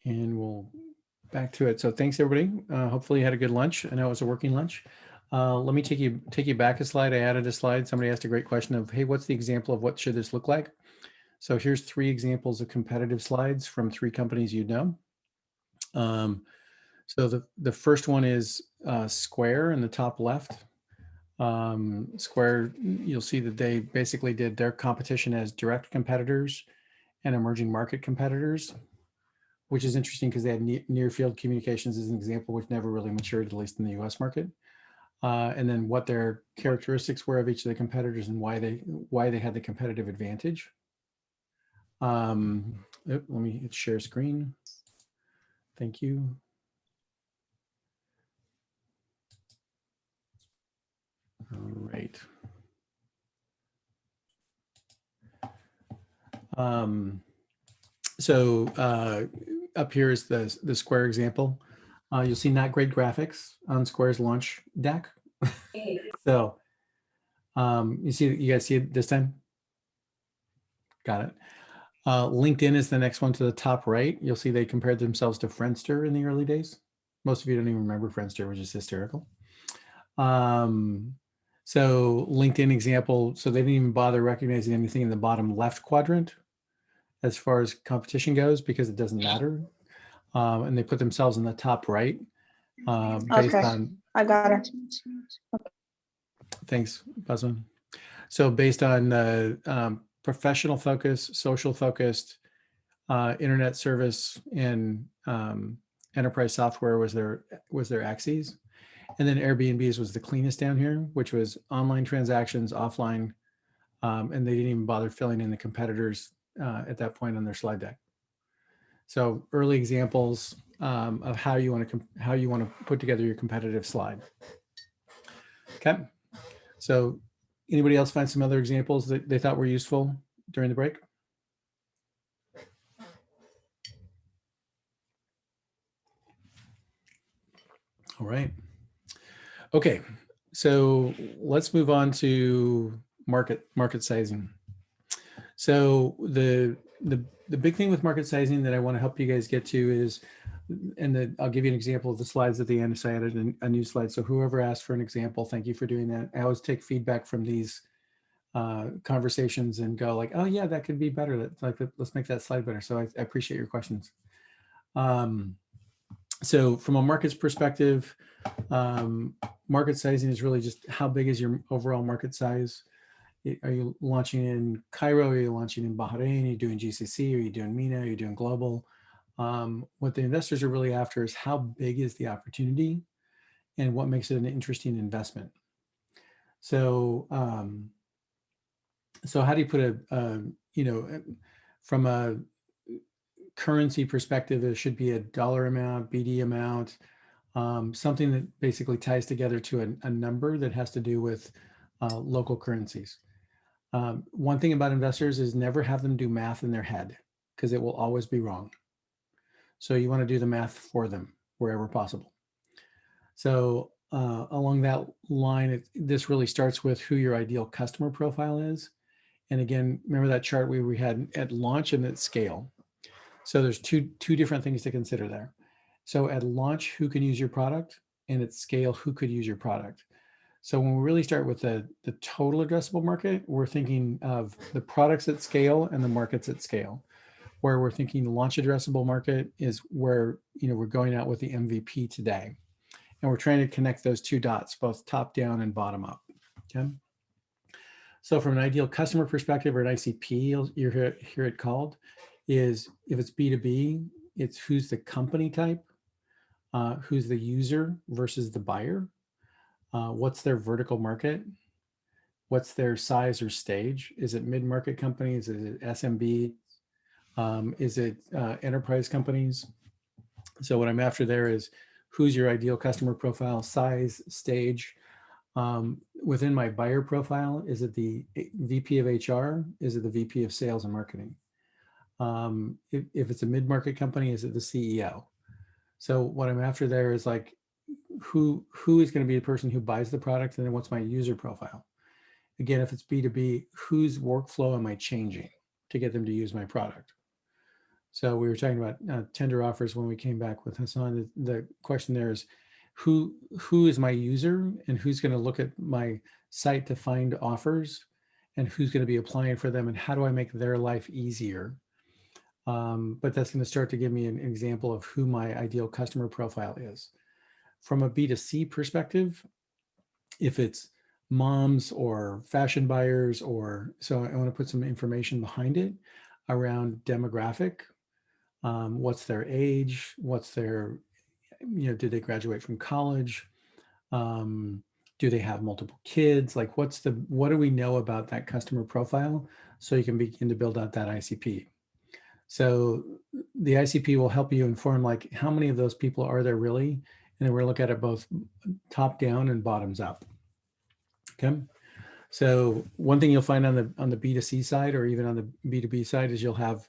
And we'll back to it. So thanks everybody. Hopefully you had a good lunch. I know it was a working lunch. Let me take you back a slide. I added a slide. Somebody asked a great question of, hey, what's the example of what should this look like? So here's 3 examples of competitive slides from 3 companies you know. So the first one is Square in the top left. Square, you'll see that they basically did their competition as direct competitors and emerging market competitors, which is interesting because they had near field communications as an example, which never really matured, at least in the US market. And then what their characteristics were of each of the competitors and why they had the competitive advantage. Let me share screen. Thank you. All right. So up here is the Square example. You'll see not great graphics on Square's launch deck. So you guys see it this time? Got it. LinkedIn is the next one to the top right. You'll see they compared themselves to Friendster in the early days. Most of you don't even remember Friendster, which is hysterical. So LinkedIn example, so they didn't even bother recognizing anything in the bottom left quadrant as far as competition goes, because it doesn't matter. And they put themselves in the top right based on. I got it. Thanks, Basman. So based on professional focus, social focused, internet service, and enterprise software was their axes. And then Airbnb's was the cleanest down here, which was online transactions, offline, and they didn't even bother filling in the competitors at that point on their slide deck. So early examples of how you want to put together your competitive slide. Okay. So anybody else find some other examples that they thought were useful during the break? All right. Okay. So let's move on to market sizing. So the big thing with market sizing that I want to help you guys get to is, and I'll give you an example of the slides at the end. So I added a new slide. So whoever asked for an example, thank you for doing that. I always take feedback from these conversations and go like, oh yeah, that could be better. Let's make that slide better. So I appreciate your questions. So from a markets perspective, market sizing is really just how big is your overall market size? Are you launching in Cairo? Are you launching in Bahrain? Are you doing GCC? Are you doing MENA? Are you doing global? What the investors are really after is how big is the opportunity and what makes it an interesting investment. So, so how do you put from a currency perspective, it should be a dollar amount, BD amount, something that basically ties together to a number that has to do with local currencies. One thing about investors is never have them do math in their head because it will always be wrong. So you want to do the math for them wherever possible. So along that line, this really starts with who your ideal customer profile is. And again, remember that chart we had at launch and at scale. So there's two different things to consider there. So at launch, who can use your product, and at scale, who could use your product. So when we really start with the total addressable market, we're thinking of the products at scale and the markets at scale. Where we're thinking launch addressable market is where we're going out with the MVP today. And we're trying to connect those two dots, both top down and bottom up. Okay. So from an ideal customer perspective, or an ICP, you hear it called, is if it's B2B, it's who's the company type, who's the user versus the buyer, what's their vertical market, what's their size or stage. Is it mid-market companies? Is it SMB? Is it enterprise companies? So what I'm after there is who's your ideal customer profile, size, stage. Within my buyer profile, is it the VP of HR? Is it the VP of sales and marketing? If it's a mid-market company, is it the CEO? So what I'm after there is like, who is going to be the person who buys the product, and then what's my user profile? Again, if it's B2B, whose workflow am I changing to get them to use my product? So we were talking about tender offers when we came back with Hassan. The question there is, who is my user and who's going to look at my site to find offers, and who's going to be applying for them, and how do I make their life easier? But that's going to start to give me an example of who my ideal customer profile is. From a B2C perspective, if it's moms or fashion buyers, or so I want to put some information behind it around demographic. What's their age? What's their, did they graduate from college? Um, do they have multiple kids? Like what do we know about that customer profile? So you can begin to build out that ICP. So the ICP will help you inform like how many of those people are there really? And then we're gonna look at it both top down and bottoms up. Okay. So one thing you'll find on the B2C side or even on the B2B side is you'll have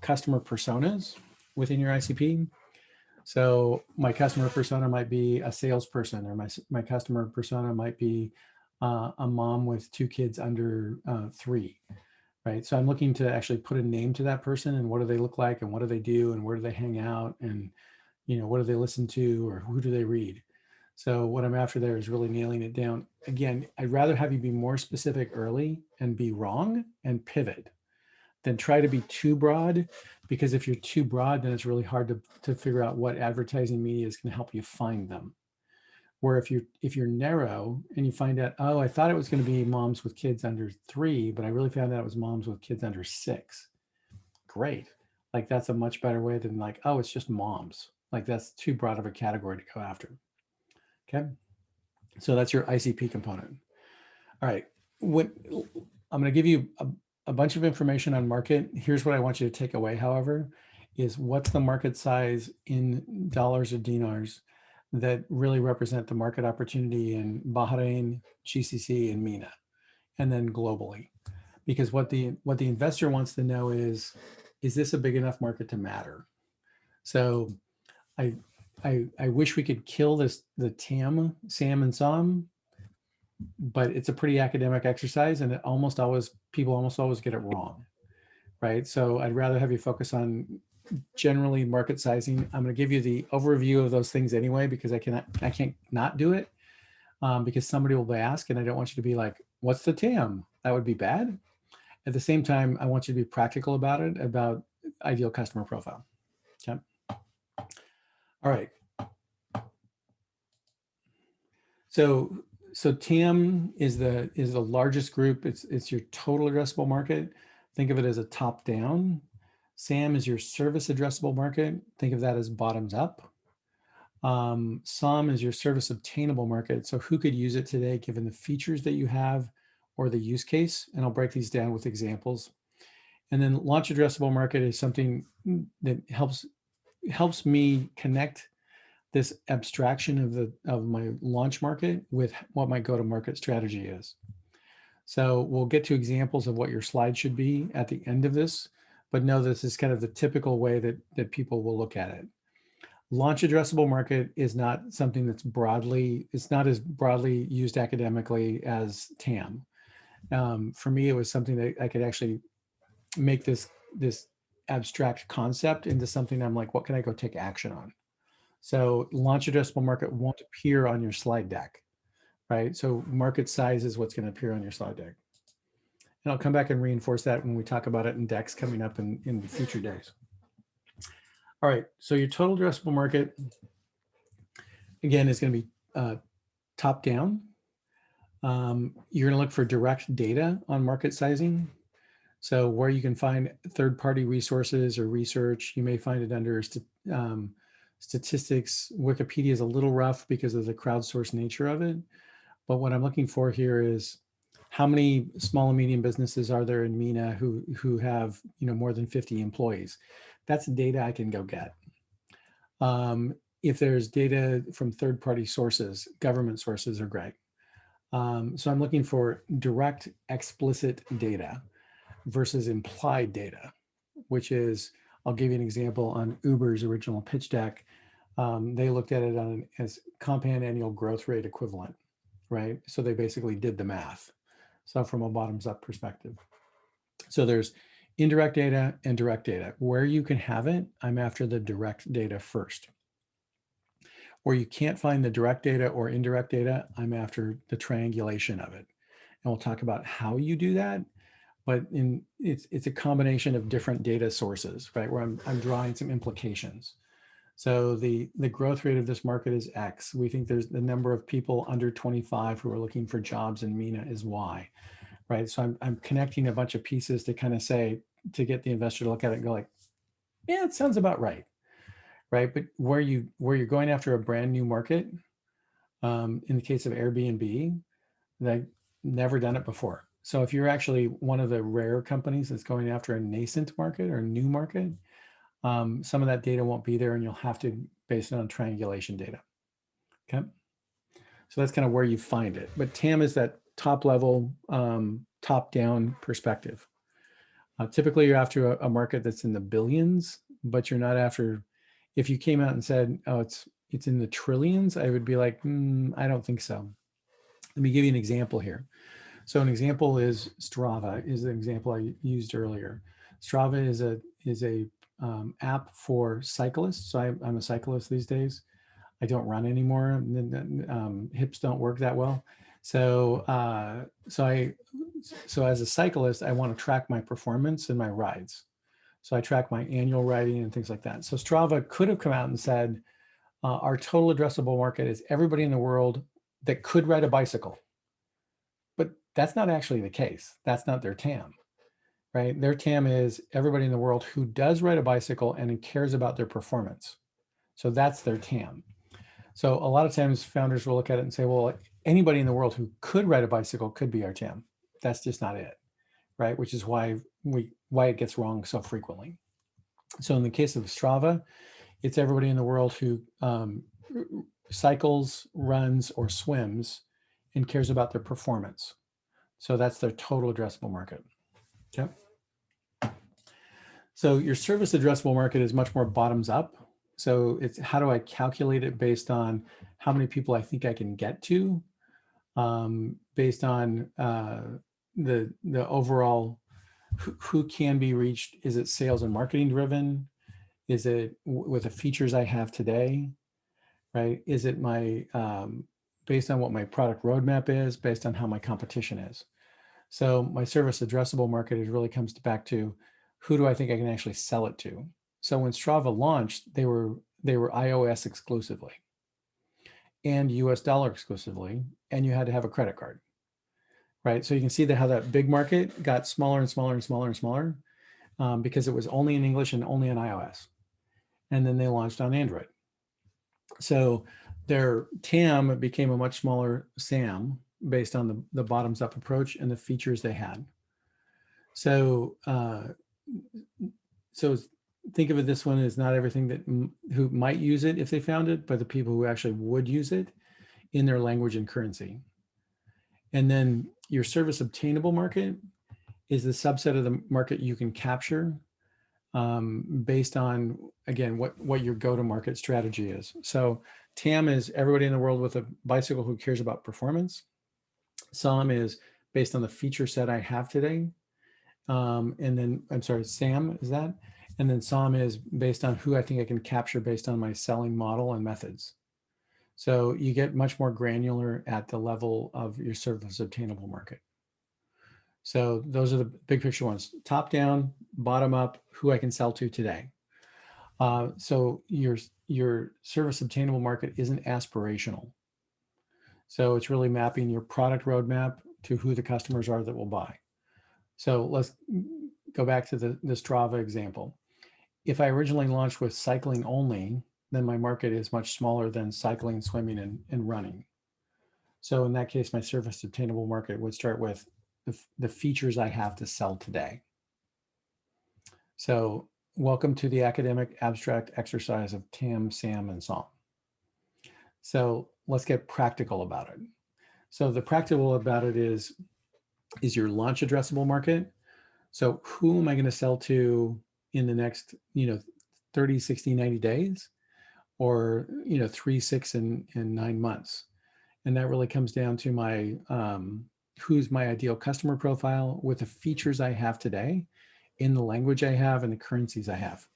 customer personas within your ICP. So my customer persona might be a salesperson, or my customer persona might be a mom with 2 kids under 3, right? So I'm looking to actually put a name to that person, and what do they look like, and what do they do, and where do they hang out, and what do they listen to, or who do they read? So what I'm after there is really nailing it down. Again, I'd rather have you be more specific early and be wrong and pivot than try to be too broad, because if you're too broad, then it's really hard to figure out what advertising media is going to help you find them. Where if you're narrow and you find out, oh, I thought it was going to be moms with kids under 3, but I really found out it was moms with kids under 6. Great. Like that's a much better way than like, oh, it's just moms. Like that's too broad of a category to go after. Okay. So that's your ICP component. All right. What I'm going to give you a bunch of information on market. Here's what I want you to take away, however, is what's the market size in dollars or dinars that really represent the market opportunity in Bahrain, GCC, and MENA, and then globally. Because what the investor wants to know is this a big enough market to matter? So I wish we could kill the TAM, SAM, and SOM, but it's a pretty academic exercise, and people almost always get it wrong, right? So I'd rather have you focus on generally market sizing. I'm going to give you the overview of those things anyway, because I can't not do it, because somebody will ask, and I don't want you to be like, what's the TAM? That would be bad. At the same time, I want you to be practical about it, about ideal customer profile. Okay. All right. So TAM is the largest group. It's your total addressable market. Think of it as a top down. SAM is your service addressable market. Think of that as bottoms up. SOM is your service obtainable market. So who could use it today, given the features that you have or the use case? And I'll break these down with examples. And then launch addressable market is something that helps me connect this abstraction of my launch market with what my go-to-market strategy is. So we'll get to examples of what your slide should be at the end of this, but know this is kind of the typical way that people will look at it. Launch addressable market is not something it's not as broadly used academically as TAM. For me, it was something that I could actually make this abstract concept into something I'm like, what can I go take action on? So launch addressable market won't appear on your slide deck, right? So market size is what's going to appear on your slide deck. And I'll come back and reinforce that when we talk about it in decks coming up in future days. All right, so your total addressable market, again, is going to be top down. You're going to look for direct data on market sizing. So where you can find third-party resources or research, you may find it under statistics. Wikipedia is a little rough because of the crowdsourced nature of it. But what I'm looking for here is how many small and medium businesses are there in MENA who have more than 50 employees? That's data I can go get. If there's data from third-party sources, government sources are great. So I'm looking for direct, explicit data versus implied data, which is, I'll give you an example on Uber's original pitch deck. They looked at it as compound annual growth rate equivalent, right? So they basically did the math. So from a bottoms up perspective. So there's Indirect data and direct data. Where you can have it, I'm after the direct data first. Where you can't find the direct data or indirect data, I'm after the triangulation of it. And we'll talk about how you do that, but it's a combination of different data sources, right? Where I'm drawing some implications. So the growth rate of this market is X. We think there's the number of people under 25 who are looking for jobs in MENA is Y, right? So I'm connecting a bunch of pieces to kind of say, to get the investor to look at it and go like, yeah, it sounds about right, right? But where you're going after a brand new market, in the case of Airbnb, they've never done it before. So if you're actually one of the rare companies that's going after a nascent market or a new market, some of that data won't be there and you'll have to base it on triangulation data. Okay. So that's kind of where you find it. But TAM is that top level, top down perspective. Typically you're after a market that's in the billions, but you're not after, if you came out and said, oh, it's in the trillions, I would be like, I don't think so. Let me give you an example here. So an example is Strava, is the example I used earlier. Strava is a app for cyclists. So I'm a cyclist these days. I don't run anymore. Hips don't work that well. So so as a cyclist, I want to track my performance and my rides. So I track my annual riding and things like that. So Strava could have come out and said, our total addressable market is everybody in the world that could ride a bicycle. But that's not actually the case. That's not their TAM, right? Their TAM is everybody in the world who does ride a bicycle and cares about their performance. So that's their TAM. So a lot of times founders will look at it and say, well, anybody in the world who could ride a bicycle could be our TAM. That's just not it, right? Which is why it gets wrong so frequently. So in the case of Strava, it's everybody in the world who cycles, runs, or swims and cares about their performance. So that's their total addressable market. Okay. So your service addressable market is much more bottoms up. So it's how do I calculate it based on how many people I think I can get to, based on the overall who can be reached. Is it sales and marketing driven? Is it with the features I have today, right? Is it my based on what my product roadmap is, based on how my competition is? So my service addressable market is really comes back to who do I think I can actually sell it to? So when Strava launched, they were iOS exclusively and US dollar exclusively, and you had to have a credit card, right? So you can see that how that big market got smaller and smaller and smaller and smaller because it was only in English and only on iOS. And then they launched on Android. So their TAM became a much smaller SAM based on the bottoms up approach and the features they had. So so think of it this one as not everything that who might use it if they found it, but the people who actually would use it in their language and currency. And then your service obtainable market is the subset of the market you can capture based on, again, what your go-to-market strategy is. So TAM is everybody in the world with a bicycle who cares about performance. SOM is based on the feature set I have today. And then, I'm sorry, SAM is that? And then SOM is based on who I think I can capture based on my selling model and methods. So you get much more granular at the level of your service obtainable market. So those are the big picture ones: top down, bottom up, who I can sell to today. So your service obtainable market isn't aspirational. So it's really mapping your product roadmap to who the customers are that will buy. So let's go back to the Strava example. If I originally launched with cycling only, then my market is much smaller than cycling, swimming, and running. So in that case, my service obtainable market would start with the features I have to sell today. So welcome to the academic abstract exercise of TAM, SAM, and SOM. So let's get practical about it. So the practical about it is your launch addressable market. So who am I going to sell to in the next, 30, 60, 90 days, or, 3, 6, and 9 months? And that really comes down to my, who's my ideal customer profile with the features I have today in the language I have and the currencies I have.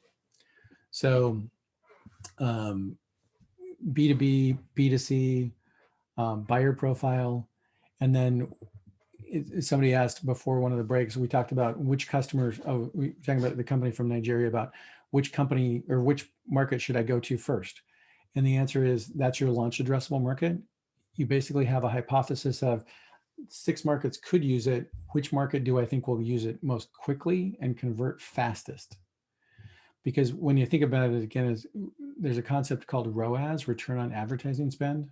So um, B2B, B2C, buyer profile. And then somebody asked before one of the breaks, we talked about which customers, we were talking about the company from Nigeria, about which company or which market should I go to first? And the answer is that's your launch addressable market. You basically have a hypothesis of 6 markets could use it. Which market do I think will use it most quickly and convert fastest? Because when you think about it again, is there's a concept called ROAS, return on advertising spend,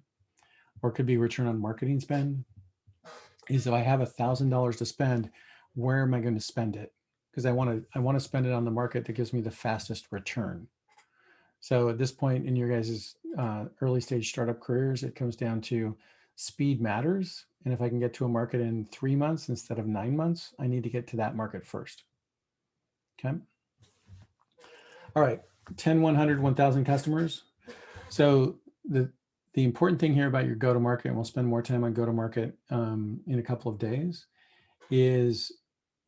or it could be return on marketing spend. Is if I have $1,000 to spend, where am I going to spend it? Because I want to spend it on the market that gives me the fastest return. So at this point in your guys' early stage startup careers, it comes down to speed matters. And if I can get to a market in 3 months instead of 9 months, I need to get to that market first. Okay. All right. 10, 100, 1,000 customers. So the important thing here about your go-to-market, and we'll spend more time on go-to-market in a couple of days, is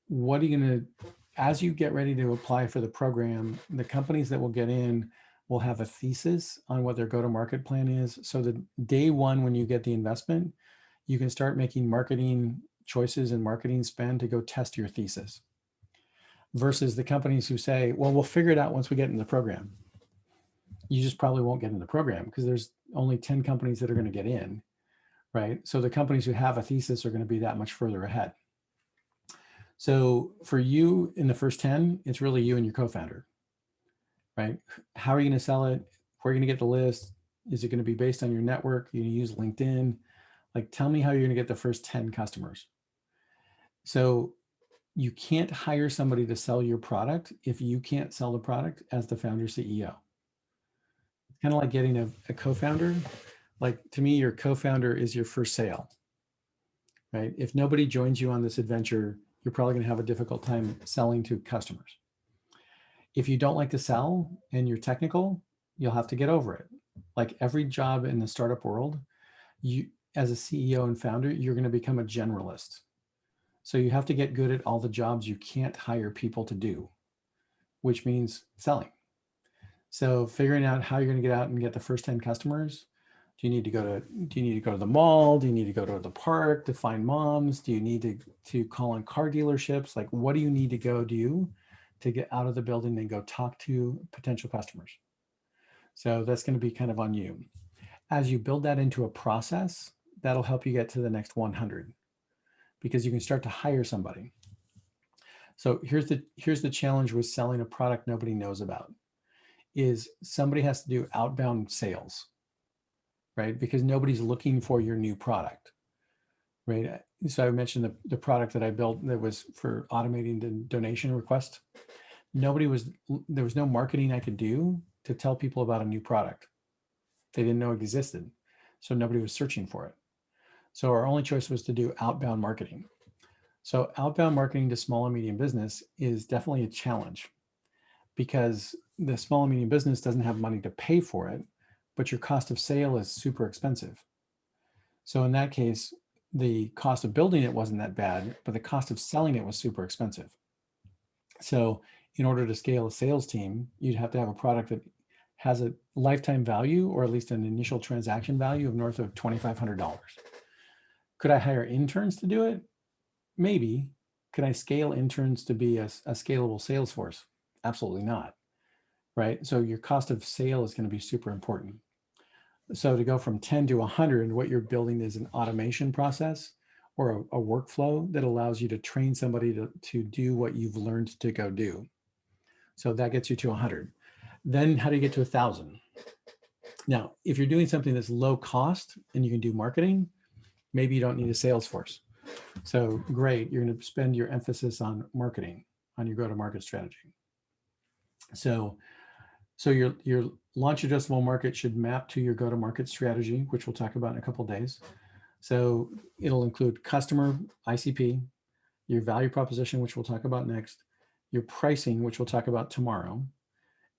what are you going to, as you get ready to apply for the program, the companies that will get in will have a thesis on what their go-to-market plan is. So the day one, when you get the investment, you can start making marketing choices and marketing spend to go test your thesis. Versus the companies who say, well, we'll figure it out once we get in the program. You just probably won't get in the program because there's only 10 companies that are going to get in, right? So the companies who have a thesis are going to be that much further ahead. So for you in the first 10, it's really you and your co-founder, right? How are you going to sell it? Where are you going to get the list? Is it going to be based on your network? You use LinkedIn? Like, tell me how you're going to get the first 10 customers. So you can't hire somebody to sell your product if you can't sell the product as the founder CEO. It's kind of like getting a co-founder. Like, to me, your co-founder is your first sale, right? If nobody joins you on this adventure, you're probably going to have a difficult time selling to customers. If you don't like to sell and you're technical, you'll have to get over it. Like every job in the startup world, you, as a CEO and founder, you're going to become a generalist. So you have to get good at all the jobs you can't hire people to do, which means selling. So figuring out how you're going to get out and get the first 10 customers. Do you need to go to the mall? Do you need to go to the park to find moms? Do you need to call on car dealerships? Like, what do you need to go do to get out of the building and go talk to potential customers? So that's going to be kind of on you. As you build that into a process, that'll help you get to the next 100 because you can start to hire somebody. So here's the challenge with selling a product nobody knows about is somebody has to do outbound sales, right? Because nobody's looking for your new product, right? So I mentioned the product that I built that was for automating the donation request. There was no marketing I could do to tell people about a new product. They didn't know it existed. So nobody was searching for it. So our only choice was to do outbound marketing. So outbound marketing to small and medium business is definitely a challenge because the small and medium business doesn't have money to pay for it, but your cost of sale is super expensive. So in that case, the cost of building it wasn't that bad, but the cost of selling it was super expensive. So in order to scale a sales team, you'd have to have a product that has a lifetime value or at least an initial transaction value of north of $2,500. Could I hire interns to do it? Maybe. Could I scale interns to be a scalable sales force? Absolutely not, right? So your cost of sale is going to be super important. So to go from 10 to 100, what you're building is an automation process or a workflow that allows you to train somebody to do what you've learned to go do. So that gets you to 100. Then how do you get to 1,000? Now, if you're doing something that's low cost and you can do marketing, maybe you don't need a sales force. So great, you're going to spend your emphasis on marketing, on your go-to-market strategy. So your launch addressable market should map to your go-to-market strategy, which we'll talk about in a couple of days. So it'll include customer, ICP, your value proposition, which we'll talk about next, your pricing, which we'll talk about tomorrow,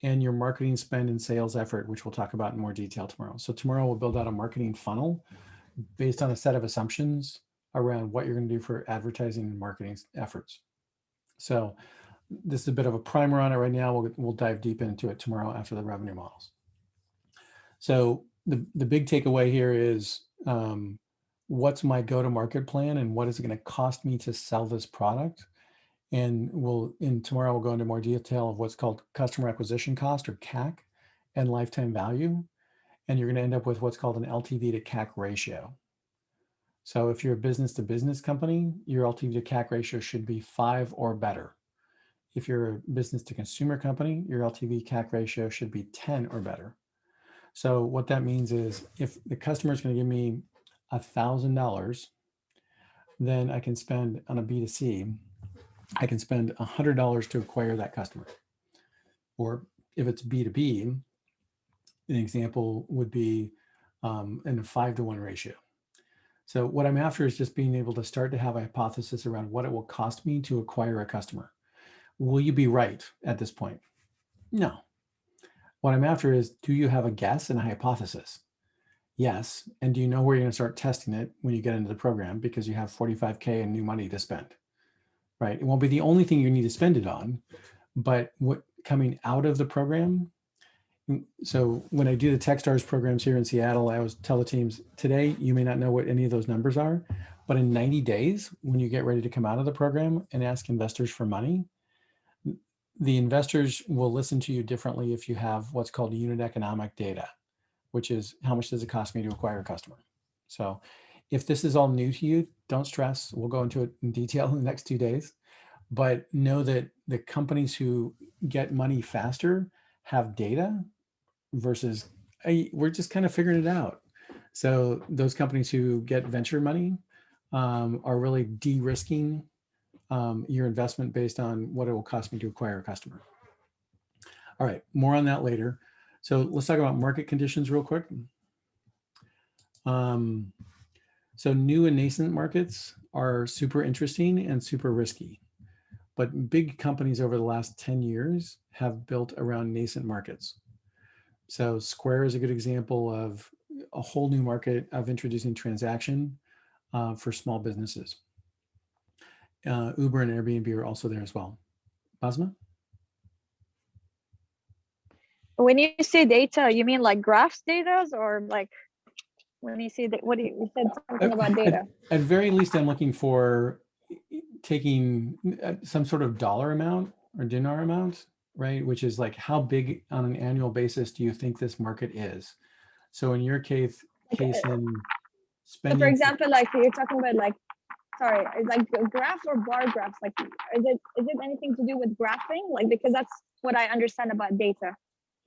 and your marketing spend and sales effort, which we'll talk about in more detail tomorrow. So tomorrow we'll build out a marketing funnel based on a set of assumptions around what you're going to do for advertising and marketing efforts. So this is a bit of a primer on it right now. We'll dive deep into it tomorrow after the revenue models. So the big takeaway here is what's my go-to-market plan and what is it going to cost me to sell this product? And tomorrow we'll go into more detail of what's called customer acquisition cost, or CAC, and lifetime value. And you're going to end up with what's called an LTV to CAC ratio. So if you're a business to business company, your LTV to CAC ratio should be 5 or better. If you're a business to consumer company, your LTV CAC ratio should be 10 or better. So what that means is if the customer is going to give me $1,000, then I can spend on a B2C, I can spend $100 to acquire that customer. Or if it's B2B, an example would be in a 5-to-1 ratio. So what I'm after is just being able to start to have a hypothesis around what it will cost me to acquire a customer. Will you be right at this point? No. What I'm after is, do you have a guess and a hypothesis? Yes. And do you know where you're going to start testing it when you get into the program, because you have 45K in new money to spend, right? It won't be the only thing you need to spend it on, but what coming out of the program. So when I do the Techstars programs here in Seattle, I always tell the teams, today, you may not know what any of those numbers are, but in 90 days, when you get ready to come out of the program and ask investors for money, the investors will listen to you differently if you have what's called unit economic data, which is how much does it cost me to acquire a customer. So if this is all new to you, don't stress. We'll go into it in detail in the next 2 days, but know that the companies who get money faster have data versus we're just kind of figuring it out. So those companies who get venture money are really de-risking your investment based on what it will cost me to acquire a customer. All right, more on that later. So let's talk about market conditions real quick. So new and nascent markets are super interesting and super risky, but big companies over the last 10 years have built around nascent markets. So Square is a good example of a whole new market of introducing transaction for small businesses. Uber and Airbnb are also there as well. Basma? When you say data, you mean like graphs data, or like when you say that, you said something about data? At very least, I'm looking for taking some sort of dollar amount or dinar amount, right? Which is like, how big on an annual basis do you think this market is? So in your case in spending. So for example, like you're talking about like, sorry, it's like graph or bar graphs. Like, is it anything to do with graphing? Like, because that's what I understand about data.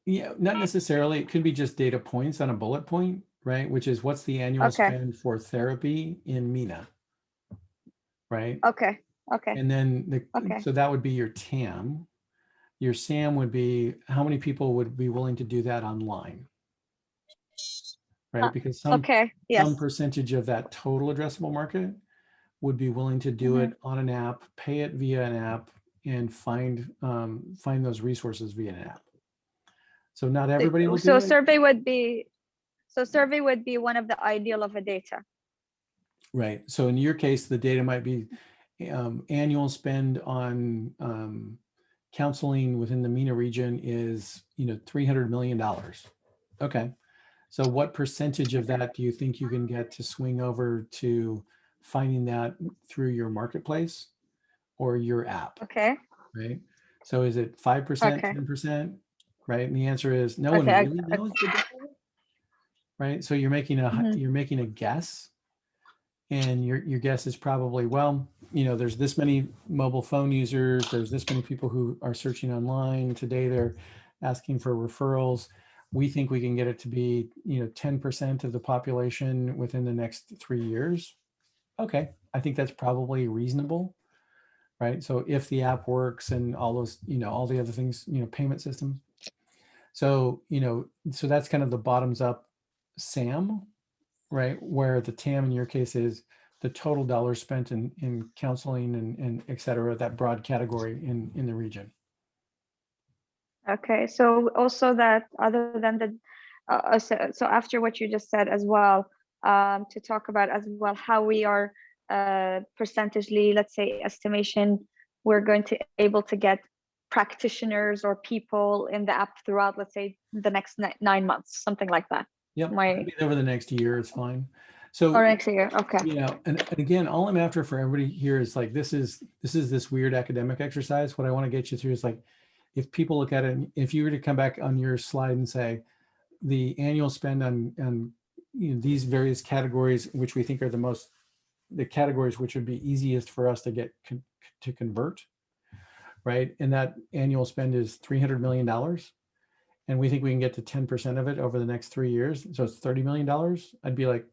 Yeah, not necessarily. It could be just data points on a bullet point, right? Which is, what's the annual spend for therapy in MENA, right? Okay. And then so that would be your TAM. Your SAM would be how many people would be willing to do that online, right? Because some percentage of that total addressable market would be willing to do it on an app, pay it via an app, and find those resources via an app. So not everybody will do it. Survey would be one of the ideal of a data. Right. So in your case, the data might be annual spend on counseling within the MENA region is, $300 million. Okay. So what percentage of that do you think you can get to swing over to finding that through your marketplace or your app? Okay. Right. So is it 5%, 10%? Right. And the answer is no one really knows the data. Right. So you're making a guess. And your guess is probably, well, there's this many mobile phone users, there's this many people who are searching online today, they're asking for referrals. We think we can get it to be 10% of the population within the next 3 years. Okay, I think that's probably reasonable, right? So if the app works and all those, all the other things, payment systems. So so that's kind of the bottoms up SAM, right? Where the TAM in your case is the total dollars spent in counseling and et cetera, that broad category in the region. Okay, so also that other than the, so after what you just said as well, to talk about as well how we are percentagely, let's say estimation, we're going to able to get practitioners or people in the app throughout, let's say, the next 9 months, something like that. Yep. My Maybe over the next year, it's fine. or So, next year. Okay. you know, and again, all I'm after for everybody here is like, this is this weird academic exercise. What I want to get you through is like, if people look at it, if you were to come back on your slide and say, the annual spend on you know, these various categories, which we think are the categories which would be easiest for us to get to convert, right? And that annual spend is $300 million. And we think we can get to 10% of it over the next 3 years. So it's $30 million. I'd be like,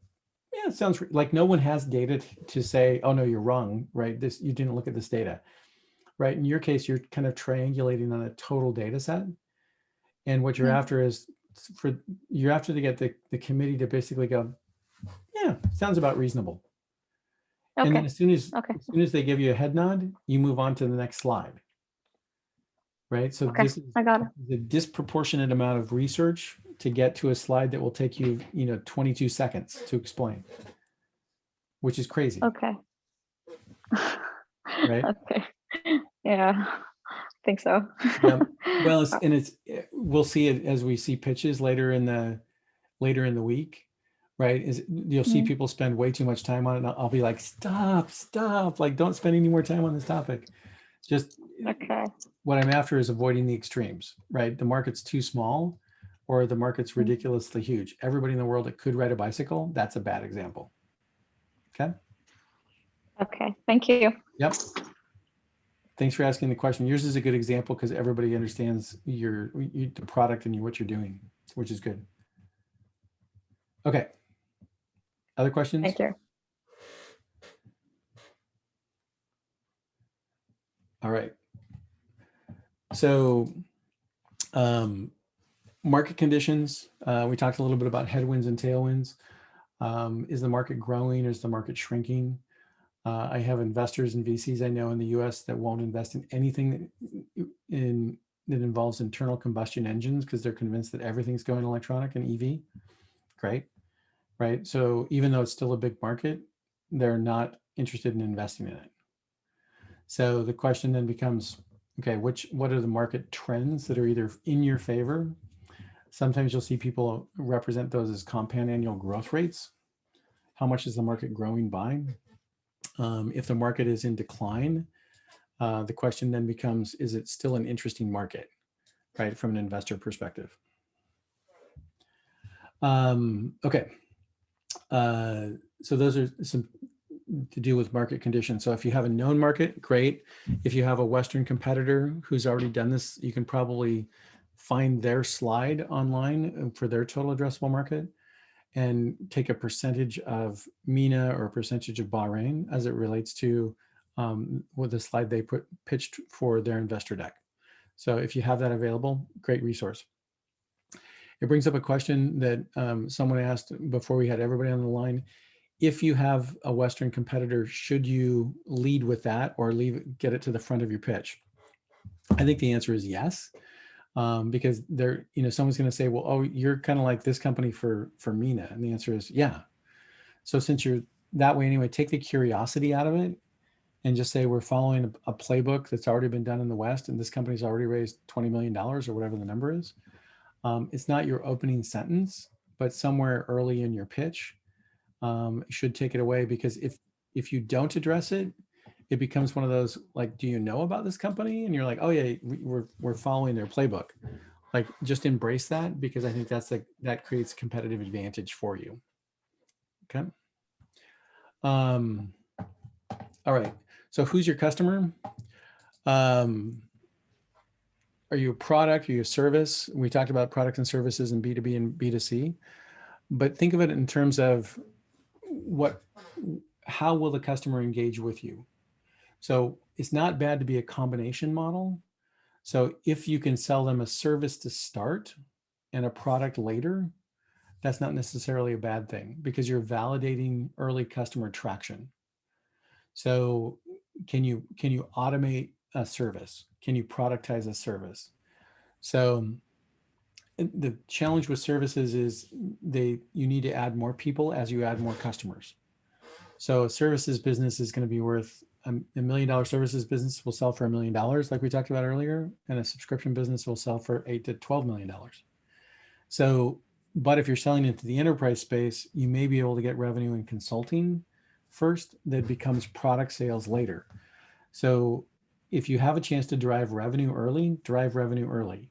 yeah, it sounds like no one has data to say, oh no, you're wrong, right? This, you didn't look at this data, right? In your case, you're kind of triangulating on a total data set. And what you're after is you're after to get the committee to basically go, yeah, sounds about reasonable. And then Okay. as soon Okay. as they give you a head nod, you move on to the next slide. Right. So Okay. this is I got it. the disproportionate amount of research to get to a slide that will take you, 22 seconds to explain, which is crazy, Okay. right? Okay. Yeah. I think so. Yeah. Well, we'll see it as we see pitches later in the week, right? You'll see people spend way too much time on it. And I'll be like, stop, like don't spend any more time on this topic. Just Okay. what I'm after is avoiding the extremes, right? The market's too small or the market's ridiculously huge. Everybody in the world that could ride a bicycle, that's a bad example. Okay. Okay. Thank you. Yep. Thanks for asking the question. Yours is a good example because everybody understands the product and what you're doing, which is good. Okay. Other questions? Thank you. All right. So, market conditions. We talked a little bit about headwinds and tailwinds. Is the market growing or is the market shrinking? I have investors and VCs I know in the US that won't invest in anything that involves internal combustion engines because they're convinced that everything's going electronic and EV. Great, right? So even though it's still a big market, they're not interested in investing in it. So the question then becomes, okay, what are the market trends that are either in your favor? Sometimes you'll see people represent those as compound annual growth rates. How much is the market growing by? If the market is in decline, the question then becomes, is it still an interesting market, right, from an investor perspective? Okay. So those are some to do with market conditions. So if you have a known market, great. If you have a Western competitor who's already done this, you can probably find their slide online for their total addressable market and take a percentage of MENA or a percentage of Bahrain as it relates to what the slide they pitched for their investor deck. So if you have that available, great resource. It brings up a question that someone asked before we had everybody on the line. If you have a Western competitor, should you lead with that or get it to the front of your pitch? I think the answer is yes. Because someone's going to say, well, oh, you're kind of like this company for MENA. And the answer is yeah. So since you're that way anyway, take the curiosity out of it and just say, we're following a playbook that's already been done in the West. And this company's already raised $20 million or whatever the number is. It's not your opening sentence, but somewhere early in your pitch, should take it away, because if you don't address it, it becomes one of those like, do you know about this company? And you're like, oh yeah, we're following their playbook. Like, just embrace that, because I think that creates competitive advantage for you. Okay. All right. So who's your customer? Are you a product? Are you a service? We talked about products and services in B2B and B2C, but think of it in terms of how will the customer engage with you? So it's not bad to be a combination model. So if you can sell them a service to start and a product later, that's not necessarily a bad thing, because you're validating early customer traction. So can you automate a service? Can you productize a service? So the challenge with services is you need to add more people as you add more customers. So a services business is going to be worth a $1 million services business will sell for $1 million, like we talked about earlier, and a subscription business will sell for $8 to $12 million. So, but if you're selling into the enterprise space, you may be able to get revenue in consulting first that becomes product sales later. So if you have a chance to drive revenue early, drive revenue early.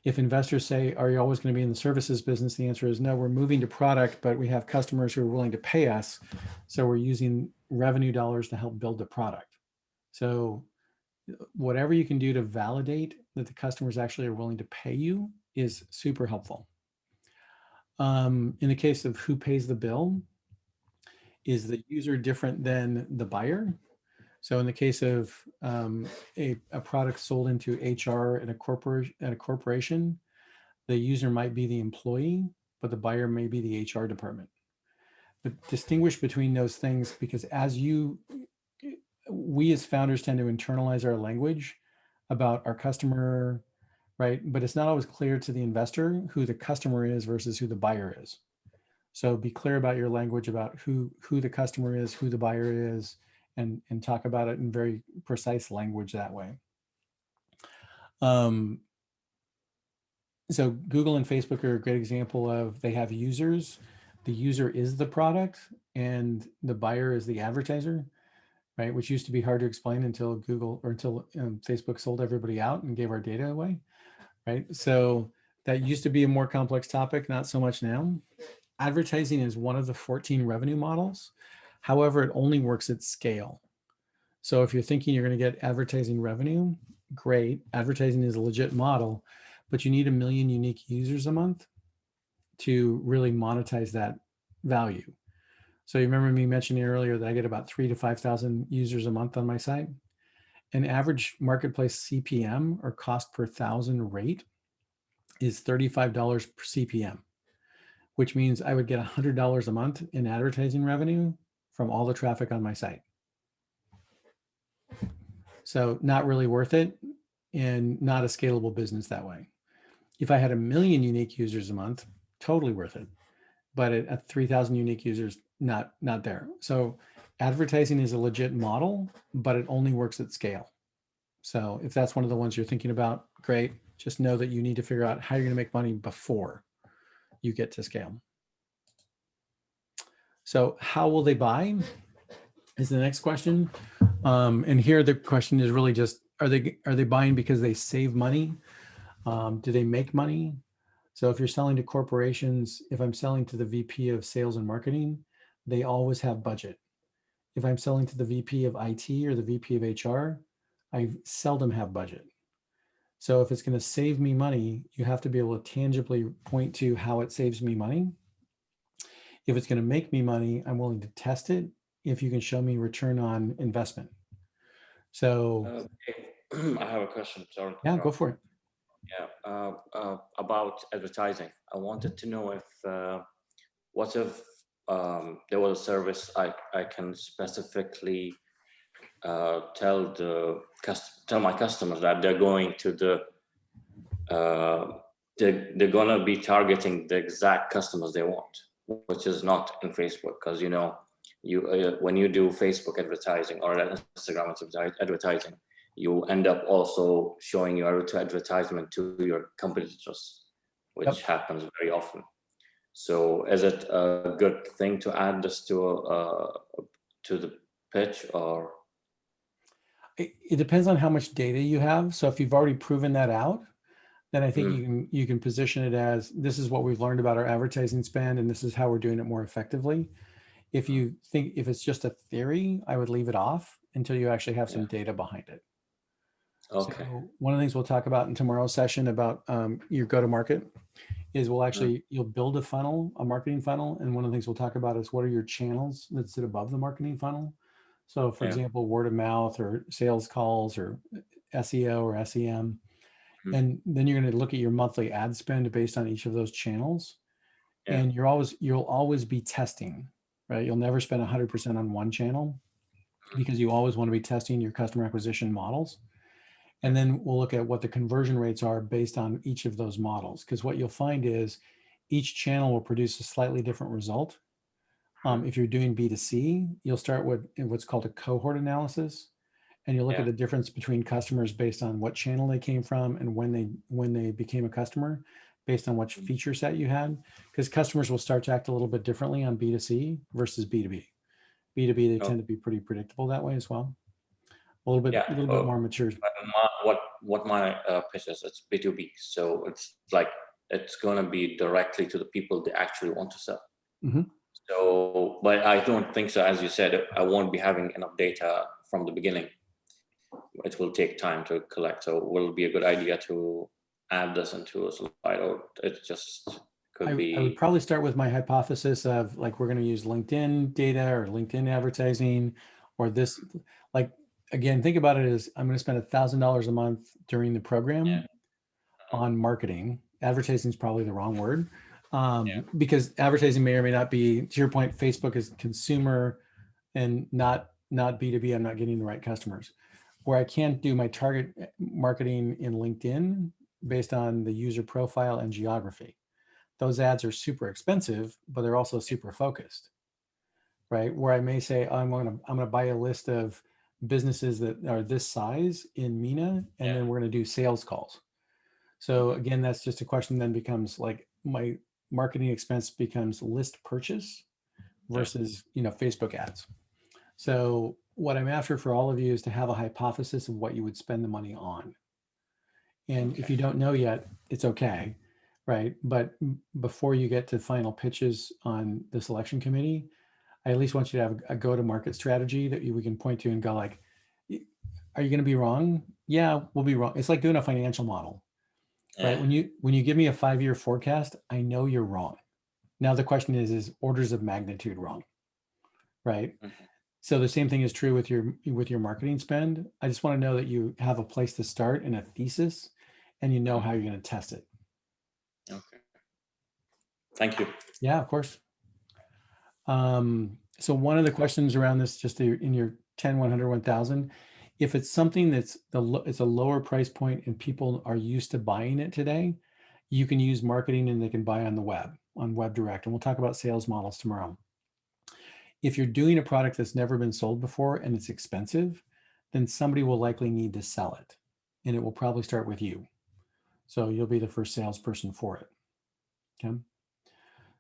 If investors say, are you always going to be in the services business? The answer is no, we're moving to product, but we have customers who are willing to pay us. So we're using revenue dollars to help build the product. So whatever you can do to validate that the customers actually are willing to pay you is super helpful. In the case of who pays the bill, is the user different than the buyer? So in the case of a product sold into HR at a corporation, the user might be the employee, but the buyer may be the HR department. But distinguish between those things, because we as founders tend to internalize our language about our customer, right? But it's not always clear to the investor who the customer is versus who the buyer is. So be clear about your language about who the customer is, who the buyer is, and talk about it in very precise language that way. So Google and Facebook are a great example of, they have users. The user is the product and the buyer is the advertiser, right? Which used to be hard to explain until Google or until Facebook sold everybody out and gave our data away, right? So that used to be a more complex topic, not so much now. Advertising is one of the 14 revenue models. However, it only works at scale. So if you're thinking you're going to get advertising revenue, great. Advertising is a legit model, but you need 1 million unique users a month to really monetize that value. So you remember me mentioning earlier that I get about 3,000 to 5,000 users a month on my site. An average marketplace CPM, or cost per thousand rate, is $35 per CPM, which means I would get $100 a month in advertising revenue from all the traffic on my site. So not really worth it, and not a scalable business that way. If I had 1 million unique users a month, totally worth it. But at 3,000 unique users, not there. So advertising is a legit model, but it only works at scale. So if that's one of the ones you're thinking about, great. Just know that you need to figure out how you're going to make money before you get to scale. So how will they buy is the next question. And here the question is really just, are they buying because they save money? Do they make money? So if you're selling to corporations, if I'm selling to the VP of sales and marketing, they always have budget. If I'm selling to the VP of IT or the VP of HR, I seldom have budget. So if it's going to save me money, you have to be able to tangibly point to how it saves me money. If it's going to make me money, I'm willing to test it if you can show me return on investment. So I have a question. Sorry. yeah, go for it. Yeah, about advertising. I wanted to know if what if there was a service I can specifically tell my customers that they're going to they're gonna be targeting the exact customers they want, which is not in Facebook, because you know when you do Facebook advertising or Instagram advertising, you end up also showing your advertisement to your competitors, which happens very often. So is it a good thing to add this to the pitch, or? It depends on how much data you have. So if you've already proven that out, then I think you can position it as, this is what we've learned about our advertising spend, and this is how we're doing it more effectively. If you think if it's just a theory, I would leave it off until you actually have some data behind it. Okay. So one of the things we'll talk about in tomorrow's session about your go-to-market is you'll build a funnel, a marketing funnel. And one of the things we'll talk about is what are your channels that sit above the marketing funnel. So for example, word of mouth or sales calls or SEO or SEM. And then you're going to look at your monthly ad spend based on each of those channels. And you'll always be testing, right? You'll never spend 100% on one channel because you always want to be testing your customer acquisition models. And then we'll look at what the conversion rates are based on each of those models. Because what you'll find is each channel will produce a slightly different result. If you're doing B2C, you'll start with what's called a cohort analysis, and you look at Yeah. the difference between customers based on what channel they came from and when they became a customer, based on which feature set you had, because customers will start to act a little bit differently on B2C versus B2B. B2B, they Oh, tend to be pretty predictable that way as well. A yeah. little bit more mature. What my pitch is, it's B2B. So it's like, it's going to be directly to the people they actually want to sell. Mhm. So, but I don't think so. As you said, I won't be having enough data from the beginning. It will take time to collect. So will it be a good idea to add this into a slide, or it just could I would be? probably start with my hypothesis of like, we're going to use LinkedIn data or LinkedIn advertising or this, like, again, think about it as I'm going to spend $1,000 a month during the program on marketing. Advertising is probably the wrong word, because advertising may or may not be, to your point, Facebook is consumer and not B2B. I'm not getting the right customers. Where I can't do my target marketing in LinkedIn based on the user profile and geography. Those ads are super expensive, but they're also super focused, right? Where I may say, I'm gonna buy a list of businesses that are this size in MENA, and then we're gonna do sales calls. So again, that's just a question then becomes like, my marketing expense becomes list purchase versus, Facebook ads. So what I'm after for all of you is to have a hypothesis of what you would spend the money on. And if you don't know yet, it's okay, right? But before you get to final pitches on the selection committee, I at least want you to have a go-to-market strategy that we can point to and go like, are you going to be wrong? Yeah, we'll be wrong. It's like doing a financial model, right? When you give me a 5-year forecast, I know you're wrong. Now the question is orders of magnitude wrong, right? So the same thing is true with your marketing spend. I just want to know that you have a place to start and a thesis, and you know how you're going to test it. Okay. Thank you. Yeah, of course. So one of the questions around this, just in your 10, 100, 1000, if it's something that's it's a lower price point and people are used to buying it today, you can use marketing and they can buy on the web, on Web Direct. And we'll talk about sales models tomorrow. If you're doing a product that's never been sold before and it's expensive, then somebody will likely need to sell it. And it will probably start with you. So you'll be the first salesperson for it. Okay.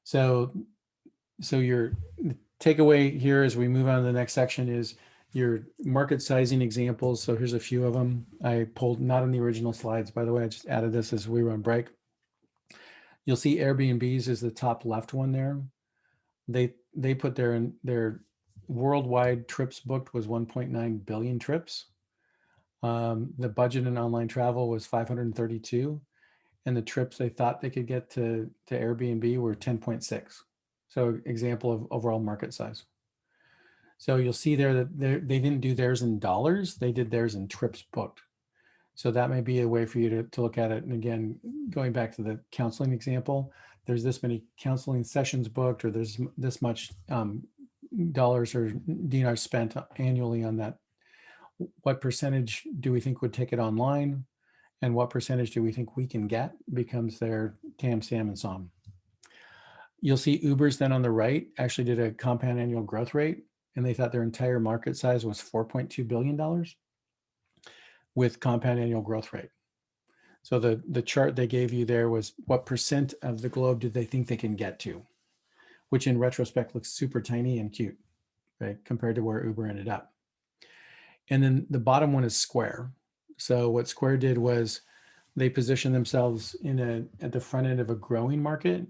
So your takeaway here as we move on to the next section is your market sizing examples. So here's a few of them. I pulled, not in the original slides, by the way, I just added this as we were on break. You'll see Airbnbs is the top left one there. They put their worldwide trips booked was 1.9 billion trips. The budget in online travel was 532, and the trips they thought they could get to Airbnb were 10.6. So example of overall market size. So you'll see there that they didn't do theirs in dollars, they did theirs in trips booked. So that may be a way for you to look at it. And again, going back to the counseling example, there's this many counseling sessions booked, or there's this much dollars or dinars spent annually on that. What percentage do we think would take it online? And what percentage do we think we can get becomes their TAM, SAM, and SOM. You'll see Uber's then on the right actually did a compound annual growth rate, and they thought their entire market size was $4.2 billion with compound annual growth rate. So the chart they gave you there was what percent of the globe do they think they can get to, which in retrospect looks super tiny and cute, right, compared to where Uber ended up. And then the bottom one is Square. So what Square did was they positioned themselves at the front end of a growing market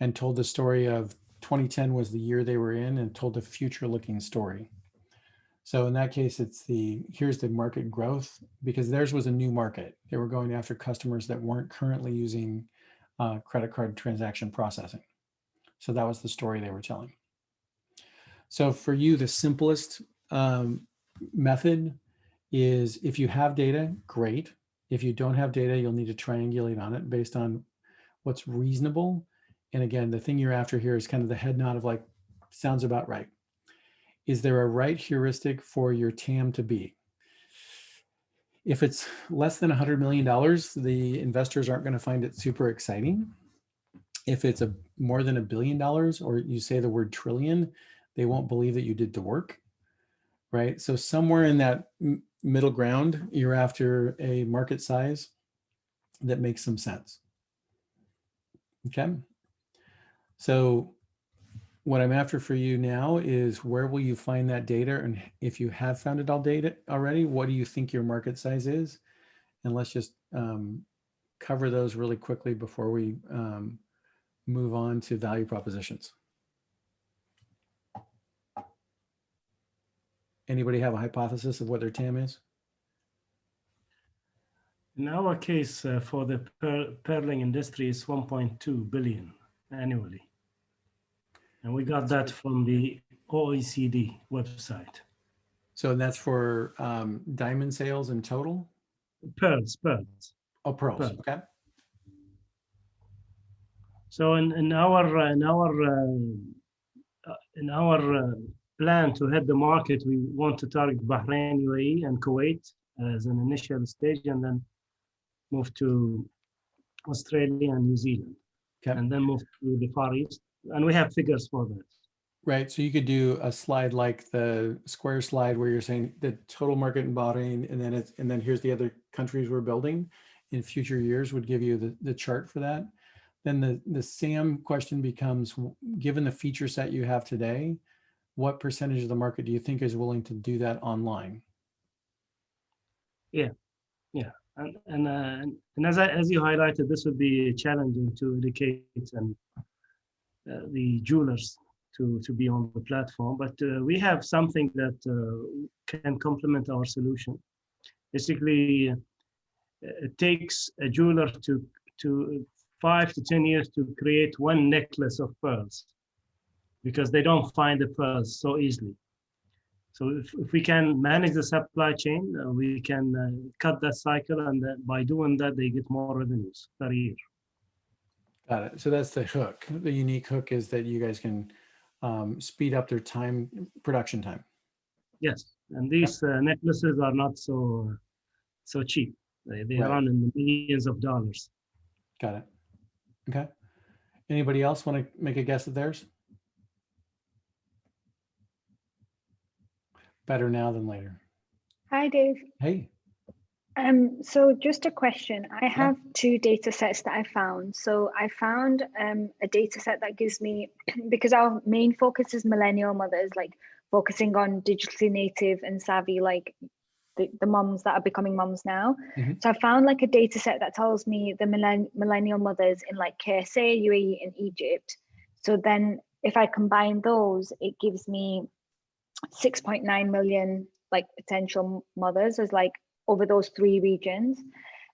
and told the story of 2010 was the year they were in, and told a future looking story. So in that case, here's the market growth, because theirs was a new market. They were going after customers that weren't currently using credit card transaction processing. So that was the story they were telling. So for you, the simplest method is, if you have data, great. If you don't have data, you'll need to triangulate on it based on what's reasonable. And again, the thing you're after here is kind of the head nod of like, sounds about right. Is there a right heuristic for your TAM to be? If it's less than $100 million, the investors aren't going to find it super exciting. If it's more than $1 billion, or you say the word trillion, they won't believe that you did the work, right? So somewhere in that middle ground, you're after a market size that makes some sense. Okay. So what I'm after for you now is, where will you find that data? And if you have found it all data already, what do you think your market size is? And let's just cover those really quickly before we move on to value propositions. Anybody have a hypothesis of what their TAM is? In our case, for the pearling industry, it's 1.2 billion annually. And we got that from the OECD website. So that's for diamond sales in total? Pearls. Oh, pearls. Pearls. Okay. So in our plan to head the market, we want to target Bahrain, UAE, and Kuwait as an initial stage, and then move to Australia and New Zealand, Okay. and then move to the Far East. And we have figures for that. Right. So you could do a slide like the square slide where you're saying the total market in Bahrain, and then here's the other countries we're building in future years, would give you the chart for that. Then the SAM question becomes, given the feature set you have today, what percentage of the market do you think is willing to do that online? Yeah. And as you highlighted, this would be challenging to educate and the jewelers to be on the platform, but we have something that can complement our solution. Basically, it takes a jeweler to 5 to 10 years to create one necklace of pearls, because they don't find the pearls so easily. So if we can manage the supply chain, we can cut that cycle, and by doing that, they get more revenues per year. Got it. So that's the hook. The unique hook is that you guys can speed up their production time. Yes, and these necklaces are not so cheap. They Right. run in the millions of dollars. Got it. Okay. Anybody else want to make a guess at theirs? Better now than later. Hi, Dave. Hey. So just a question. I have two data sets that I found. So I found a data set that gives me, because our main focus is millennial mothers, like focusing on digitally native and savvy, like the moms that are becoming moms now. Mm-hmm. So I found like a data set that tells me the millennial mothers in like KSA, UAE, and Egypt. So then if I combine those, it gives me 6.9 million like potential mothers as like over those three regions.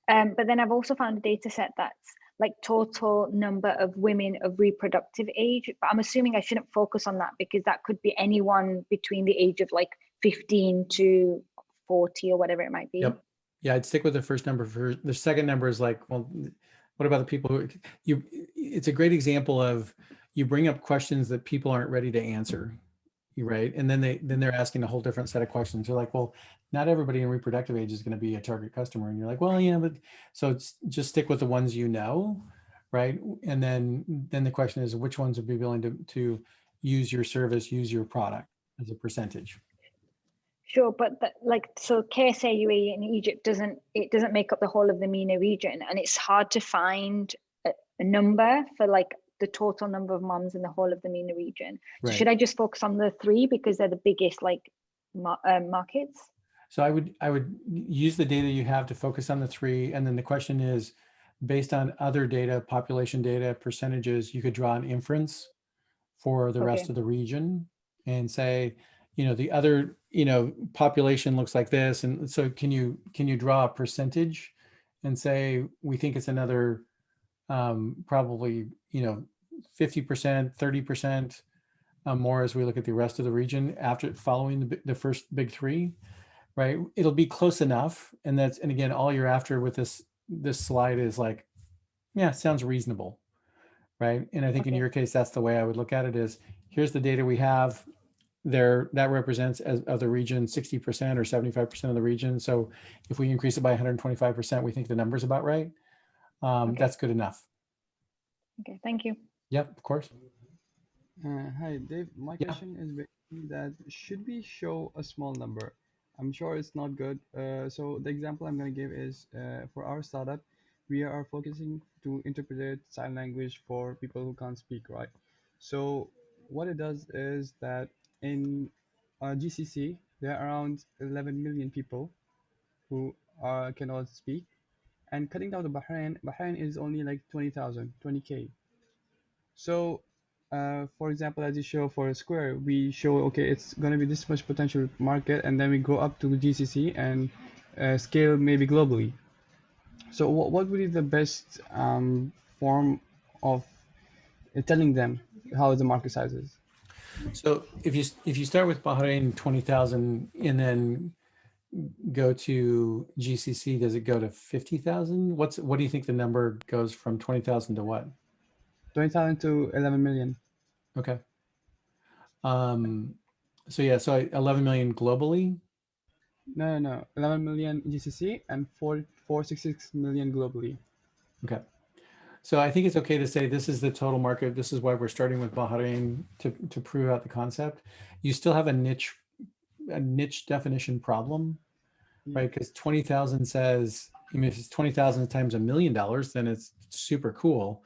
But then I've also found a data set that's like total number of women of reproductive age, but I'm assuming I shouldn't focus on that, because that could be anyone between the age of like 15 to 40 or whatever it might be. Yep. Yeah, I'd stick with the first number. The second number is like, well, what about the people who it's a great example of, you bring up questions that people aren't ready to answer, right? And then they're asking a whole different set of questions. They're like, well, not everybody in reproductive age is going to be a target customer. And you're like, well, yeah, but so it's just stick with the ones you know, right? And then the question is, which ones would be willing to use your service, use your product as a percentage? Sure, but so KSA, UAE, and Egypt doesn't make up the whole of the MENA region, and it's hard to find a number for like the total number of moms in the whole of the MENA region. So should I just focus on the three because they're the biggest like markets? So I would use the data you have to focus on the three, and then the question is, based on other data, population data, percentages, you could draw an inference for the rest of the region and say, the other, population looks like this. And so can you draw a percentage and say, we think it's another probably, 50%, 30% more as we look at the rest of the region after following the first big three, right? It'll be close enough. And again, all you're after with this slide is like, yeah, sounds reasonable, right? And I think in your case, that's the way I would look at it is, here's the data we have there that represents as of the region 60% or 75% of the region. So if we increase it by 125%, we think the number's about right. That's good enough. Okay, thank you. Yep, of course. Hi, Dave. My Yeah. question is basically that should we show a small number? I'm sure it's not good. So the example I'm going to give is for our startup, we are focusing to interpret sign language for people who can't speak, right? So what it does is that in GCC, there are around 11 million people who cannot speak. And cutting down to Bahrain, Bahrain is only like 20,000, 20K. So, for example, as you show for a square, we show, okay, it's going to be this much potential market, and then we go up to GCC and scale maybe globally. So, what would be the best form of telling them how the market size is? So if you start with Bahrain 20,000 and then go to GCC, does it go to 50,000? What do you think the number goes from 20,000 to what? 20,000 to 11 million. Okay. So yeah, so 11 million globally. No. 11 million GCC and 466 million globally. Okay. So I think it's okay to say this is the total market. This is why we're starting with Bahrain to prove out the concept. You still have a niche definition problem, right? Because 20,000 says, I mean, if it's 20,000 times $1 million, then it's super cool.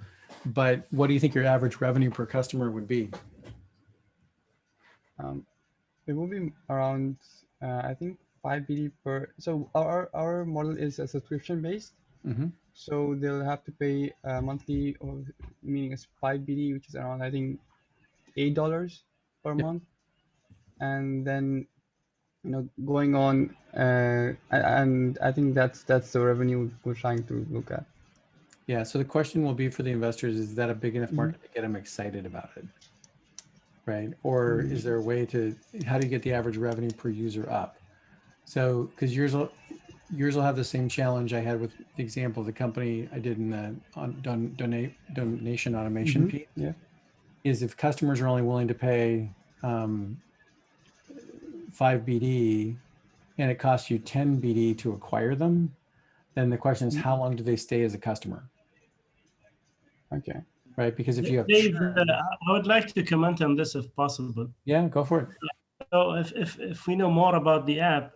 But what do you think your average revenue per customer would be? It will be around, I think, 5 BD per. So our model is a subscription based. Mm-hmm. So they'll have to pay monthly, or meaning it's 5 BD, which is around, I think, $8 per Yep. month, and then going on, and I think that's the revenue we're trying to look at. Yeah. So the question will be for the investors: is that a big enough Mhm. market to get them excited about it, right? Or is there a way to? How do you get the average revenue per user up? So because yours will have the same challenge I had with the example of the company I did in the donation automation piece. Yeah. Is if customers are only willing to pay 5 BD and it costs you 10 BD to acquire them, then the question is how long do they stay as a customer, Okay. right? Because if you have Dave, churn, I would like to comment on this if possible. yeah, go for it. So if we know more about the app,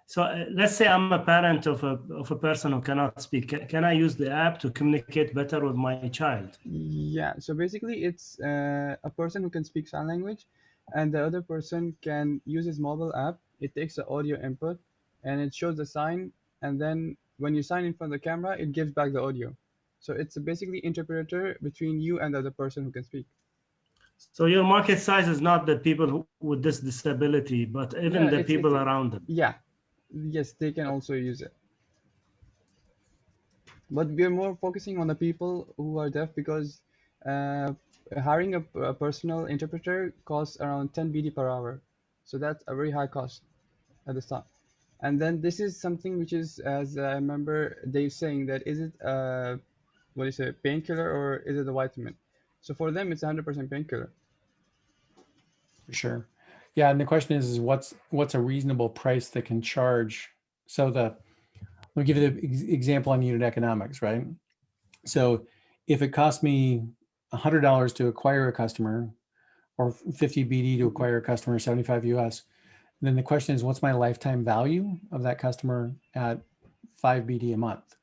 so let's say I'm a parent of a person who cannot speak. Can I use the app to communicate better with my child? Yeah. So basically, it's a person who can speak sign language, and the other person can use his mobile app. It takes the audio input, and it shows the sign, and then when you sign in front of the camera, it gives back the audio. So it's basically interpreter between you and the other person who can speak. So your market size is not the people with this disability, but even No, the it's people around them. yeah, yes, they can also use it. But we're more focusing on the people who are deaf because uh, hiring a personal interpreter costs around 10 BD per hour. So that's a very high cost at the start. And then this is something which is, as I remember Dave saying, that is it what is it, painkiller or is it a vitamin? So for them, it's 100% painkiller. For sure. Yeah, and the question is what's a reasonable price that can charge? So let me give you the example on unit economics, right? So if it costs me $100 to acquire a customer or 50 BD to acquire a customer, 75 US, then the question is what's my lifetime value of that customer at 5 BD a month?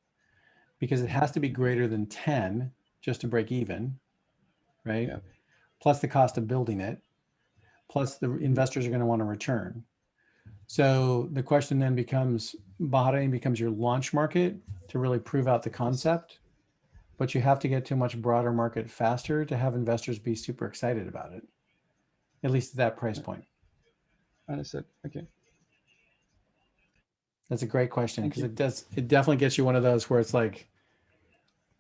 Because it has to be greater than 10 just to break even, right? Yeah. Plus the cost of building it, plus the investors are going to want a return. So the question then becomes, Bahrain becomes your launch market to really prove out the concept, but you have to get to a much broader market faster to have investors be super excited about it, at least at that price point. Understood. Okay. That's a great question Thank because you. it definitely gets you one of those where it's like,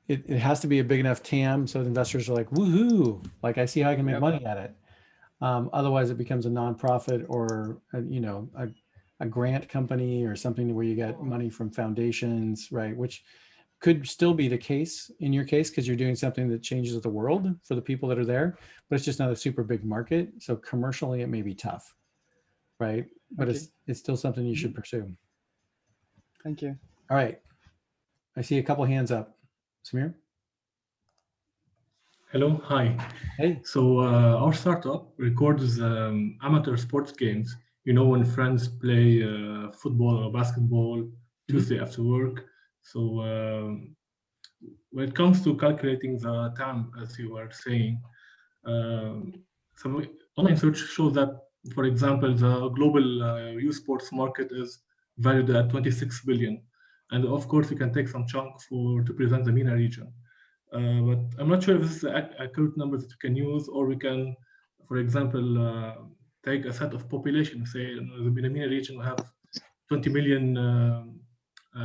it has to be a big enough TAM so the investors are like, woohoo, like I see how I can make Yep. money at it. Otherwise it becomes a nonprofit or, a grant company or something where you get money from foundations, right? Which could still be the case in your case because you're doing something that changes the world for the people that are there, but it's just not a super big market. So commercially it may be tough, right? But Okay. it's still something you should pursue. Thank you. All right. I see a couple hands up. Samir? Hello, hi. Hey, So our startup records amateur sports games. You know, when friends play football or basketball Tuesday after work. So when it comes to calculating the time, as you were saying, some online search shows that, for example, the global youth sports market is valued at 26 billion, and of course, we can take some chunk to present the MENA region. But I'm not sure if this is the accurate number that we can use, or we can, for example, take a set of population, say in the MENA region, we have 20 million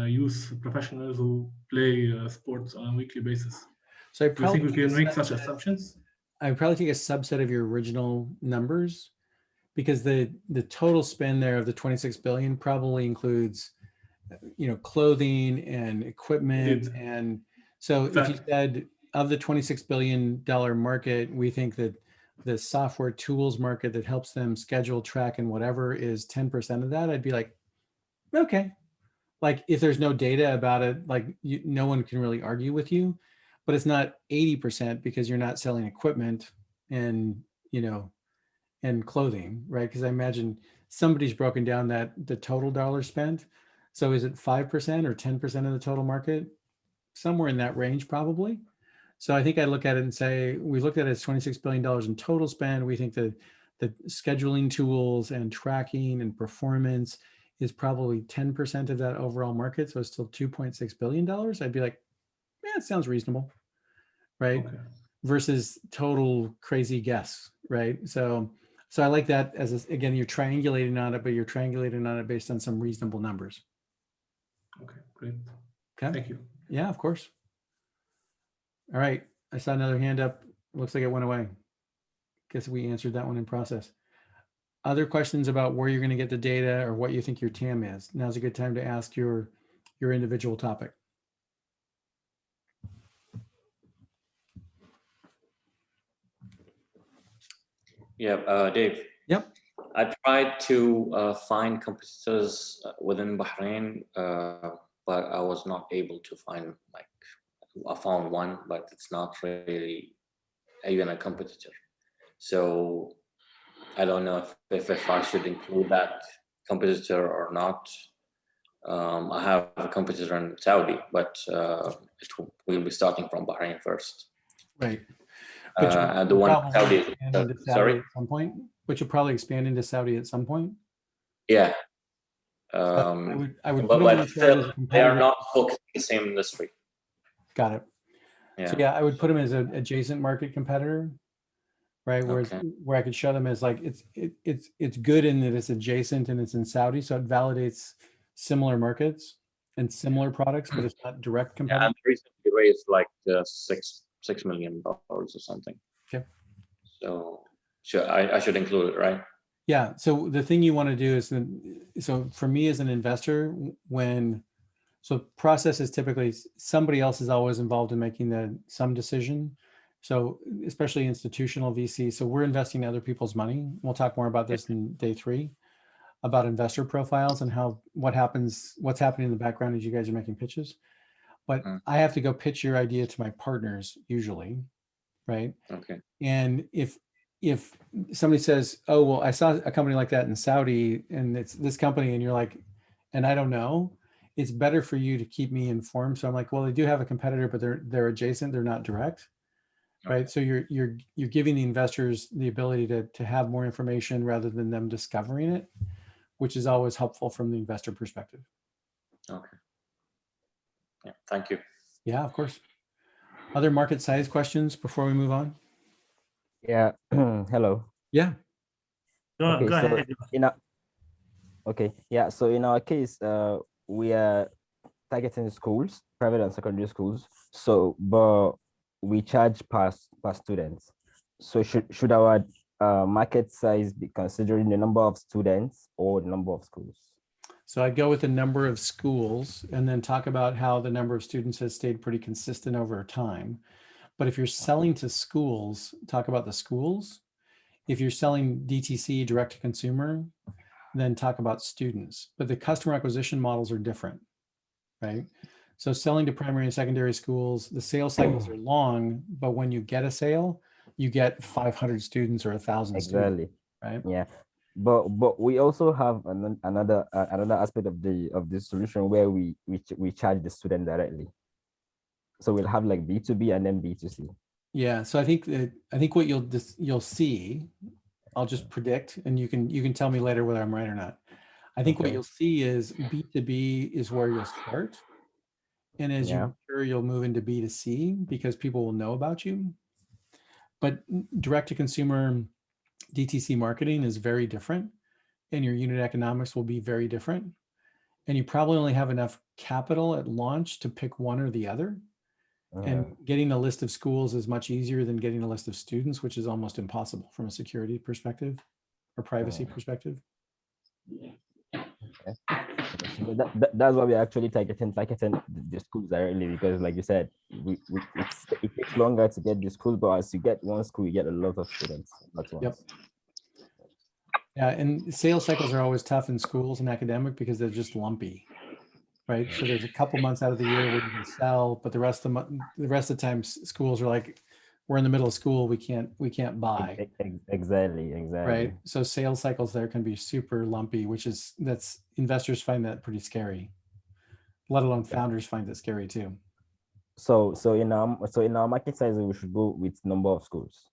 youth professionals who play sports on a weekly basis. so I Do you think probably we can make such assumptions? I'd probably take a subset of your original numbers, because the total spend there of the 26 billion probably includes, clothing and equipment. Indeed. And so if you Exactly. said of the $26 billion market, we think that the software tools market that helps them schedule, track, and whatever is 10% of that, I'd be like, okay. Like if there's no data about it, like no one can really argue with you, but it's not 80% because you're not selling equipment and, and clothing, right? Because I imagine somebody's broken down that the total dollar spent. So is it 5% or 10% of the total market? Somewhere in that range, probably. So I think I look at it and say, we looked at it as $26 billion in total spend. We think that the scheduling tools and tracking and performance is probably 10% of that overall market. So it's still $2.6 billion. I'd be like, yeah, it sounds reasonable, right? Okay. Versus total crazy guess, right? So I like that as again, you're triangulating on it, but you're triangulating on it based on some reasonable numbers. Okay, great. Okay. Thank you. Yeah, of course. All right. I saw another hand up. Looks like it went away. Guess we answered that one in process. Other questions about where you're going to get the data or what you think your TAM is? Now's a good time to ask your individual topic. Yeah, Dave. Yep. I tried to find competitors within Bahrain, but I was not able to find, like, I found one, but it's not really even a competitor. So I don't know if I should include that competitor or not. I have a competitor in Saudi, but we'll be starting from Bahrain first. Right. But And the one in Saudi, expand into Saudi sorry? at some point. But you'll probably expand into Saudi at some point. Yeah. I would put them on but the chart still, as a they are competitor. not focused in the same industry. Got it. Yeah. So yeah, I would put them as an adjacent market competitor, right? Whereas Okay. where I could show them as like it's good in that it's adjacent and it's in Saudi, so it validates similar markets and similar products, but it's not direct Yeah, competitor. and recently raised like $6 million or something. Okay. So I should include it, right? Yeah. So the thing you want to do is, so for me as an investor, so process is typically somebody else is always involved in making some decision. So especially institutional VC. So we're investing other people's money. We'll talk more about this in day 3 about investor profiles and what's happening in the background as you guys are making pitches. But I have to go pitch your idea to my partners usually, right? Okay. And if somebody says, oh, well, I saw a company like that in Saudi and it's this company, and you're like, and I don't know, it's better for you to keep me informed. So I'm like, well, they do have a competitor, but they're adjacent, they're not direct. Okay. Right. So you're giving the investors the ability to have more information rather than them discovering it, which is always helpful from the investor perspective. Okay. Yeah, thank you. Yeah, of course. Other market size questions before we move on? Yeah. Hello. Yeah. Go ahead. So in our case, we are targeting schools, private and secondary schools. So, but we charge per students. So should our market size be considering the number of students or the number of schools? So I'd go with the number of schools and then talk about how the number of students has stayed pretty consistent over time. But if you're selling to schools, talk about the schools. If you're selling DTC, direct to consumer, then talk about students. But the customer acquisition models are different, right? So selling to primary and secondary schools, the sales cycles are long, but when you get a sale, you get 500 students or 1,000 students, Exactly. right? Yeah. But we also have another another aspect of this solution where we charge the student directly. So we'll have like B2B and then B2C. Yeah. So I think what you'll see, I'll just predict, and you can tell me later whether I'm right or not. I think what Okay. you'll see is B2B is where you'll start. And as you Yeah. mature, you'll move into B2C because people will know about you. But direct to consumer DTC marketing is very different, and your unit economics will be very different. And you probably only have enough capital at launch to pick one or the other. And getting a list of schools is much easier than getting a list of students, which is almost impossible from a security perspective or privacy perspective. Okay. So that's why we're actually targeting the schools directly, because like you said, it takes longer to get the schools, but as you get one school, you get a lot of students at Yep. once. Yeah, and sales cycles are always tough in schools and academic because they're just lumpy, right? So there's a couple months out of the year where you can sell, but the rest of the time schools are like, we're in the middle of school, we can't buy, Exactly. right? So sales cycles there can be super lumpy, that's investors find that pretty scary, let alone founders find it scary too. So in our market size, we should go with number of schools.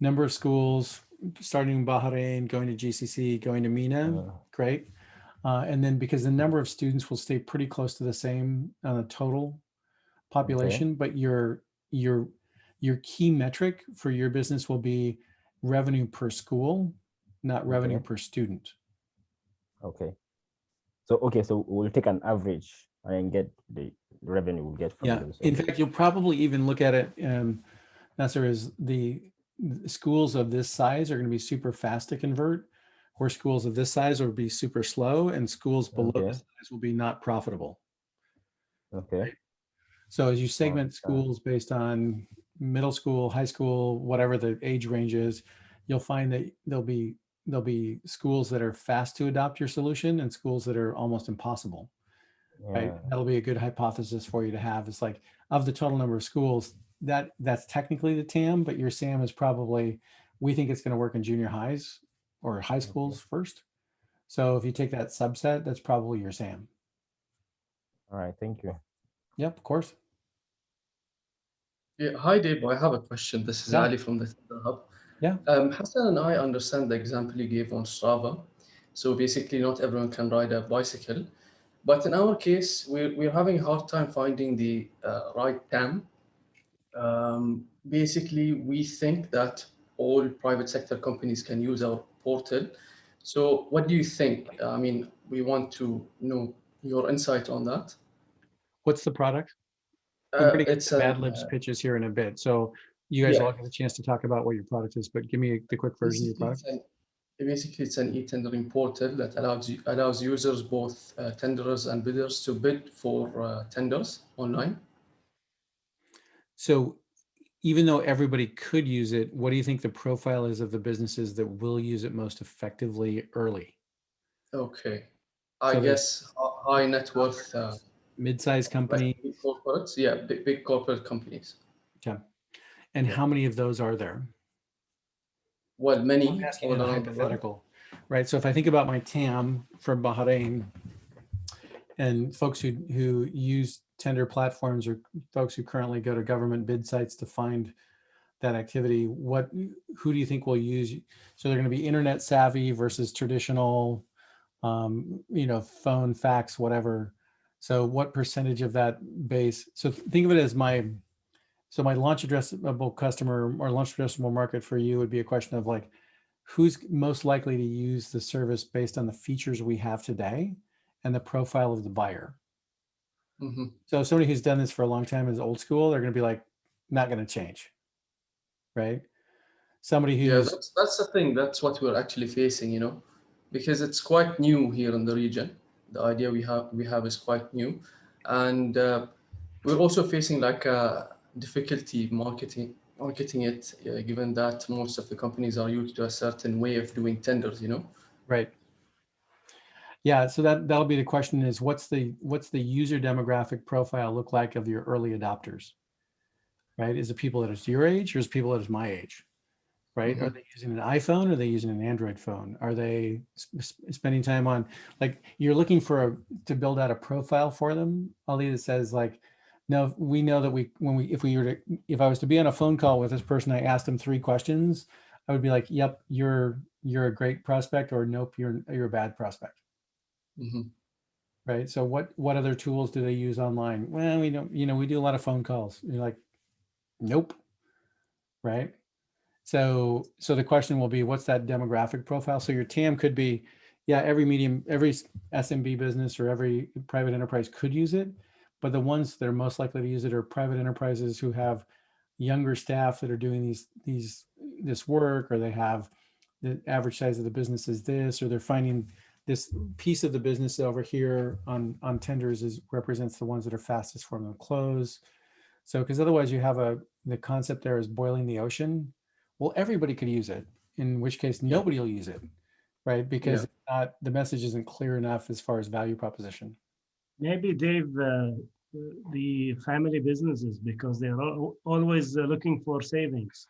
Number of schools, starting in Bahrain, going to GCC, going to MENA, great. And then because the number of students will stay pretty close to the same on the total population, but your key metric for your business will be revenue per school, not revenue per student. Okay. So we'll take an average and get the revenue we'll get from those. In fact, you'll probably even look at it, Nasser, is the schools of this size are going to be super fast to convert, where schools of this size will be super slow, and schools below this size will be not profitable. Okay. Right? So as you segment schools based on middle school, high school, whatever the age range is, you'll find that there'll be schools that are fast to adopt your solution and schools that are almost impossible. Right? That'll be a good hypothesis for you to have. It's like, of the total number of schools, that's technically the TAM, but your SAM is probably, we think it's going to work in junior highs or high schools first. So if you take that subset, that's probably your SAM. All right, thank you. Yep, of course. Yeah, hi Dave, I have a question. This is Ali from the Tender Hub. Yeah. Hassan and I understand the example you gave on Strava. So basically, not everyone can ride a bicycle. But in our case, we're having a hard time finding the right TAM. Basically, we think that all private sector companies can use our portal. So what do you think? I mean, we want to know your insight on that. What's the product? We're going to get It's to Bad Libs pitches here in a bit. So you guys all get a chance to talk about what your product is, but give me the quick version of your product. Basically, it's an e-tendering portal that allows users, both tenderers and bidders, to bid for tenders online. So even though everybody could use it, what do you think the profile is of the businesses that will use it most effectively early? Okay. I guess high net worth. Mid-sized companies. Big corporates, yeah, big corporate companies. Okay. And how many of those are there? Well, many. I'm asking you a hypothetical, right? So if I think about my TAM from Bahrain and folks who use tender platforms or folks who currently go to government bid sites to find that activity, who do you think will use? So they're going to be internet savvy versus traditional, phone, fax, whatever. So what percentage of that base? So think of it as my launch addressable customer or launch addressable market for you would be a question of like, who's most likely to use the service based on the features we have today and the profile of the buyer. Mm-hmm. So somebody who's done this for a long time is old school, they're going to be like, not going to change, right? Somebody who's that's the thing. That's what we're actually facing, because it's quite new here in the region. The idea we have is quite new, and we're also facing like a difficulty marketing it, given that most of the companies are used to a certain way of doing tenders. Right. Yeah, so that'll be the question is what's the user demographic profile look like of your early adopters, right? Is it people that is your age or is it people that is my age, right? Are they using an iPhone or are they using an Android phone? Are they spending time on, like, you're looking for to build out a profile for them, Ali, that says like, no, we know that if I was to be on a phone call with this person, I asked them 3 questions, I would be like, yep, you're a great prospect, or nope, you're a bad prospect. Right. So what other tools do they use online? Well, we don't, we do a lot of phone calls. You're like, nope. Right. So the question will be, what's that demographic profile? So your TAM could be, yeah, every SMB business or every private enterprise could use it, but the ones that are most likely to use it are private enterprises who have younger staff that are doing this work, or they have the average size of the business is this, or they're finding this piece of the business over here on tenders represents the ones that are fastest for them to close. So, because otherwise you have the concept there is boiling the ocean. Well, everybody could use it, in which case nobody will use it, right? Because the message isn't clear enough as far as value proposition. Maybe Dave, the family businesses, because they're always looking for savings.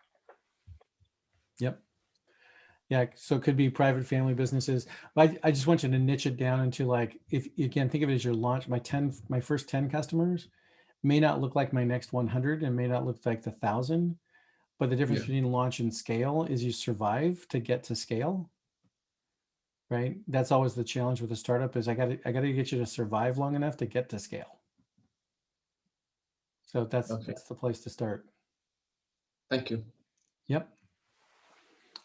Yep. Yeah, so it could be private family businesses. But I just want you to niche it down into, like, if you can think of it as your launch, my first 10 customers may not look like my next 100 and may not look like the 1,000. But the difference between launch and scale is you survive to get to scale, right? That's always the challenge with a startup is I got to get you to survive long enough to get to scale. So that's the place to start. Thank you. Yep.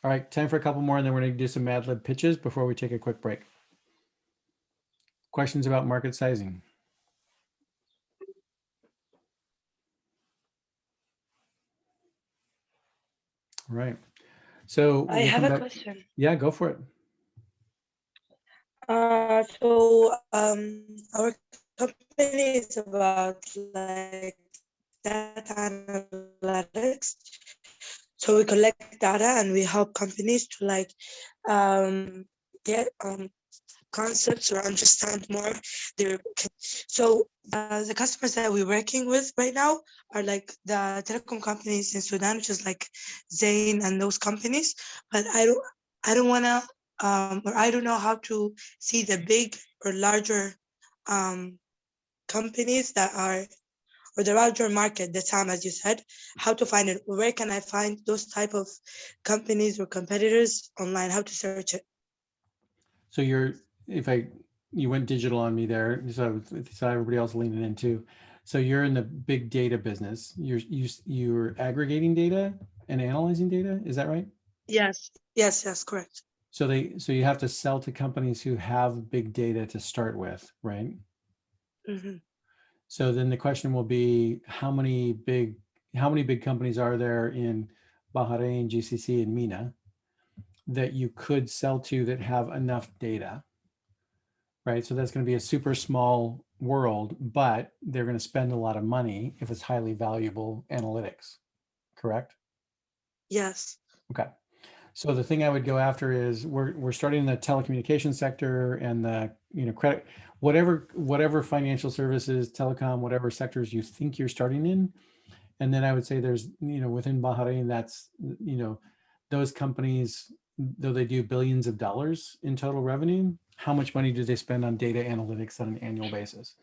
All right, time for a couple more, and then we're going to do some Mad Lib pitches before we take a quick break. Questions about market sizing? All right. So I have a question. Yeah, go for it. Our company is about like data analytics. So we collect data and we help companies to like get concepts or understand more their. So the customers that we're working with right now are like the telecom companies in Sudan, which is like Zain and those companies. But I don't wanna or I don't know how to see the big or larger companies that are, or the larger market, the TAM, as you said, how to find it. Where can I find those type of companies or competitors online? How to search it? So you went digital on me there, so everybody else leaning in too. So you're in the big data business. You're aggregating data and analyzing data. Is that right? Yes, correct. So you have to sell to companies who have big data to start with, right? Mm-hmm. So then the question will be, how many big companies are there in Bahrain, GCC, and MENA that you could sell to that have enough data, right? So that's going to be a super small world, but they're going to spend a lot of money if it's highly valuable analytics, correct? Yes. Okay. So the thing I would go after is we're starting in the telecommunications sector and the credit, whatever financial services, telecom, whatever sectors you think you're starting in. And then I would say there's within Bahrain, that's those companies, though they do billions of dollars in total revenue, how much money do they spend on data analytics on an annual basis?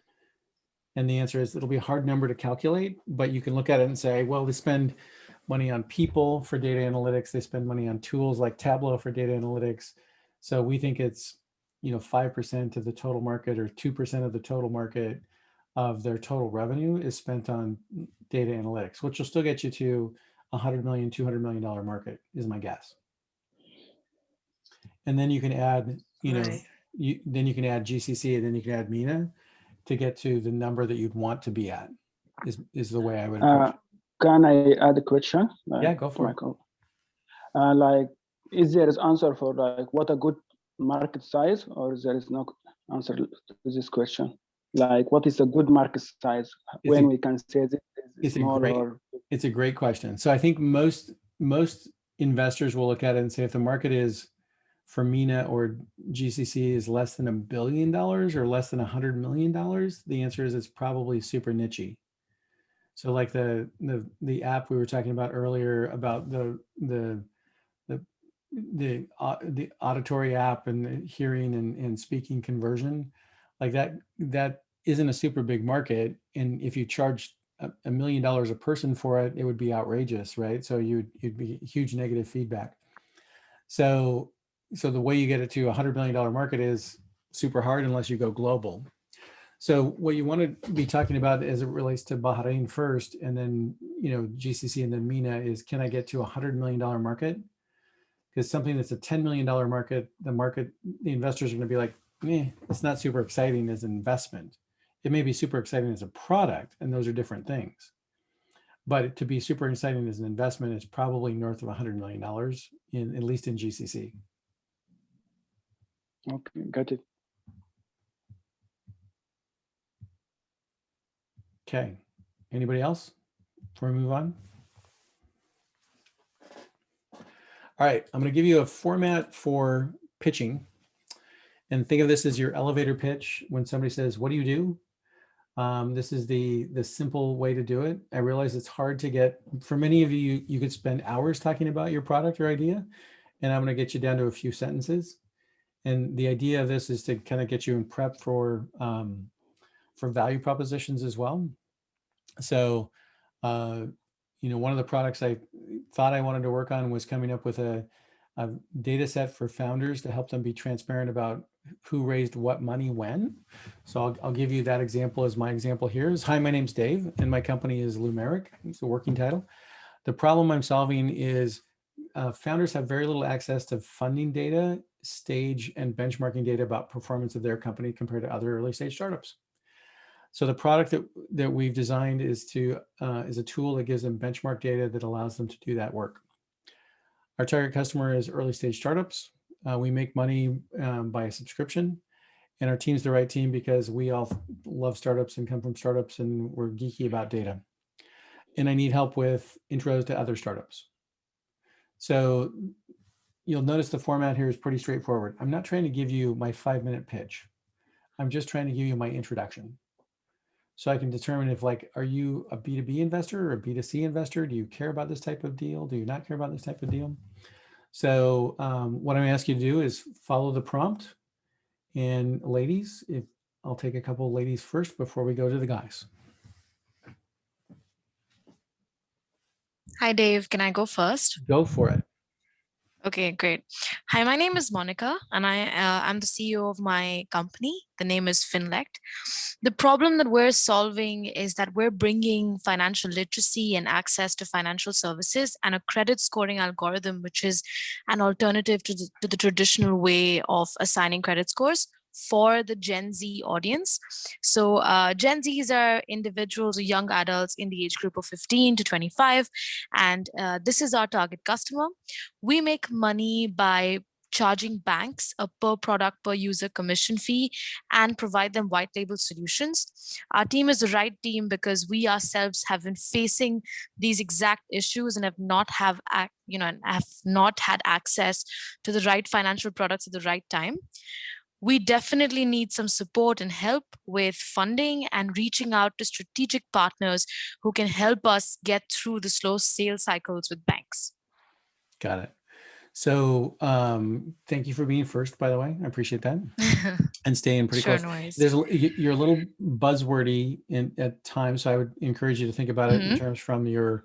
And the answer is it'll be a hard number to calculate, but you can look at it and say, well, they spend money on people for data analytics. They spend money on tools like Tableau for data analytics. So we think it's 5% of the total market or 2% of the total market of their total revenue is spent on data analytics, which will still get you to $100 million, $200 million market is my guess. And then you can add, then you can add GCC, and then you can add MENA to get to the number that you'd want to be at is the way I would approach it. Can I add a question? Yeah, go for it. Like, is there an answer for like what a good market size, or there is no answer to this question? Like, what is a good market size when we can say this is small or? It's a great question. So I think most investors will look at it and say, if the market is for MENA or GCC is less than $1 billion or less than $100 million, the answer is it's probably super nichey. So like the app we were talking about earlier about the auditory app and the hearing and speaking conversion, like that isn't a super big market. And if you charge $1 million a person for it, it would be outrageous, right? So you'd be huge negative feedback. So the way you get it to $100 million market is super hard unless you go global. So what you want to be talking about as it relates to Bahrain first, and then, GCC and then MENA is, can I get to $100 million market? Because something that's a $10 million market, the investors are going to be like, it's not super exciting as an investment. It may be super exciting as a product, and those are different things. But to be super exciting as an investment, it's probably north of $100 million, at least in GCC. Okay, got it. Okay. Anybody else before we move on? All right, I'm going to give you a format for pitching. And think of this as your elevator pitch. When somebody says, what do you do? This is the simple way to do it. I realize it's hard to get, for many of you, you could spend hours talking about your product or idea, and I'm going to get you down to a few sentences. And the idea of this is to kind of get you in prep for value propositions as well. So, one of the products I thought I wanted to work on was coming up with a data set for founders to help them be transparent about who raised what money when. So I'll give you that example as my example here is, hi, my name's Dave and my company is Lumeric. It's the working title. The problem I'm solving is founders have very little access to funding data, stage, and benchmarking data about performance of their company compared to other early stage startups. So the product that we've designed is a tool that gives them benchmark data that allows them to do that work. Our target customer is early stage startups. We make money by a subscription, and our team's the right team because we all love startups and come from startups, and we're geeky about data. And I need help with intros to other startups. So you'll notice the format here is pretty straightforward. I'm not trying to give you my 5-minute pitch. I'm just trying to give you my introduction. So I can determine if, like, are you a B2B investor or a B2C investor? Do you care about this type of deal? Do you not care about this type of deal? So what I'm going to ask you to do is follow the prompt. And ladies, I'll take a couple of ladies first before we go to the guys. Hi, Dave. Can I go first? Go for it. Okay, great. Hi, my name is Monica, and I'm the CEO of my company. The name is Finlect. The problem that we're solving is that we're bringing financial literacy and access to financial services and a credit scoring algorithm, which is an alternative to the traditional way of assigning credit scores for the Gen Z audience. So Gen Zs are individuals or young adults in the age group of 15 to 25, and this is our target customer. We make money by charging banks a per product per user commission fee and provide them white label solutions. Our team is the right team because we ourselves have been facing these exact issues and have not had access to the right financial products at the right time. We definitely need some support and help with funding and reaching out to strategic partners who can help us get through the slow sales cycles with banks. Got it. So thank you for being first, by the way. I appreciate that. And staying pretty Sure, close. no worries. You're a little buzzwordy at times, so I would encourage you to think about it in terms from your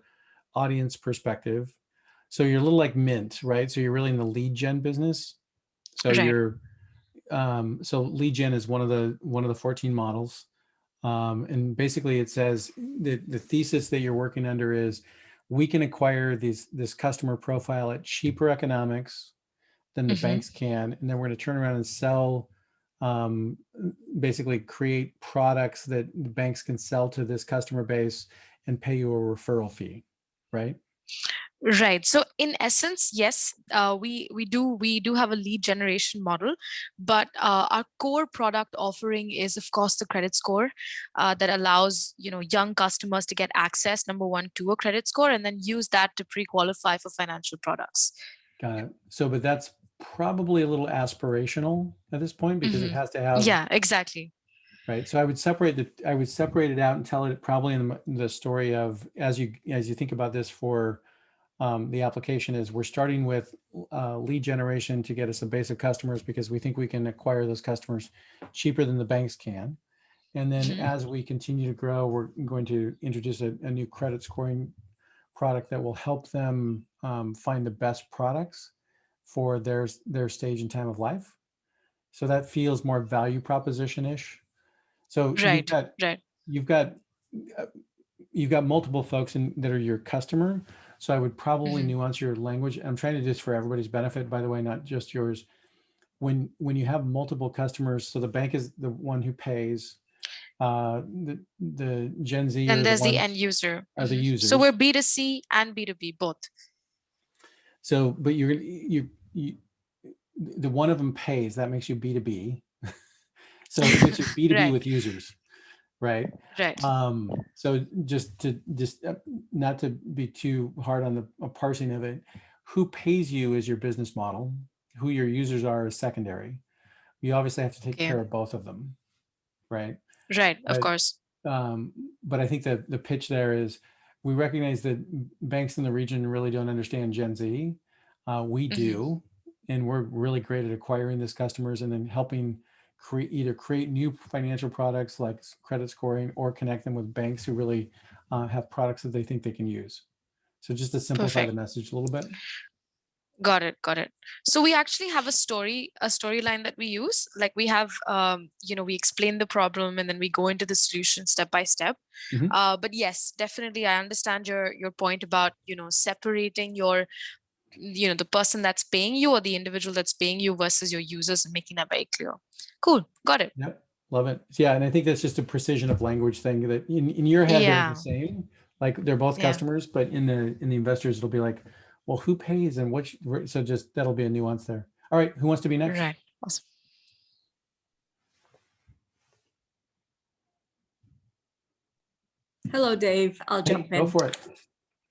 audience perspective. So you're a little like Mint, right? So you're really in the lead gen business. So right. So lead gen is one of the 14 models. And basically it says the thesis that you're working under is we can acquire this customer profile at cheaper economics than the banks can. And then we're going to turn around and sell, basically create products that the banks can sell to this customer base and pay you a referral fee, right? Right. So in essence, yes, we do have a lead generation model, but our core product offering is, of course, the credit score that allows young customers to get access, number one, to a credit score, and then use that to pre-qualify for financial products. Got it. So, but that's probably a little aspirational at this point because it has to have, Yeah, exactly. right. So I would separate it out and tell it probably in the story of, as you think about this for the application, is we're starting with lead generation to get us a base of customers because we think we can acquire those customers cheaper than the banks can. And then as we continue to grow, we're going to introduce a new credit scoring product that will help them find the best products for their stage and time of life. So that feels more value proposition-ish. So Right. you've got multiple folks that are your customer. So I would probably nuance your language. I'm trying to do this for everybody's benefit, by the way, not just yours. When you have multiple customers, so the bank is the one who pays, the Gen Z Then are there's the end user. are the users. So we're B2C and B2B both. So, but you the one of them pays, that makes you B2B. So it makes you B2B Right. with users, right? Right. So just not to be too hard on the parsing of it, who pays you is your business model. Who your users are is secondary. You obviously have to take care of both of them, right? Right, of course. But I think that the pitch there is, we recognize that banks in the region really don't understand Gen Z. We do, and we're really great at acquiring these customers and then helping either create new financial products like credit scoring or connect them with banks who really have products that they think they can use. So just to simplify the message a little bit. Got it. So we actually have a storyline that we use. Like we have, we explain the problem and then we go into the solution step by step. But yes, definitely, I understand your point about, separating the person that's paying you or the individual that's paying you versus your users and making that very clear. Cool. Got it. Yep. Love it. Yeah. And I think that's just a precision of language thing that in your head, they're the same, like they're both customers, but in the investors, it'll be like, well, who pays and which, so just, that'll be a nuance there. All right. Who wants to be next? Right. Awesome. Hello, Dave. I'll jump in. Go for it.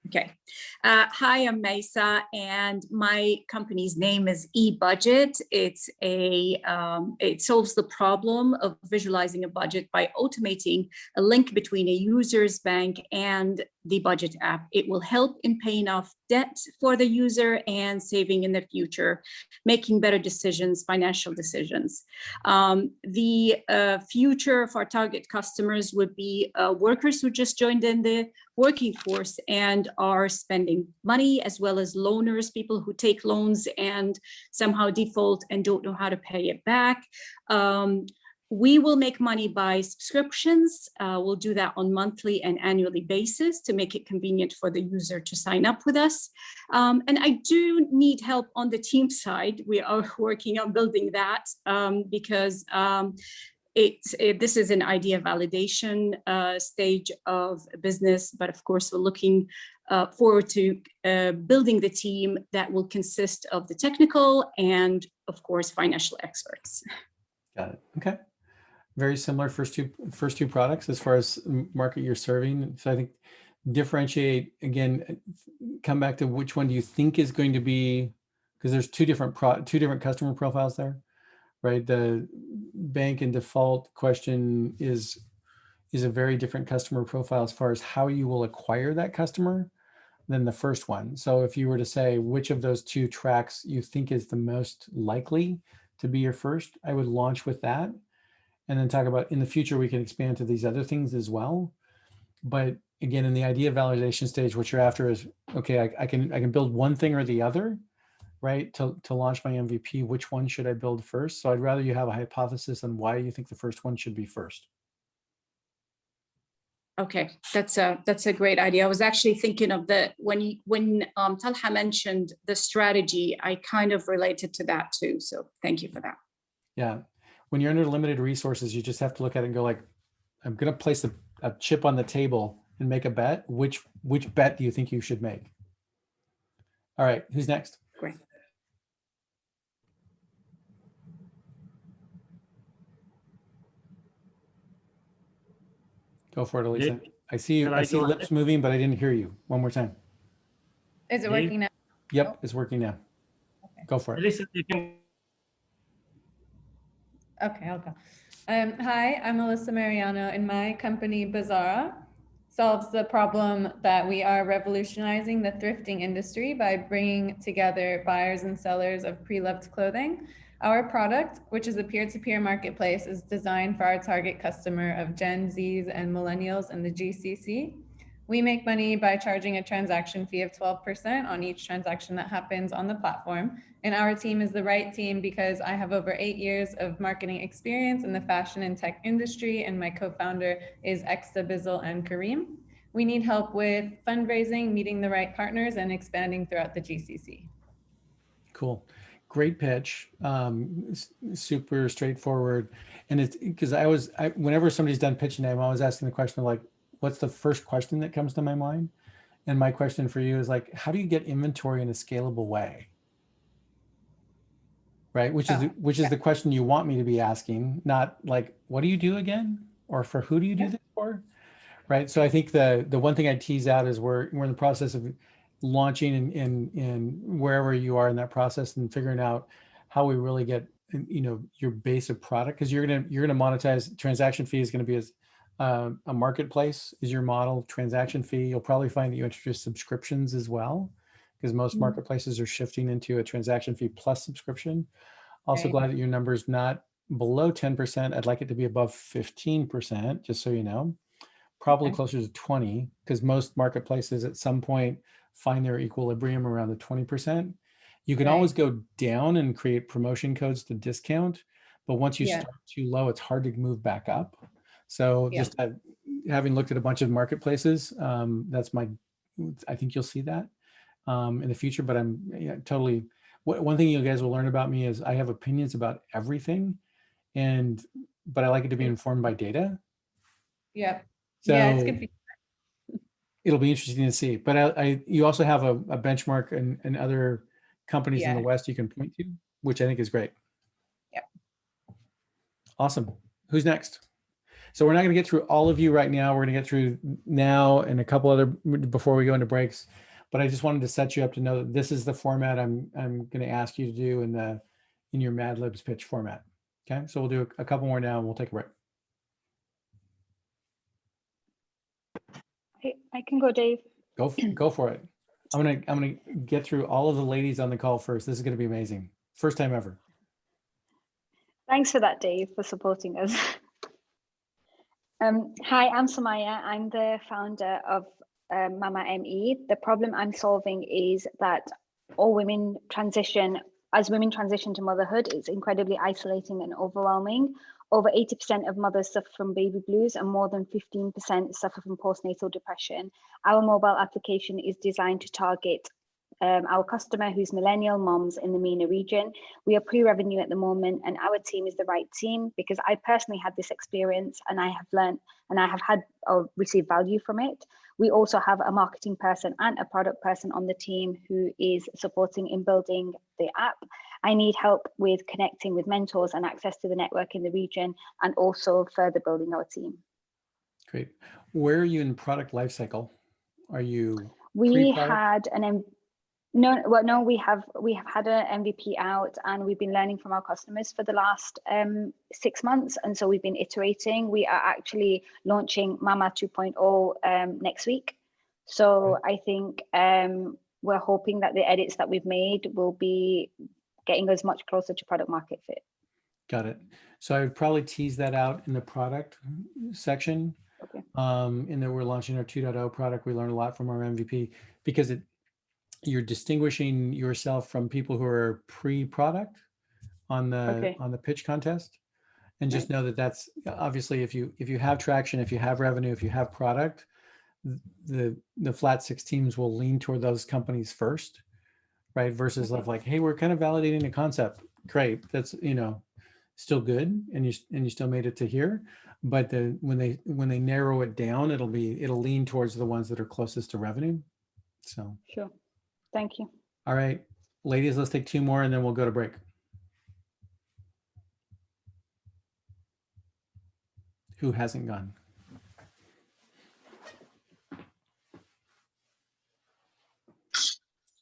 Okay. Hi, I'm Mesa, and my company's name is eBudget. It's it solves the problem of visualizing a budget by automating a link between a user's bank and the budget app. It will help in paying off debt for the user and saving in the future, making better decisions, financial decisions. The future of our target customers would be workers who just joined in the working force and are spending money, as well as loaners, people who take loans and somehow default and don't know how to pay it back. We will make money by subscriptions. We'll do that on monthly and annually basis to make it convenient for the user to sign up with us. And I do need help on the team side. We are working on building that because this is an idea validation stage of business, but of course we're looking forward to building the team that will consist of the technical and of course financial experts. Got it. Okay. Very similar first two products as far as market you're serving. So I think differentiate again, come back to which one do you think is going to be, because there's two different customer profiles there. Right, the bank and default question is a very different customer profile as far as how you will acquire that customer than the first one. So if you were to say which of those two tracks you think is the most likely to be your first, I would launch with that, and then talk about in the future we can expand to these other things as well. But again, in the idea validation stage, what you're after is, okay, I can build one thing or the other, right? To launch my MVP, which one should I build first? So I'd rather you have a hypothesis on why you think the first one should be first. Okay, that's a great idea. I was actually thinking of when Talha mentioned the strategy, I kind of related to that too. So thank you for that. Yeah, when you're under limited resources, you just have to look at it and go like, I'm going to place a chip on the table and make a bet. Which bet do you think you should make? All right, who's next? Great. Go for it, Elisa. I see you. I see lips moving, but I didn't hear you. One more time. Is it working now? Yep, it's working now. Go for it. Listen, you can. Okay, I'll go. Hi, I'm Alyssa Mariano, and my company, Bazaara, solves the problem that we are revolutionizing the thrifting industry by bringing together buyers and sellers of pre-loved clothing. Our product, which is a peer-to-peer marketplace, is designed for our target customer of Gen Zs and millennials in the GCC. We make money by charging a transaction fee of 12% on each transaction that happens on the platform. And our team is the right team because I have over 8 years of marketing experience in the fashion and tech industry, and my co-founder is Exta Bizzle and Kareem. We need help with fundraising, meeting the right partners, and expanding throughout the GCC. Cool. Great pitch. Super straightforward. And it's because whenever somebody's done pitching, I'm always asking the question of like, what's the first question that comes to my mind? And my question for you is like, how do you get inventory in a scalable way? Right? Which is the question you want me to be asking, not like, what do you do again? Or for who do you do this for? Right. So I think the one thing I tease out is we're in the process of launching in wherever you are in that process and figuring out how we really get, your base of product, because you're gonna monetize. Transaction fee is going to be as a marketplace is your model. Transaction fee, you'll probably find that you introduce subscriptions as well, because most marketplaces are shifting into a transaction fee plus subscription. Also glad that your number is not below 10%. I'd like it to be above 15%, just so you know. Probably closer to 20, because most marketplaces at some point find their equilibrium around the 20%. You can always go down and create promotion codes to discount, but once you start too low, it's hard to move back up. So just having looked at a bunch of marketplaces, I think you'll see that in the future, but I'm totally, one thing you guys will learn about me is I have opinions about everything, but I like it to be informed by data. Yeah. So yeah, it's good. It'll be interesting to see. But you also have a benchmark and other companies in the West you can point to, which I think is great. Yeah. Awesome. Who's next? So we're not going to get through all of you right now. We're going to get through now and a couple other before we go into breaks. But I just wanted to set you up to know that this is the format I'm going to ask you to do in your Mad Libs pitch format. Okay. So we'll do a couple more now and we'll take a break. I can go, Dave. Go for it. I'm gonna get through all of the ladies on the call first. This is gonna be amazing. First time ever. Thanks for that, Dave, for supporting us. Hi, I'm Samaya. I'm the founder of Mama ME. The problem I'm solving is that as women transition to motherhood, it's incredibly isolating and overwhelming. Over 80% of mothers suffer from baby blues and more than 15% suffer from postnatal depression. Our mobile application is designed to target our customer who's millennial moms in the MENA region. We are pre-revenue at the moment, and our team is the right team because I personally had this experience and I have learned and I have had or received value from it. We also have a marketing person and a product person on the team who is supporting in building the app. I need help with connecting with mentors and access to the network in the region, and also further building our team. Great. Where are you in product lifecycle? Are you? We had we have had an MVP out, and we've been learning from our customers for the last 6 months, and so we've been iterating. We are actually launching Mama 2.0 next week. So I think we're hoping that the edits that we've made will be getting us much closer to product market fit. Got it. So I would probably tease that out in the product section. Okay. And then we're launching our 2.0 product. We learned a lot from our MVP because you're distinguishing yourself from people who are pre-product on the pitch contest. And just know that that's obviously if you have traction, if you have revenue, if you have product, the Flat6 teams will lean toward those companies first, right? Versus like, hey, we're kind of validating a concept. Great, that's still good, and you still made it to here. But when they narrow it down, it'll lean towards the ones that are closest to revenue. So sure, thank you. All right, ladies, let's take 2 more and then we'll go to break. Who hasn't gone?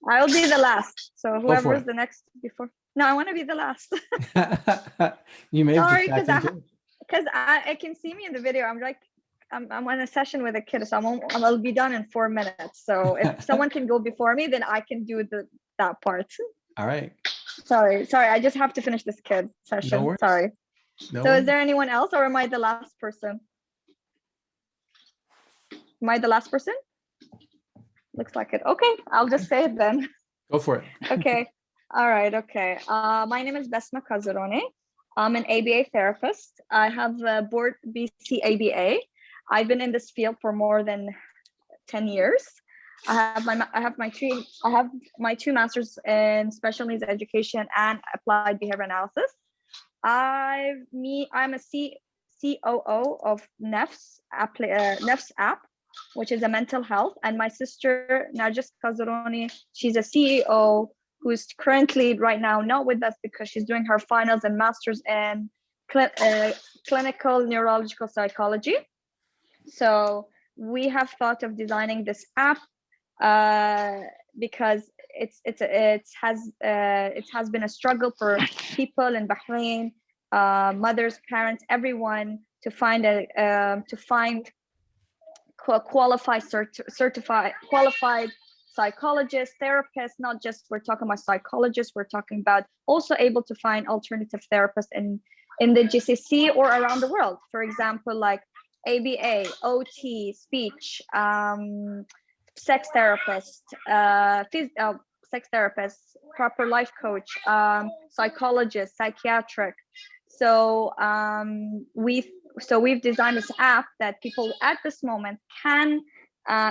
I'll be the last. So Go for whoever's it. the next before. No, I want to be the last. You may have Sorry, distracted too. because I can see me in the video. I'm like, I'm on a session with a kid, so I'll be done in 4 minutes. So if someone can go before me, then I can do that part. All right. Sorry, I just have to finish this kid session. worries. Sorry. No So worries. is there anyone else, or am I the last person? Am I the last person? Looks like it. Okay, I'll just say it then. Go for it. Okay. All right. Okay. My name is Besma Kazaroni. I'm an ABA therapist. I have a board BC ABA. I've been in this field for more than 10 years. I have my two masters in special needs education and applied behavior analysis. I'm a COO of Nefs app, which is a mental health, and my sister Narjis Kazaroni, she's a CEO who's currently right now not with us because she's doing her finals and masters in clinical neurological psychology. So we have thought of designing this app because it has been a struggle for people in Bahrain, mothers, parents, everyone to find qualified psychologists, therapists. Not just we're talking about psychologists, we're talking about also able to find alternative therapists in the GCC or around the world. For example, like ABA, OT, speech, sex therapist, proper life coach, psychologist, psychiatric. So we've designed this app that people at this moment can,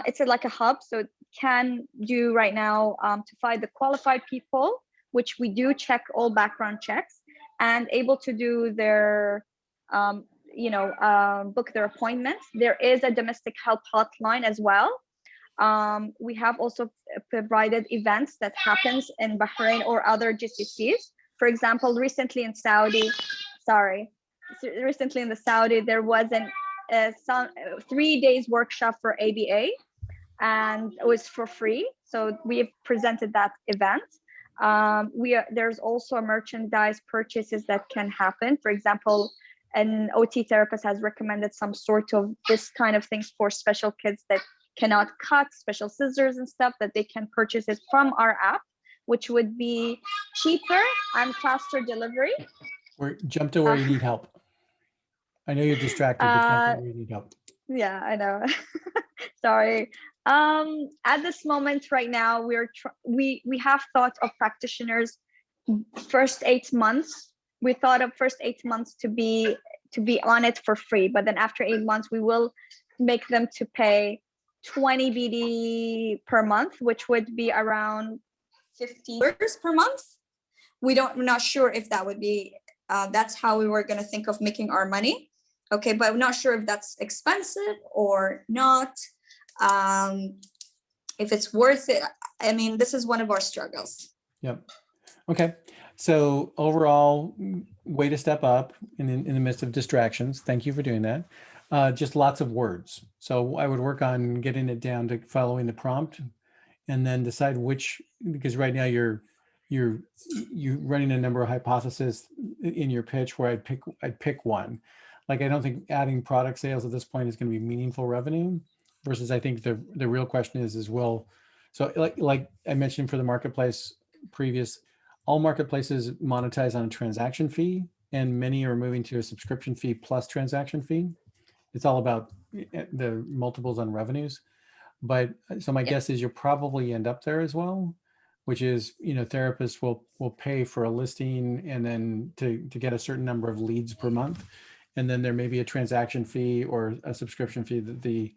it's like a hub, so it can do right now to find the qualified people, which we do check all background checks, and able to do their, book their appointments. There is a domestic help hotline as well. We have also provided events that happens in Bahrain or other GCCs. For example, recently in the Saudi, there was some 3 days workshop for ABA, and it was for free. So we have presented that event. There's also merchandise purchases that can happen. For example, an OT therapist has recommended some sort of this kind of things for special kids that cannot cut, special scissors and stuff, that they can purchase it from our app, which would be cheaper and faster delivery. Jump to where you need help. I know you're distracted, but jump to where you need help. Yeah, I know. Sorry. At this moment right now, we have thought of practitioners first 8 months. We thought of first 8 months to be on it for free, but then after 8 months, we will make them to pay 20 BD per month, which would be around $50 per month. We're not sure if that would be, that's how we were going to think of making our money. Okay, but I'm not sure if that's expensive or not. If it's worth it. I mean, this is one of our struggles. Yep. Okay. So overall, way to step up in the midst of distractions. Thank you for doing that. Just lots of words. So I would work on getting it down to following the prompt, and then decide which, because right now you're running a number of hypotheses in your pitch where I'd pick one. Like, I don't think adding product sales at this point is going to be meaningful revenue, versus I think the real question is well, so like I mentioned for the marketplace previous, all marketplaces monetize on a transaction fee, and many are moving to a subscription fee plus transaction fee. It's all about the multiples on revenues. But so my guess is you'll probably end up there as well, which is, therapists will pay for a listing and then to get a certain number of leads per month. And then there may be a transaction fee or a subscription fee that the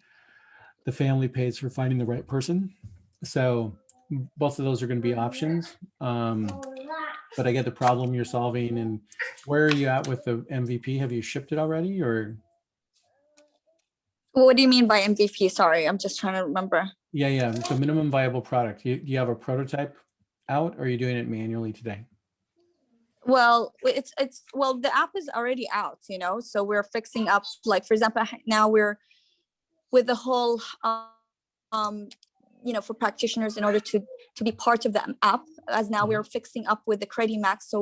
family pays for finding the right person. So both of those are going to be options. But I get the problem you're solving. And where are you at with the MVP? Have you shipped it already, or? What do you mean by MVP? Sorry, I'm just trying to remember. Yeah. So minimum viable product. Do you have a prototype out, or are you doing it manually today? Well, the app is already out, so we're fixing up, like, for example, now we're with the whole, for practitioners in order to be part of the app, as now we're fixing up with the Credit Max. So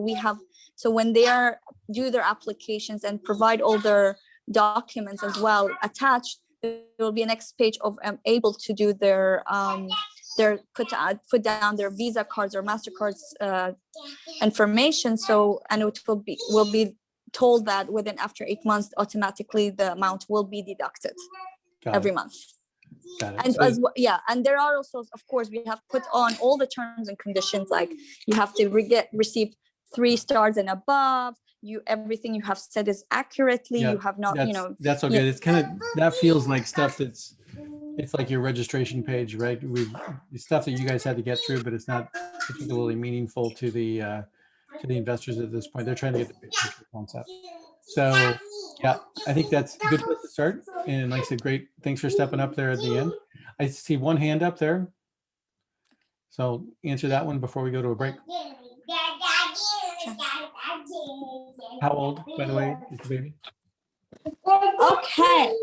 when they do their applications and provide all their documents as well attached, there will be a next page of able to do their put down their Visa cards or MasterCards information. So, and it will be told that after 8 months, automatically the amount will be deducted every month. And and there are also, of course, we have put on all the terms and conditions, like you have to receive 3 stars and above. Everything you have said is accurately. You have not, That's so good. It's kind of, that feels like stuff it's like your registration page, right? Stuff that you guys had to get through, but it's not particularly meaningful to the investors at this point. They're trying to get the big picture concept. So yeah, I think that's a good place to start. And like I said, great. Thanks for stepping up there at the end. I see one hand up there. So answer that one before we go to a break. How old, by the way, is the baby? Okay.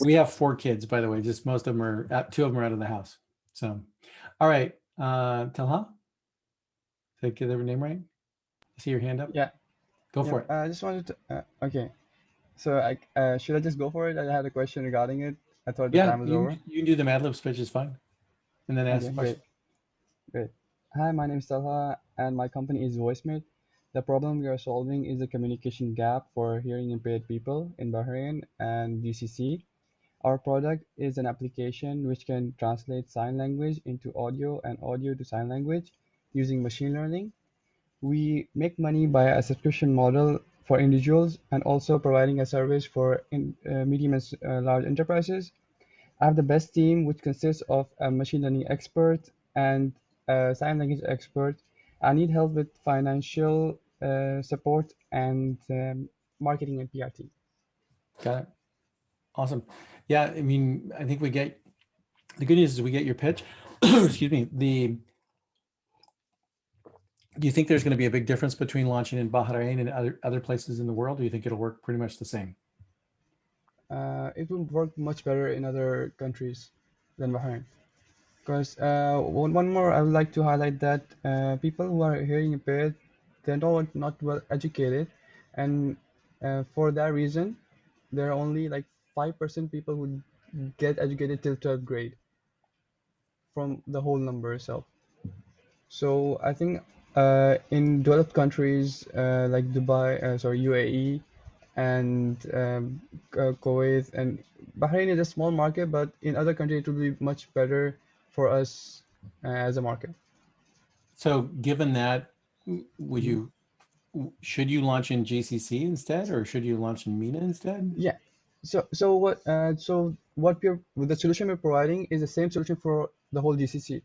We have 4 kids, by the way. Just most of them are 2 of them are out of the house. So, all right, Talha, did I get their name right? I see your hand up. Yeah. Go for it. I just wanted to. Okay. So should I just go for it? I had a question regarding it. I thought the time was over. You can do the Mad Libs pitch, is fine. And then ask the question. Great. Hi, my name is Talha, and my company is VoiceMate. The problem we are solving is the communication gap for hearing impaired people in Bahrain and GCC. Our product is an application which can translate sign language into audio and audio to sign language using machine learning. We make money by a subscription model for individuals and also providing a service for medium and large enterprises. I have the best team, which consists of a machine learning expert and a sign language expert. I need help with financial support and marketing and PR team. Got it. Awesome. Yeah, I mean, I think the good news is we get your pitch. Excuse me. Do you think there's going to be a big difference between launching in Bahrain and other places in the world? Or do you think it'll work pretty much the same? It will work much better in other countries than Bahrain. Because one more, I would like to highlight that people who are hearing impaired, they're not well educated, and for that reason, there are only like 5% people who get educated till 12th grade from the whole number itself. So I think in developed countries like UAE, and Kuwait and Bahrain is a small market, but in other countries it will be much better for us as a market. So given that, should you launch in GCC instead, or should you launch in MENA instead? Yeah. So what the solution we're providing is the same solution for the whole GCC.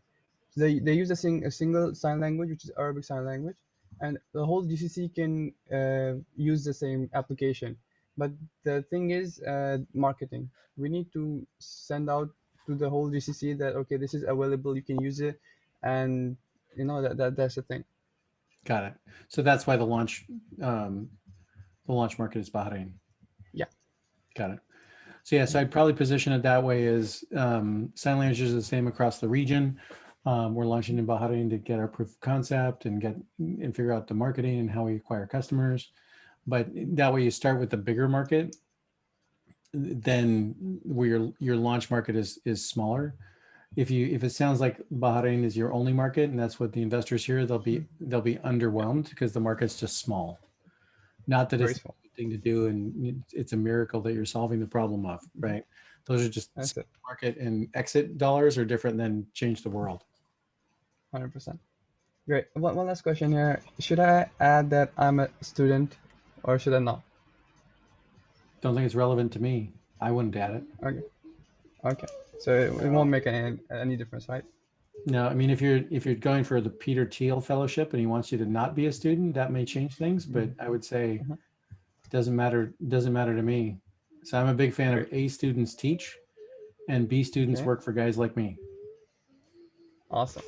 They use a single sign language, which is Arabic Sign Language, and the whole GCC can use the same application. But the thing is marketing. We need to send out to the whole GCC that, okay, this is available, you can use it, and that's the thing. Got it. So that's why the launch market is Bahrain. Yeah. Got it. So yeah, so I'd probably position it that way, as sign language is the same across the region. We're launching in Bahrain to get our proof of concept and figure out the marketing and how we acquire customers. But that way you start with the bigger market, then where your launch market is smaller. If it sounds like Bahrain is your only market and that's what the investors hear, they'll be underwhelmed because the market's just small. Not that it's a good thing to do and it's a miracle that you're solving the problem of, right? Those are just market and exit dollars are different than change the world. 100%. Great. One last question here. Should I add that I'm a student or should I not? Don't think it's relevant to me. I wouldn't add it. Okay. So it won't make any difference, right? No, I mean, if you're going for the Peter Thiel Fellowship and he wants you to not be a student, that may change things. But I would say it doesn't matter to me. So I'm a big fan of A students teach and B students work for guys like me. Awesome.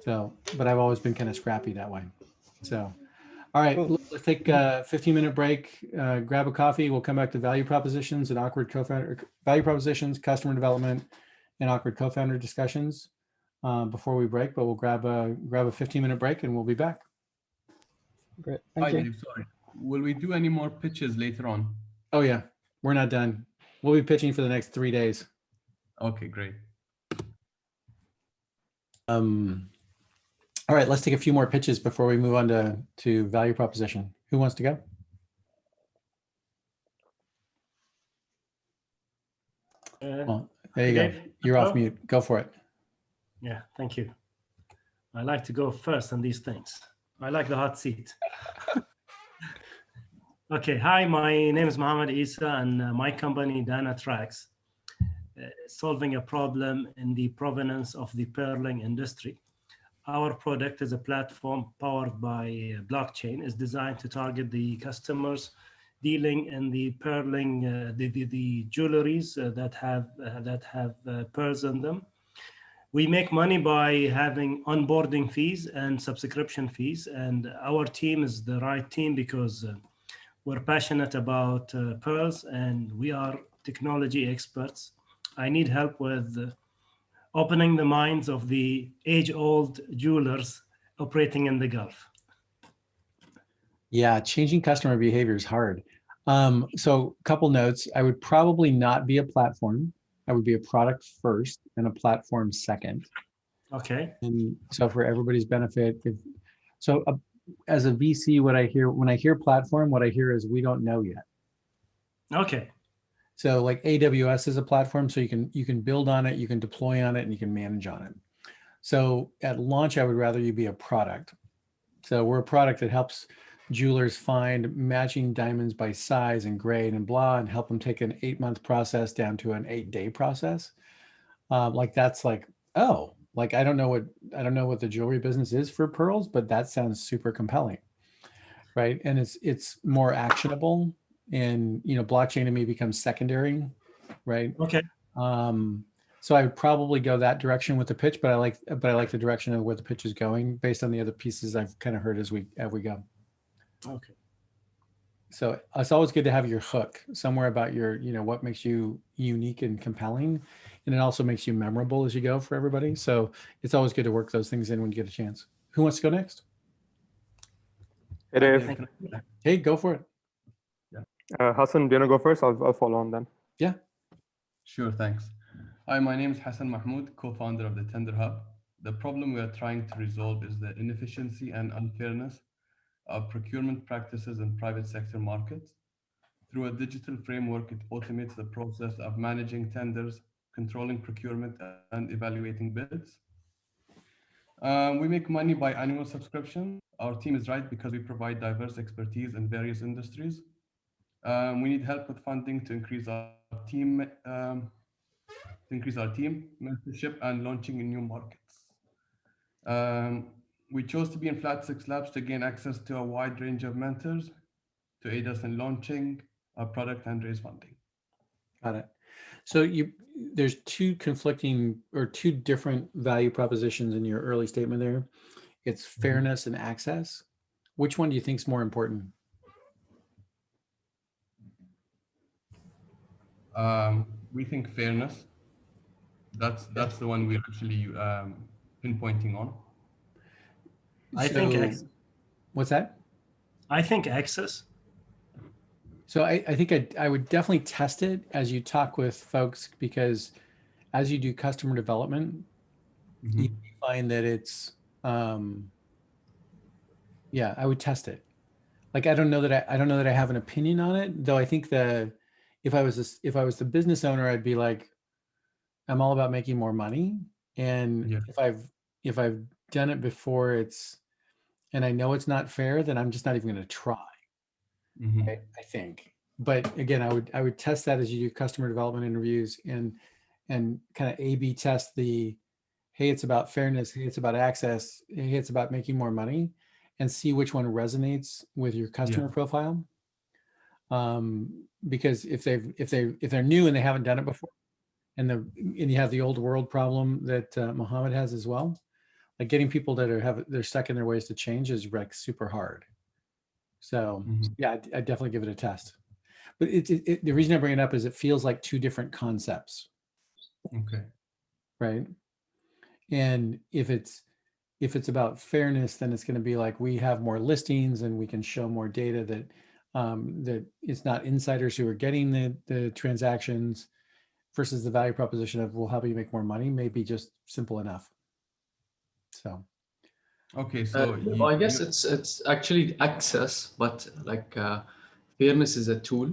So, but I've always been kind of scrappy that way. So, All right, Cool. let's take a 15-minute break, grab a coffee. We'll come back to value propositions and awkward co-founder, value propositions, customer development, and awkward co-founder discussions before we break, but we'll grab a 15-minute break and we'll be back. Great. Hi, Thank you. Dave. Sorry. Will we do any more pitches later on? Oh yeah, we're not done. We'll be pitching for the next 3 days. Okay, great. All right, let's take a few more pitches before we move on to value proposition. Who wants to go? Well, there you go. Dave, You're off hello? mute. Go for it. Yeah, thank you. I like to go first on these things. I like the hot seat. Okay, hi, my name is Mohammed Isa, and my company, Dynatrax, solving a problem in the provenance of the pearling industry. Our product is a platform powered by blockchain, is designed to target the customers dealing in the pearling, the jewelries that have pearls in them. We make money by having onboarding fees and subscription fees, and our team is the right team because we're passionate about pearls and we are technology experts. I need help with opening the minds of the age-old jewelers operating in the Gulf. Yeah, changing customer behavior is hard. So a couple notes. I would probably not be a platform. I would be a product first and a platform second. Okay. And so for everybody's benefit, as a VC, what I hear when I hear platform, what I hear is we don't know yet. Okay. So like AWS is a platform, so you can build on it, you can deploy on it, and you can manage on it. So at launch, I would rather you be a product. So we're a product that helps jewelers find matching diamonds by size and grade and blah, and help them take an 8-month process down to an 8-day process. That's like, oh, like I don't know what the jewelry business is for pearls, but that sounds super compelling, right? And it's more actionable, and blockchain to me becomes secondary, right? Okay. So I would probably go that direction with the pitch, but I like the direction of where the pitch is going based on the other pieces I've kind of heard as we go. Okay. So it's always good to have your hook somewhere about your, what makes you unique and compelling. And it also makes you memorable as you go for everybody. So it's always good to work those things in when you get a chance. Who wants to go next? Hey, Dave. Hey, go for it. Hassan, do you want to go first? I'll follow on then. Yeah. Sure, thanks. Hi, my name is Hassan Mahmoud, co-founder of the Tender Hub. The problem we are trying to resolve is the inefficiency and unfairness of procurement practices in private sector markets. Through a digital framework, it automates the process of managing tenders, controlling procurement, and evaluating bids. We make money by annual subscription. Our team is right because we provide diverse expertise in various industries. We need help with funding to increase our team membership and launching in new markets. We chose to be in Flat6 Labs to gain access to a wide range of mentors to aid us in launching our product and raise funding. Got it. So there's two different value propositions in your early statement there. It's fairness and access. Which one do you think is more important? We think fairness. That's the one we're actually pinpointing on. I think access. What's that? I think access. So I think I would definitely test it as you talk with folks, because as you do customer development, you find that it's, I would test it. Like, I don't know that I have an opinion on it, though. I think if I was the business owner, I'd be like, I'm all about making more money. And if I've done it before, and I know it's not fair, then I'm just not even going to try. I think. But again, I would test that as you do customer development interviews and kind of A/B test hey, it's about fairness, hey, it's about access, hey, it's about making more money, and see which one resonates with your customer profile. Because if they're new and they haven't done it before, and you have the old world problem that Mohammed has as well, like getting people that they're stuck in their ways to change is super hard. So yeah, I definitely give it a test. But the reason I bring it up is it feels like two different concepts. Okay. Right. And if it's about fairness, then it's going to be like we have more listings and we can show more data that that it's not insiders who are getting the transactions versus the value proposition of we'll help you make more money, may be just simple enough. So okay, so I guess it's actually access, but like fairness is a tool.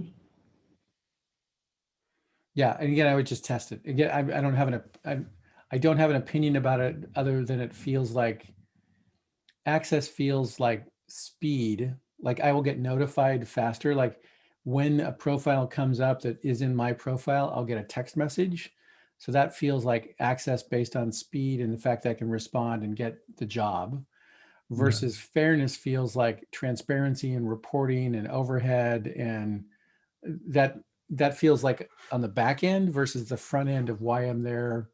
yeah, and again, I would just test it. Again, I don't have I don't have an opinion about it other than it feels like access feels like speed. Like I will get notified faster. Like when a profile comes up that is in my profile, I'll get a text message. So that feels like access based on speed and the fact that I can respond and get the job versus fairness feels like transparency and reporting and overhead. And that feels like on the back end versus the front end of why I'm there,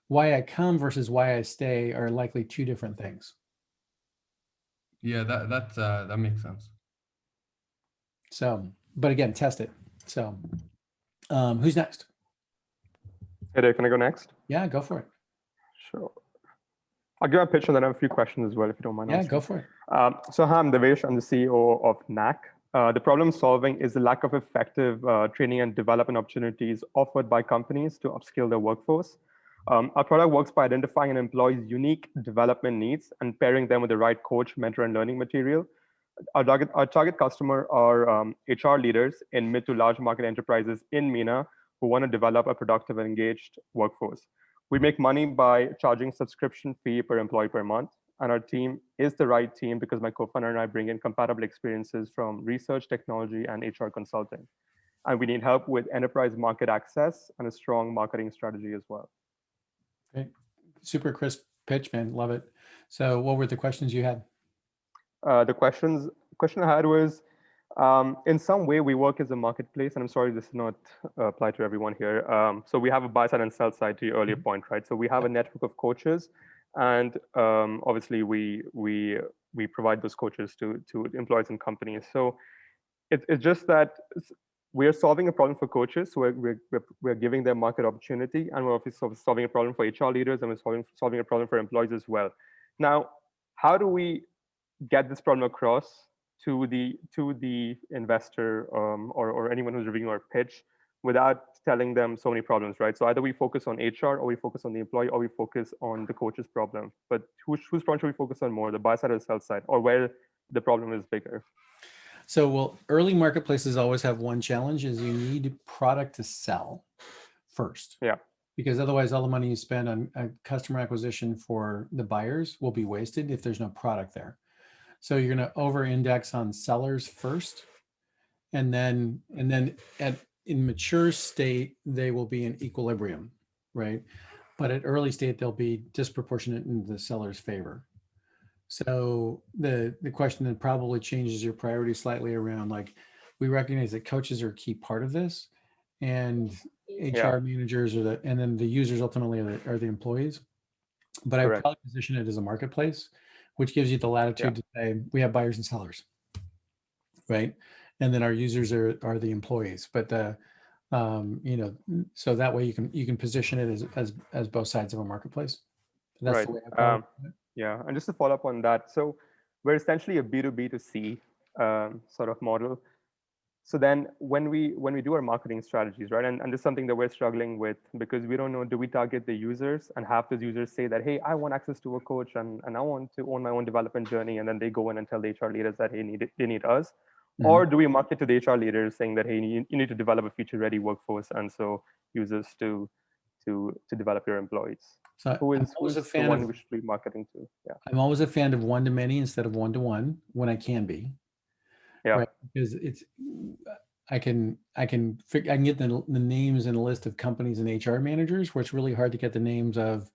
why I come versus why I stay are likely two different things. Yeah, that makes sense. So, but again, test it. So, who's next? Hey, Dave, can I go next? Yeah, go for it. Sure. I'll give a pitch and then I have a few questions as well, if you don't mind. Yeah, answering. go for it. So hi, I'm Devesh. I'm the CEO of NAC. The problem solving is the lack of effective training and development opportunities offered by companies to upskill their workforce. Our product works by identifying an employee's unique development needs and pairing them with the right coach, mentor, and learning material. Our target customer are HR leaders in mid to large market enterprises in MENA who want to develop a productive and engaged workforce. We make money by charging subscription fee per employee per month. And our team is the right team because my co-founder and I bring in compatible experiences from research, technology, and HR consulting. And we need help with enterprise market access and a strong marketing strategy as well. Great. Super crisp pitch, man. Love it. So what were the questions you had? The question I had was, in some way we work as a marketplace, and I'm sorry this is not apply to everyone here. So we have a buy side and sell side to your earlier point, right? So we have a network of coaches, and obviously we provide those coaches to employees and companies. So it's just that we're solving a problem for coaches, so we're giving them market opportunity, and we're obviously solving a problem for HR leaders, and we're solving a problem for employees as well. Now, how do we get this problem across to the investor or anyone who's reviewing our pitch without telling them so many problems, right? So either we focus on HR or we focus on the employee or we focus on the coach's problem. But whose problem should we focus on more, the buy side or the sell side, or where the problem is bigger? So, well, early marketplaces always have one challenge is you need product to sell first. Yeah. Because otherwise all the money you spend on customer acquisition for the buyers will be wasted if there's no product there. So you're going to over index on sellers first. And then in mature state, they will be in equilibrium, right? But at early state, they'll be disproportionate in the seller's favor. So the question that probably changes your priority slightly around, like, we recognize that coaches are a key part of this, and HR managers are and then the users ultimately are the employees. But I would probably position it as a marketplace, which gives you the latitude to say we have buyers and sellers, right? And then our users are the employees. But so that way you can position it as both sides of a marketplace. That's right. the way I probably Yeah, and just to follow up on that, so we're essentially a B2B2C sort of model. So then when we do our marketing strategies, right, and this is something that we're struggling with because we don't know, do we target the users and have those users say that, hey, I want access to a coach and I want to own my own development journey, and then they go in and tell the HR leaders that they need us? Mm-hmm. Or do we market to the HR leaders saying that, hey, you need to develop a future-ready workforce, and so users to develop your employees? So who's the one we should be marketing to? Yeah, I'm always a fan of one-to-many instead of one-to-one when I can be. Yeah, right? Because I can get the names and a list of companies and HR managers, where it's really hard to get the names of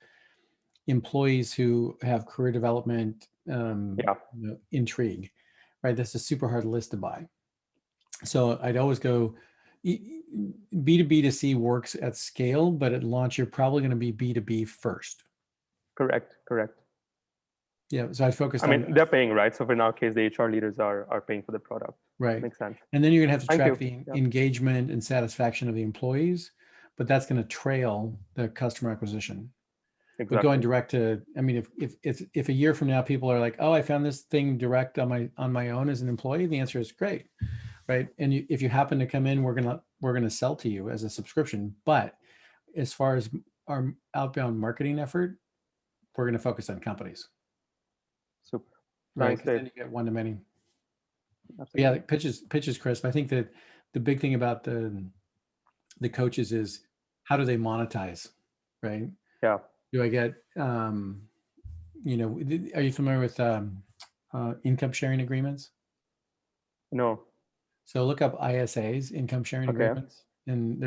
employees who have career development intrigue, right? That's a super hard list to buy. So I'd always go B2B2C works at scale, but at launch, you're probably going to be B2B first. Correct. Yeah, so I focused I on, mean, they're paying, right? So in our case, the HR leaders are paying for the product. right. Makes sense. And then you're gonna have to Thank track you. the Yeah. engagement and satisfaction of the employees, but that's gonna trail the customer acquisition. But going Exactly. direct to, I mean, if a year from now people are like, oh, I found this thing direct on my own as an employee, the answer is great, right? And if you happen to come in, we're gonna sell to you as a subscription. But as far as our outbound marketing effort, we're gonna focus on companies, Super. right? Thanks, Because then Dave. you get one to many. Absolutely. Yeah, like pitches, crisp. I think that the big thing about the coaches is how do they monetize, right? Yeah. Do I get, you know, are you familiar with income sharing agreements? No. So look up ISAs, income sharing Okay. agreements, and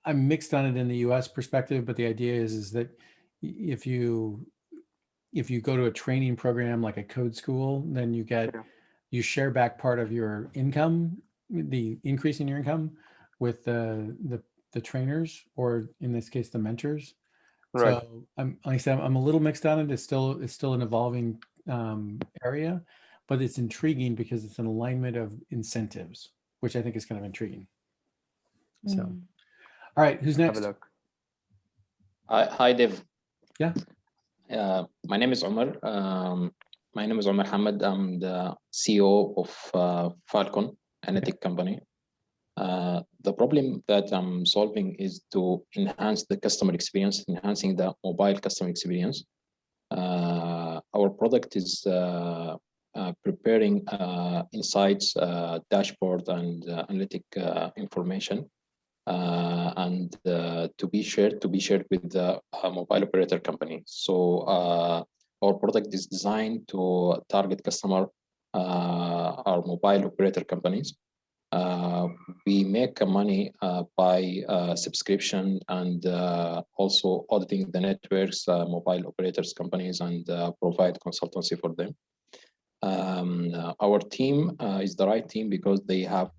I'm mixed on it in the U.S. perspective, but the idea is that if you go to a training program like a code school, then you share back part of your income, the increase in your income, with the trainers, or in this case, the mentors. Right. So like I said, I'm a little mixed on it. It's still an evolving area, but it's intriguing because it's an alignment of incentives, which I think is kind of intriguing. So, all right, who's Have a next? look. Hi, Dev. Yeah. My name is Omar. My name is Omar Hamad. I'm the CEO of Falcon, a tech company. The problem that I'm solving is to enhance the customer experience, enhancing the mobile customer experience. Our product is preparing insights, dashboard, and analytic information, and to be shared with the mobile operator company. So our product is designed to target customer, our mobile operator companies. We make money by subscription and also auditing the networks, mobile operators companies, and provide consultancy for them. Our team is the right team because they are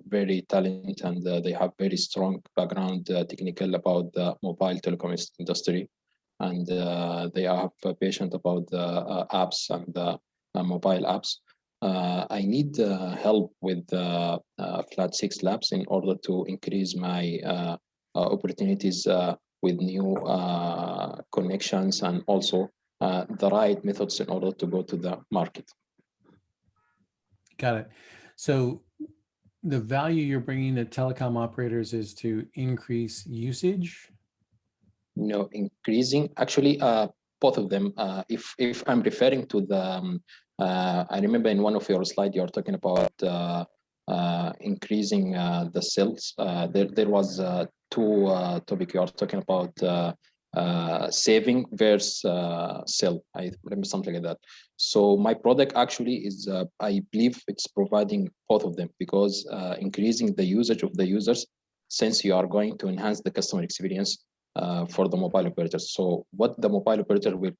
very talented, and they have very strong background technical about the mobile telecom industry, and they are patient about the apps and the mobile apps. I need help with Flat6 Labs in order to increase my opportunities with new connections, and also the right methods in order to go to the market. Got it. So the value you're bringing to telecom operators is to increase usage? No, increasing, actually, both of them. If I'm referring to the, I remember in one of your slides, you're talking about increasing the sales. There was two topics you are talking about, saving versus sell. I remember something like that. So my product actually is, I believe it's providing both of them, because increasing the usage of the users, since you are going to enhance the customer experience for the mobile operators. So what the mobile operator will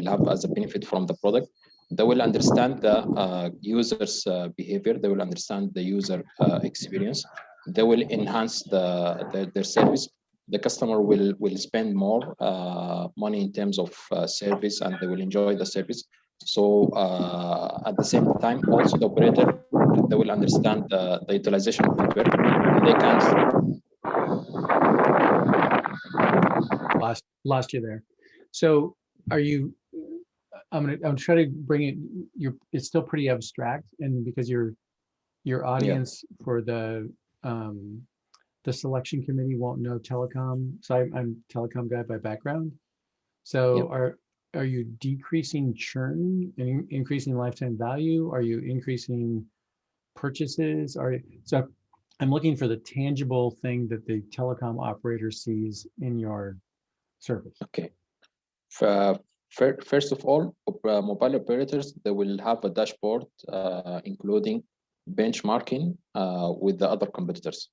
have as a benefit from the product, they will understand the user's behavior. They will understand the user experience. They will enhance their service. The customer will spend more money in terms of service, and they will enjoy the service. So at the same time, also the operator, they will understand the utilization of the network. They can lost you there. So are you, I'm trying to bring it, it's still pretty abstract, and because your audience for the selection committee won't know telecom. So I'm telecom guy by background. So are you decreasing churn and increasing lifetime value? Are you increasing purchases? So I'm looking for the tangible thing that the telecom operator sees in your service. Okay. First of all, mobile operators, they will have a dashboard including benchmarking with the other competitors.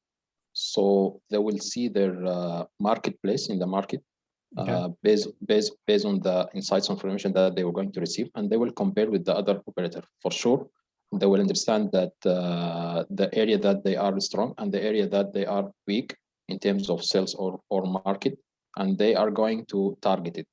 So they will see their marketplace in the market based on the insights information that they were going to receive, and they will compare with the other operator. For sure, they will understand that the area that they are strong and the area that they are weak in terms of sales or market, and they are going to target it.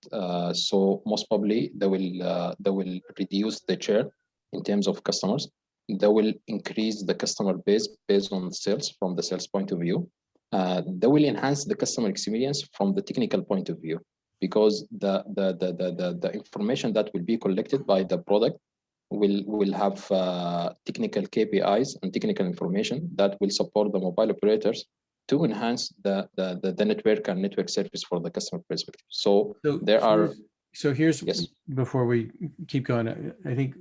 So most probably they will reduce the churn in terms of customers. They will increase the customer base based on sales from the sales point of view. They will enhance the customer experience from the technical point of view, because the information that will be collected by the product will have technical KPIs and technical information that will support the mobile operators to enhance the network and network service for the customer perspective. So there are. So here's, yes, before we keep going, I think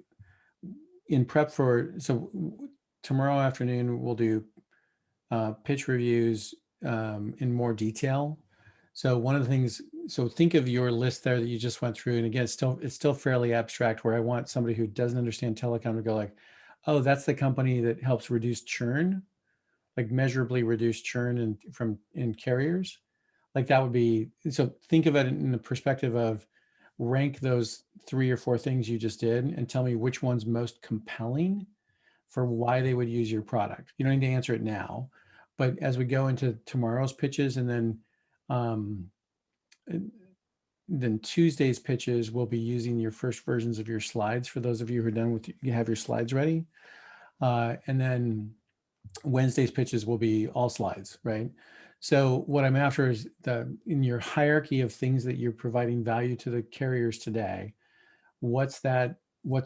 in prep for, so tomorrow afternoon we'll do pitch reviews in more detail. So one of the things, so think of your list there that you just went through, and again, it's still fairly abstract, where I want somebody who doesn't understand telecom to go like, oh, that's the company that helps reduce churn, like measurably reduce churn in carriers. Like that would be, so think of it in the perspective of rank those 3 or 4 things you just did and tell me which one's most compelling for why they would use your product. You don't need to answer it now, but as we go into tomorrow's pitches, and then Tuesday's pitches, we'll be using your first versions of your slides for those of you who are done with, you have your slides ready. And then Wednesday's pitches will be all slides, right? So what I'm after is in your hierarchy of things that you're providing value to the carriers today, what's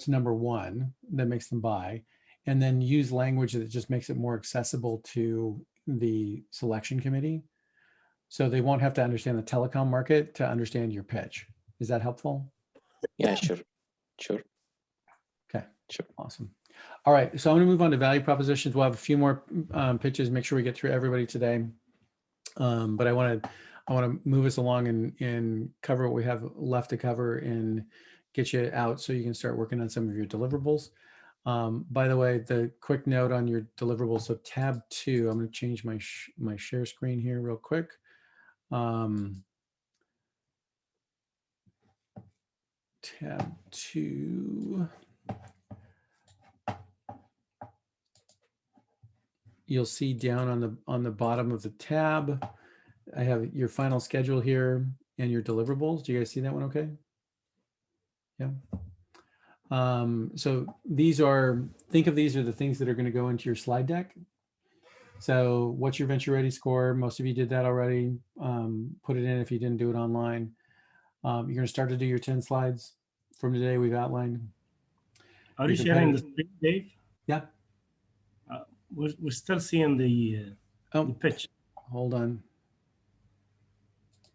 number one that makes them buy? And then use language that just makes it more accessible to the selection committee. So they won't have to understand the telecom market to understand your pitch. Is that helpful? Yeah, sure. Okay, sure. Awesome. All right, so I'm gonna move on to value propositions. We'll have a few more pitches, make sure we get through everybody today. But I wanna move us along and cover what we have left to cover and get you out so you can start working on some of your deliverables. By the way, the quick note on your deliverables, so tab 2, I'm gonna change my share screen here real quick. Tab 2. You'll see down on the bottom of the tab, I have your final schedule here and your deliverables. Do you guys see that one okay? Yeah. So think of these are the things that are going to go into your slide deck. So what's your venture ready score? Most of you did that already. Put it in if you didn't do it online. You're going to start to do your 10 slides from today we've outlined. Are you sharing the screen, Dave? Yeah. We're still seeing the pitch. Hold on.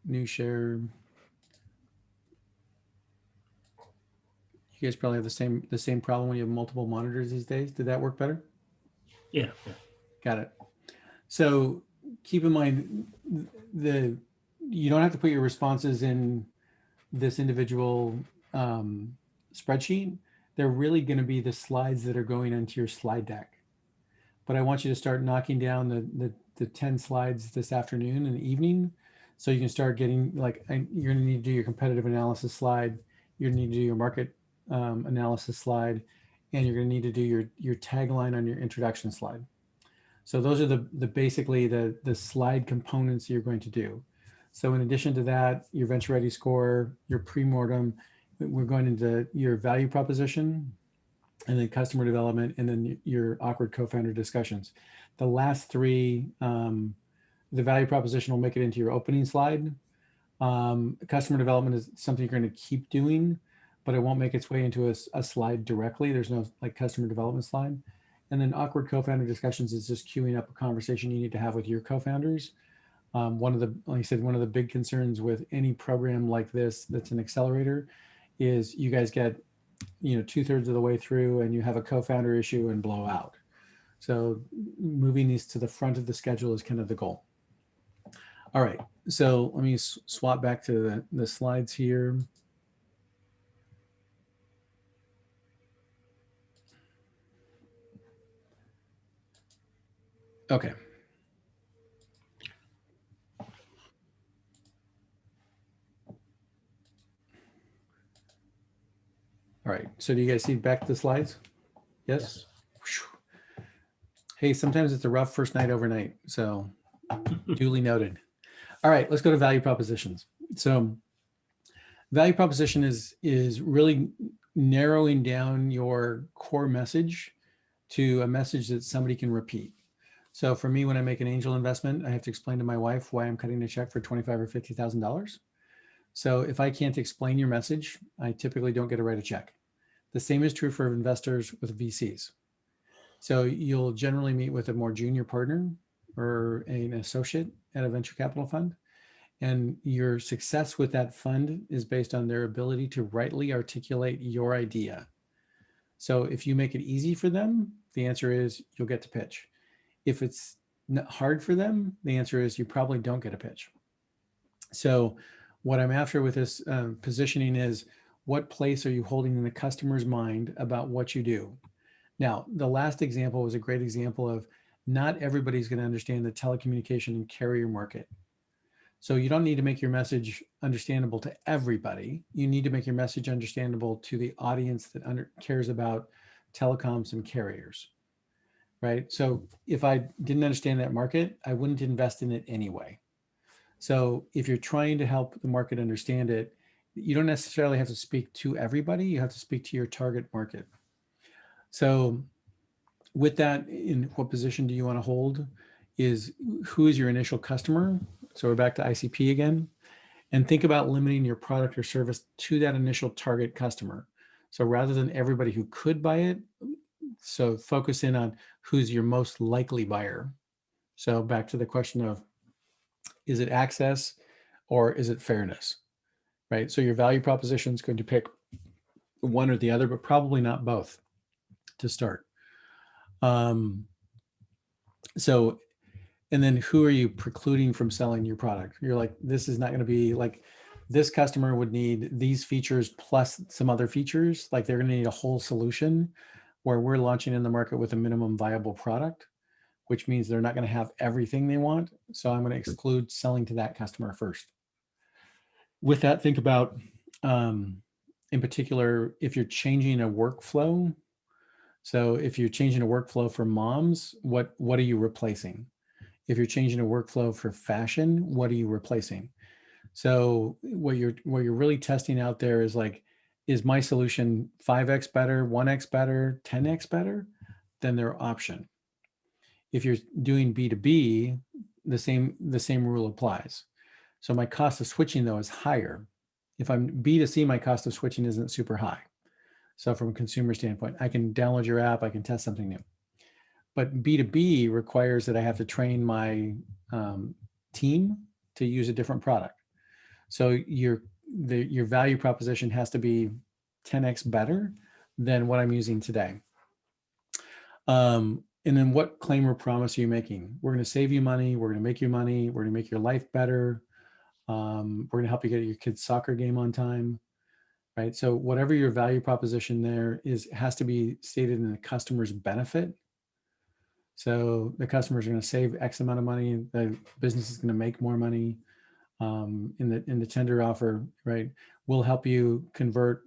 New share. You guys probably have the same problem when you have multiple monitors these days. Did that work better? Yeah. Got it. So keep in mind you don't have to put your responses in this individual spreadsheet. They're really going to be the slides that are going into your slide deck. But I want you to start knocking down the 10 slides this afternoon and evening, so you can start getting, like, you're going to need to do your competitive analysis slide, you're going to need to do your market analysis slide, and you're going to need to do your tagline on your introduction slide. So those are basically the slide components you're going to do. So in addition to that, your venture ready score, your pre-mortem, we're going into your value proposition, and then customer development, and then your awkward co-founder discussions. The last 3, the value proposition will make it into your opening slide. Customer development is something you're going to keep doing, but it won't make its way into a slide directly. There's no like customer development slide. And then awkward co-founder discussions is just queuing up a conversation you need to have with your co-founders. Like I said, one of the big concerns with any program like this that's an accelerator is you guys get 2/3 of the way through and you have a co-founder issue and blow out. So moving these to the front of the schedule is kind of the goal. All right, so let me swap back to the slides here. Okay. All right, so do you guys see back to the slides? Yes? Hey, sometimes it's a rough first night overnight, so duly noted. All right, let's go to value propositions. So value proposition is really narrowing down your core message to a message that somebody can repeat. So for me, when I make an angel investment, I have to explain to my wife why I'm cutting a check for $25,000 or $50,000. So if I can't explain your message, I typically don't get to write a check. The same is true for investors with VCs. So you'll generally meet with a more junior partner or an associate at a venture capital fund. And your success with that fund is based on their ability to rightly articulate your idea. So if you make it easy for them, the answer is you'll get to pitch. If it's hard for them, the answer is you probably don't get a pitch. So what I'm after with this positioning is, what place are you holding in the customer's mind about what you do? Now, the last example was a great example of not everybody's going to understand the telecommunication and carrier market. So you don't need to make your message understandable to everybody. You need to make your message understandable to the audience that cares about telecoms and carriers, right? So if I didn't understand that market, I wouldn't invest in it anyway. So if you're trying to help the market understand it, you don't necessarily have to speak to everybody. You have to speak to your target market. So with that, in what position do you want to hold is who is your initial customer? So we're back to ICP again, and think about limiting your product or service to that initial target customer. So rather than everybody who could buy it, so focus in on who's your most likely buyer. So back to the question of, is it access or is it fairness, right? So your value proposition is going to pick one or the other, but probably not both to start. So, and then who are you precluding from selling your product? You're like, this is not going to be like, this customer would need these features plus some other features. Like they're going to need a whole solution, where we're launching in the market with a minimum viable product, which means they're not going to have everything they want. So I'm going to exclude selling to that customer first. With that, think about, in particular, if you're changing a workflow. So if you're changing a workflow for moms, what are you replacing? If you're changing a workflow for fashion, what are you replacing? So what you're really testing out there is like, is my solution 5x better, 1x better, 10x better than their option? If you're doing B2B, the same rule applies. So my cost of switching though is higher. If I'm B2C, my cost of switching isn't super high. So from a consumer standpoint, I can download your app, I can test something new. But B2B requires that I have to train my team to use a different product. So your value proposition has to be 10x better than what I'm using today. And then what claim or promise are you making? We're going to save you money. We're going to make you money. We're going to make your life better. We're going to help you get your kid's soccer game on time, right? So whatever your value proposition there is, has to be stated in the customer's benefit. So the customers are going to save X amount of money. The business is going to make more money. In the tender offer, right? We'll help you convert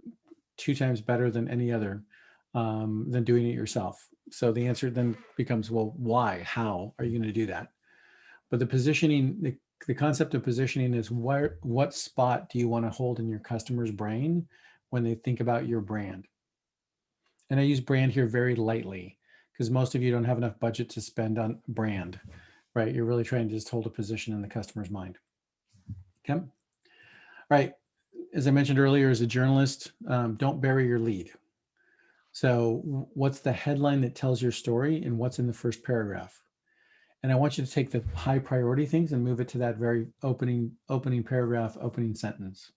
2 times better than any other, than doing it yourself. So the answer then becomes, well, why? How are you going to do that? But the positioning, the concept of positioning is what spot do you want to hold in your customer's brain when they think about your brand? And I use brand here very lightly, because most of you don't have enough budget to spend on brand, right? You're really trying to just hold a position in the customer's mind. Okay. All right. As I mentioned earlier, as a journalist, don't bury your lead. So what's the headline that tells your story and what's in the first paragraph? And I want you to take the high priority things and move it to that very opening paragraph, opening sentence.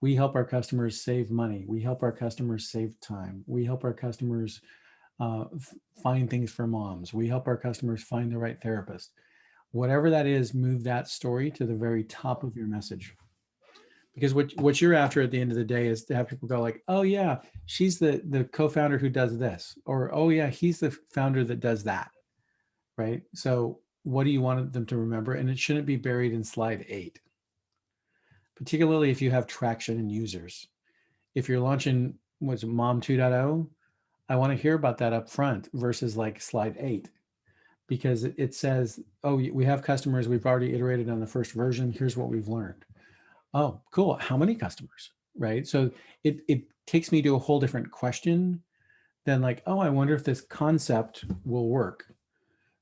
We help our customers save money. We help our customers save time. We help our customers find things for moms. We help our customers find the right therapist. Whatever that is, move that story to the very top of your message. Because what you're after at the end of the day is to have people go like, oh yeah, she's the co-founder who does this, or oh yeah, he's the founder that does that, right? So what do you want them to remember? And it shouldn't be buried in slide 8, particularly if you have traction and users. If you're launching what's Mom 2.0, I want to hear about that up front versus like slide 8. because it says, oh, we have customers, we've already iterated on the first version, here's what we've learned. Oh, cool, how many customers, right? So it takes me to a whole different question than like, oh, I wonder if this concept will work.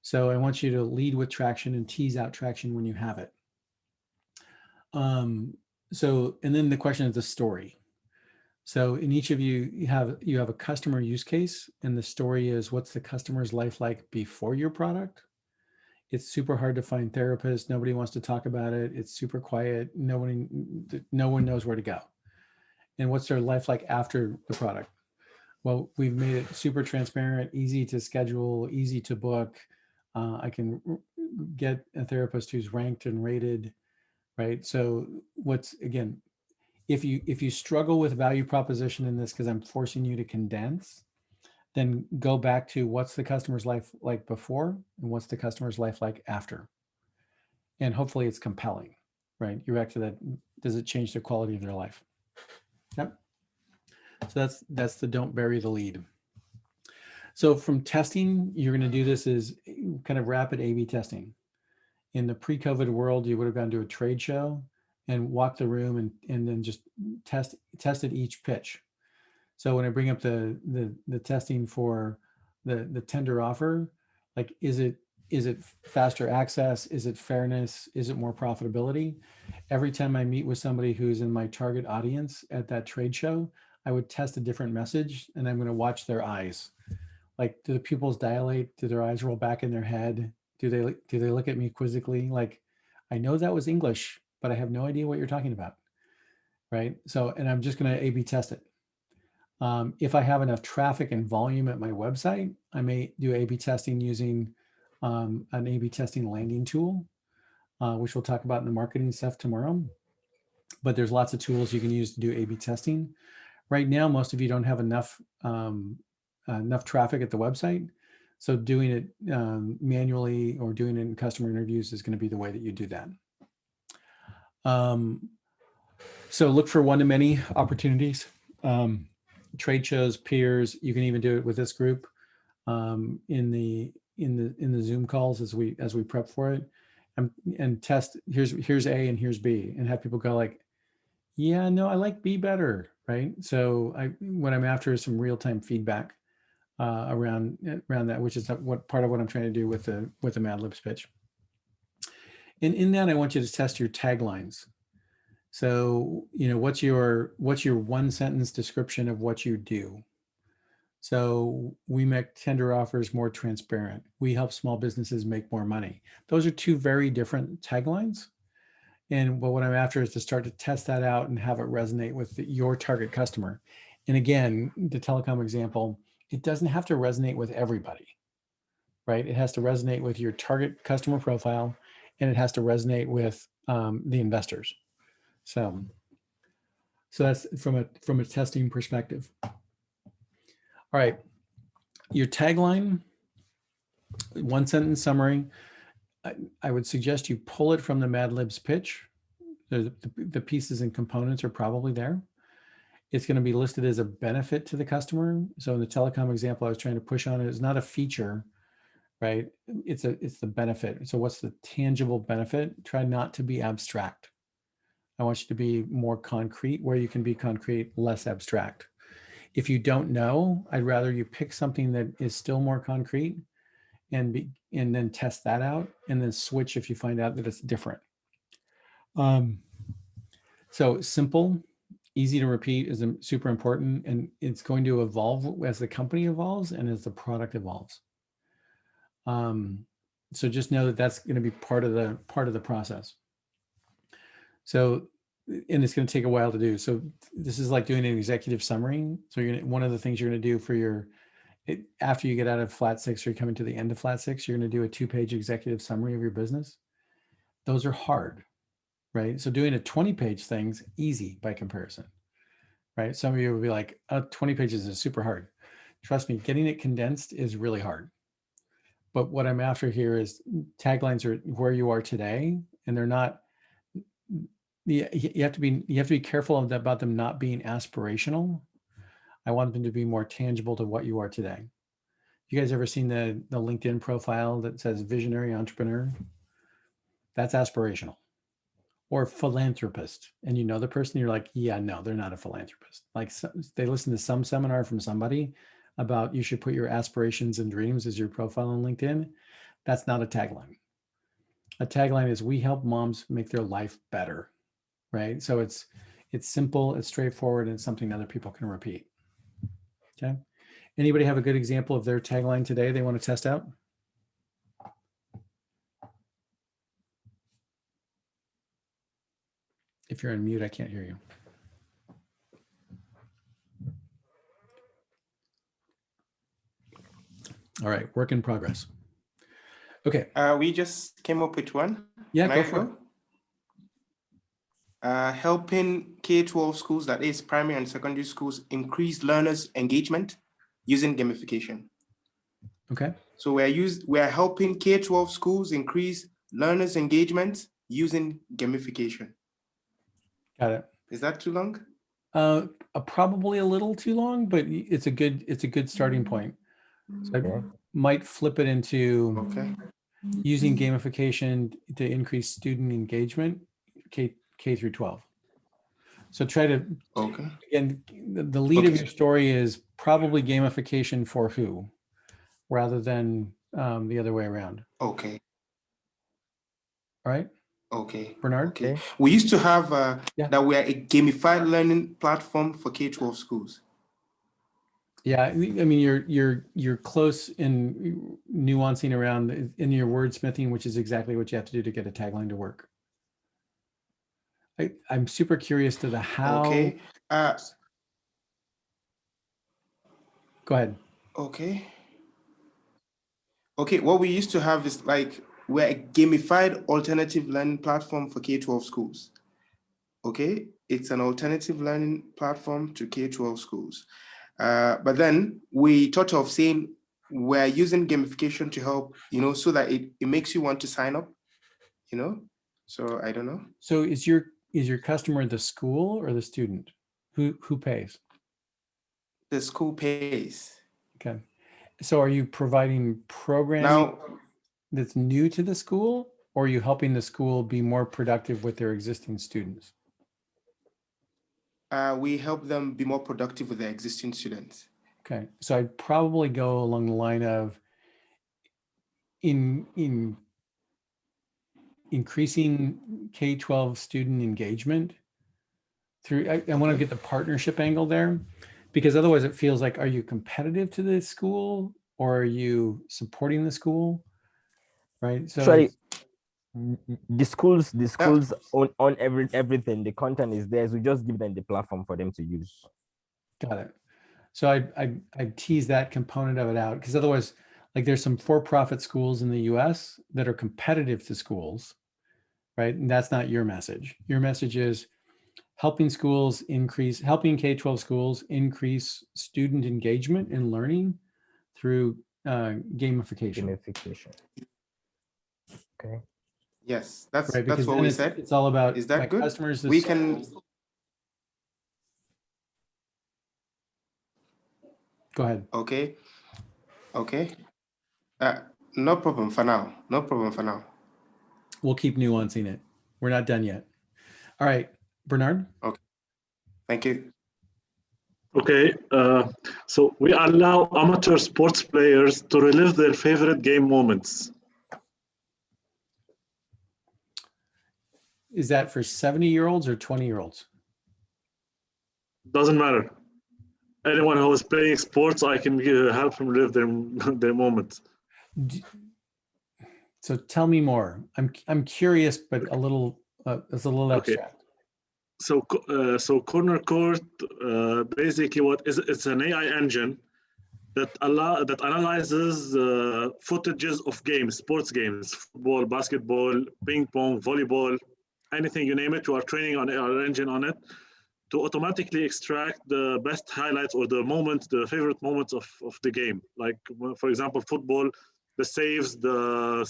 So I want you to lead with traction and tease out traction when you have it. So, and then the question is the story. So in each of you have a customer use case, and the story is, what's the customer's life like before your product? It's super hard to find therapists. Nobody wants to talk about it. It's super quiet. No one knows where to go. And what's their life like after the product? Well, we've made it super transparent, easy to schedule, easy to book. I can get a therapist who's ranked and rated, right? So again, if you struggle with value proposition in this, because I'm forcing you to condense, then go back to what's the customer's life like before and what's the customer's life like after. And hopefully it's compelling, right? You're back to that. Does it change the quality of their life? Yep. So that's the don't bury the lead. So from testing, you're going to do this as kind of rapid A/B testing. In the pre-COVID world, you would have gone to a trade show and walked the room and then just tested each pitch. So when I bring up the testing for the tender offer, like, is it faster access? Is it fairness? Is it more profitability? Every time I meet with somebody who's in my target audience at that trade show, I would test a different message, and I'm going to watch their eyes. Like, do the pupils dilate? Do their eyes roll back in their head? Do they look at me quizzically? Like, I know that was English, but I have no idea what you're talking about, right? So, and I'm just going to A/B test it. If I have enough traffic and volume at my website, I may do A/B testing using an A/B testing landing tool, which we'll talk about in the marketing stuff tomorrow. But there's lots of tools you can use to do A/B testing. Right now, most of you don't have enough traffic at the website. So doing it manually or doing it in customer interviews is going to be the way that you do that. So look for one-to-many opportunities. Trade shows, peers. You can even do it with this group in the Zoom calls as we prep for it, and test. Here's A and here's B, and have people go like, yeah, no, I like B better, right? So what I'm after is some real-time feedback around that, which is part of what I'm trying to do with the Mad Libs pitch. And in that, I want you to test your taglines. So, what's your one sentence description of what you do? So we make tender offers more transparent. We help small businesses make more money. Those are two very different taglines. And what I'm after is to start to test that out and have it resonate with your target customer. And again, the telecom example, it doesn't have to resonate with everybody, right? It has to resonate with your target customer profile, and it has to resonate with the investors. So that's from a testing perspective. All right, your tagline, one sentence summary. I would suggest you pull it from the Mad Libs pitch. The pieces and components are probably there. It's going to be listed as a benefit to the customer. So in the telecom example I was trying to push on, it is not a feature, right? It's the benefit. So what's the tangible benefit? Try not to be abstract. I want you to be more concrete. Where you can be concrete, less abstract. If you don't know, I'd rather you pick something that is still more concrete and then test that out, and then switch if you find out that it's different. So simple, easy to repeat is super important, and it's going to evolve as the company evolves and as the product evolves. So just know that that's going to be part of the process. So, and it's going to take a while to do. So this is like doing an executive summary. So one of the things you're going to do for after you get out of Flat6, or you're coming to the end of Flat6, you're going to do a 2-page executive summary of your business. Those are hard, right? So doing a 20-page thing's easy by comparison, right? Some of you will be like, 20 pages is super hard. Trust me, getting it condensed is really hard. But what I'm after here is taglines are where you are today, and they're not. You have to be careful about them not being aspirational. I want them to be more tangible to what you are today. You guys ever seen the LinkedIn profile that says visionary entrepreneur? That's aspirational. Or philanthropist, and you know the person, you're like, yeah, no, they're not a philanthropist. Like they listen to some seminar from somebody about you should put your aspirations and dreams as your profile on LinkedIn. That's not a tagline. A tagline is we help moms make their life better, right? So it's simple, it's straightforward, and it's something other people can repeat. Okay. Anybody have a good example of their tagline today they want to test out? If you're on mute, I can't hear you. All right, work in progress. Okay. We just came up with one. Yeah, Can go I for it. Helping K-12 schools, that is primary and secondary schools, increase learners' engagement using gamification. Okay. So we're helping K-12 schools increase learners' engagement using gamification. Got it. Is that too long? Probably a little too long, but it's a good starting point. So I might flip it into using gamification to increase student engagement, K through 12. So try to, again, the lead of your story is probably gamification for who, rather than the other way around. Okay. All right. Okay. Bernard? Okay. We used to have that we are a gamified learning platform for K-12 schools. Yeah, I mean, you're close in nuancing around in your wordsmithing, which is exactly what you have to do to get a tagline to work. I'm super curious to the how. Okay. Go ahead. Okay. Okay, what we used to have is like we're a gamified alternative learning platform for K-12 schools. Okay, it's an alternative learning platform to K-12 schools. But then we thought of saying we're using gamification to help, so that it makes you want to sign up, So I don't know. So is your customer the school or the student? Who pays? The school pays. Okay. So are you providing programming that's new to the school, or are you helping the school be more productive with their existing students? We help them be more productive with their existing students. Okay. So I'd probably go along the line of in increasing K-12 student engagement through, I want to get the partnership angle there, because otherwise it feels like, are you competitive to the school or are you supporting the school? Right. So actually, the schools on everything, the content is there. So we just give them the platform for them to use. Got it. So I tease that component of it out, because otherwise, like, there's some for-profit schools in the US that are competitive to schools, right? And that's not your message. Your message is helping K-12 schools increase student engagement and learning through gamification. Okay. Yes, that's right, that's what we said. It's all about, is that good? Customers. We can. Go ahead. Okay. Okay. No problem for now. No problem for now. We'll keep nuancing it. We're not done yet. All right, Bernard. Okay. Thank you. Okay, so we allow amateur sports players to relive their favorite game moments. Is that for 70-year-olds or 20-year-olds? Doesn't matter. Anyone who is playing sports, I can help them relive their moments. So tell me more. I'm curious, but it's a little abstract. So Corner Court, basically it's an AI engine that analyzes footages of games, sports games, football, basketball, ping pong, volleyball, anything you name it. We are training on our engine on it to automatically extract the best highlights or the favorite moments of the game. Like, for example, football, the saves, the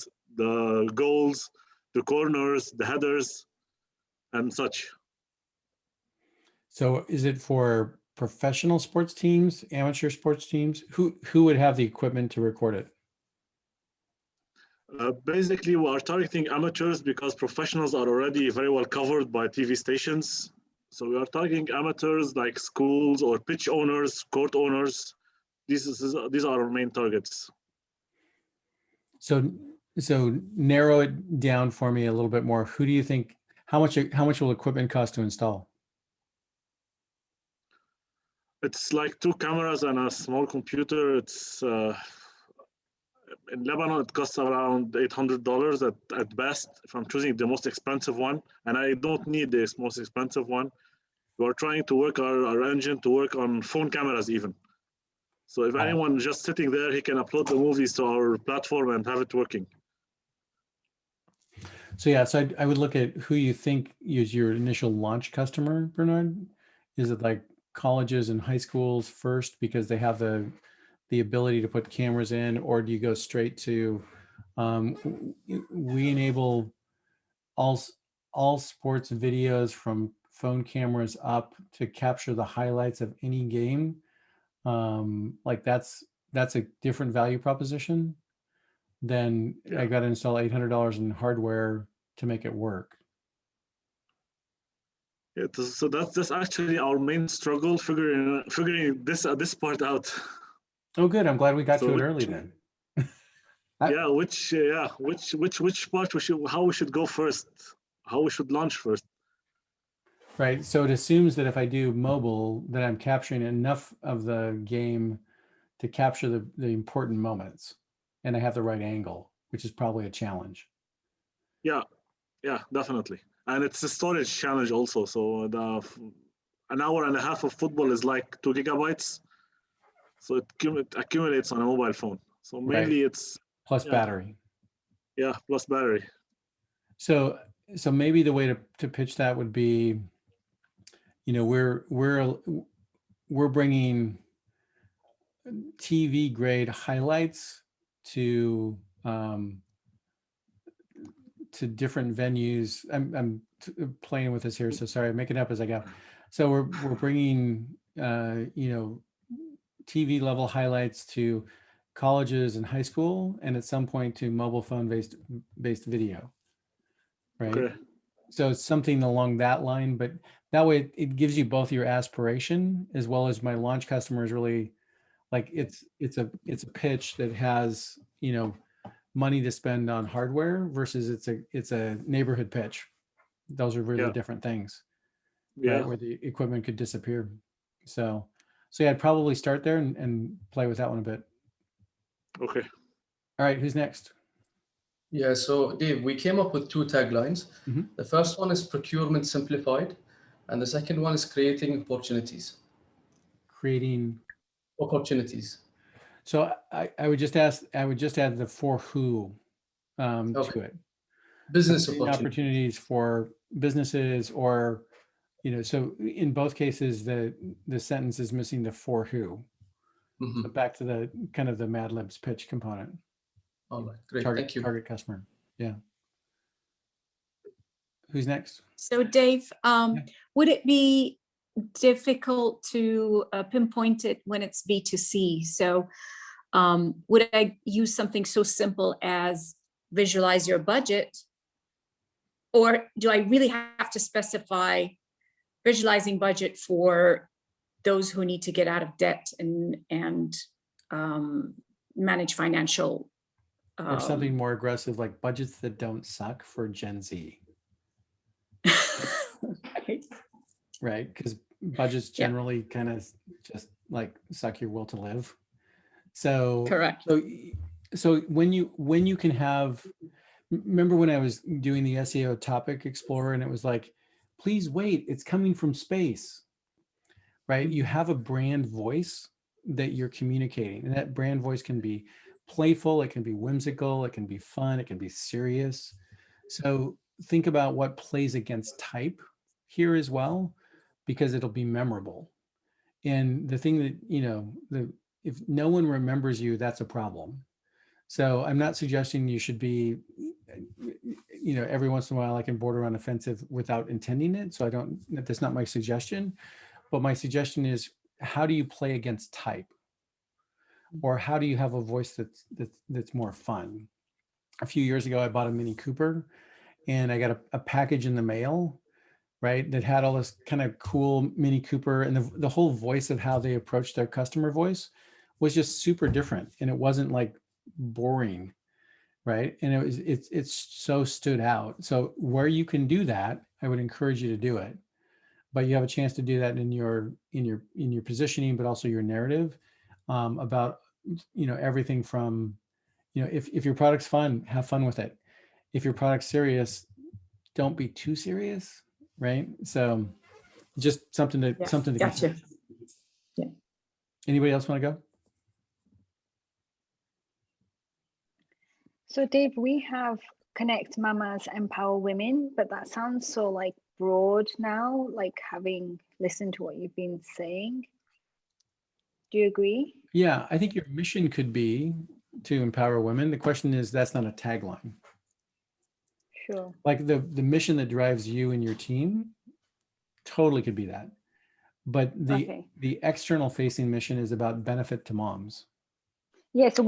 goals, the corners, the headers, and such. So is it for professional sports teams, amateur sports teams? Who would have the equipment to record it? Basically, we are targeting amateurs because professionals are already very well covered by TV stations. So we are targeting amateurs like schools or pitch owners, court owners. These are our main targets. So narrow it down for me a little bit more. Who do you think? How much will equipment cost to install? It's like 2 cameras and a small computer. It's in Lebanon, it costs around $800 at best if I'm choosing the most expensive one, and I don't need the most expensive one. We're trying to work our engine to work on phone cameras even. So if anyone just sitting there, he can upload the movies to our platform and have it working. So yeah, so I would look at who you think is your initial launch customer, Bernard. Is it like colleges and high schools first because they have the ability to put cameras in, or do you go straight to, we enable all sports videos from phone cameras up to capture the highlights of any game. Like that's a different value proposition than I got to install $800 in hardware to make it work. Yeah, so that's actually our main struggle, figuring this part out. Oh, good. I'm glad we got to it early then. Yeah, which part how we should go first, how we should launch first. Right. So it assumes that if I do mobile, that I'm capturing enough of the game to capture the important moments, and I have the right angle, which is probably a challenge. Yeah, definitely. And it's a storage challenge also. So an hour and a half of football is like 2 gigabytes. So it accumulates on a mobile phone. So mainly it's plus battery. Yeah, plus battery. So maybe the way to pitch that would be, we're bringing TV grade highlights to different venues. I'm playing with this here, so sorry, I'm making it up as I go. So we're bringing TV level highlights to colleges and high school, and at some point to mobile phone based video, right? Okay. So it's something along that line, but that way it gives you both your aspiration as well as my launch customers really like it's a pitch that has money to spend on hardware versus it's a neighborhood pitch. Those are really different things, right? Where the equipment could disappear. So yeah, I'd probably start there and play with that one a bit. Okay. All right, who's next? Yeah, so Dave, we came up with 2 taglines. The first one is procurement simplified, and the second one is creating opportunities. Creating opportunities. So I would just add the for who to it. Business opportunities for businesses, or so in both cases the sentence is missing the for who. So back to the kind of the Mad Libs pitch component. All right, great. Thank you. Target customer. Yeah. Who's next? So Dave, would it be difficult to pinpoint it when it's B2C? So would I use something so simple as visualize your budget? Or do I really have to specify visualizing budget for those who need to get out of debt and manage financial? Or something more aggressive like budgets that don't suck for Gen Z. Right, because budgets generally kind of just like suck your will to live. So correct. So when you can have, remember when I was doing the SEO topic explorer and it was like, please wait, it's coming from space, right? You have a brand voice that you're communicating, and that brand voice can be playful, it can be whimsical, it can be fun, it can be serious. So think about what plays against type here as well, because it'll be memorable. And the thing that, if no one remembers you, that's a problem. So I'm not suggesting you should be, every once in a while I can border on offensive without intending it. So that's not my suggestion. But my suggestion is how do you play against type? Or how do you have a voice that's more fun? A few years ago, I bought a Mini Cooper, and I got a package in the mail, right, that had all this kind of cool Mini Cooper, and the whole voice of how they approached their customer voice was just super different, and it wasn't like boring, right? And it's so stood out. So where you can do that, I would encourage you to do it. But you have a chance to do that in your positioning, but also your narrative, about everything from, if your product's fun, have fun with it. If your product's serious, don't be too serious, right? So just something to consider. Gotcha. Yeah. Anybody else want to go? So Dave, we have Connect Mamas, Empower Women, but that sounds so like broad now, like having listened to what you've been saying. Do you agree? Yeah, I think your mission could be to empower women. The question is, that's not a tagline. Sure. Like the mission that drives you and your team totally could be that. But the external facing mission is about benefit to moms. Yeah, so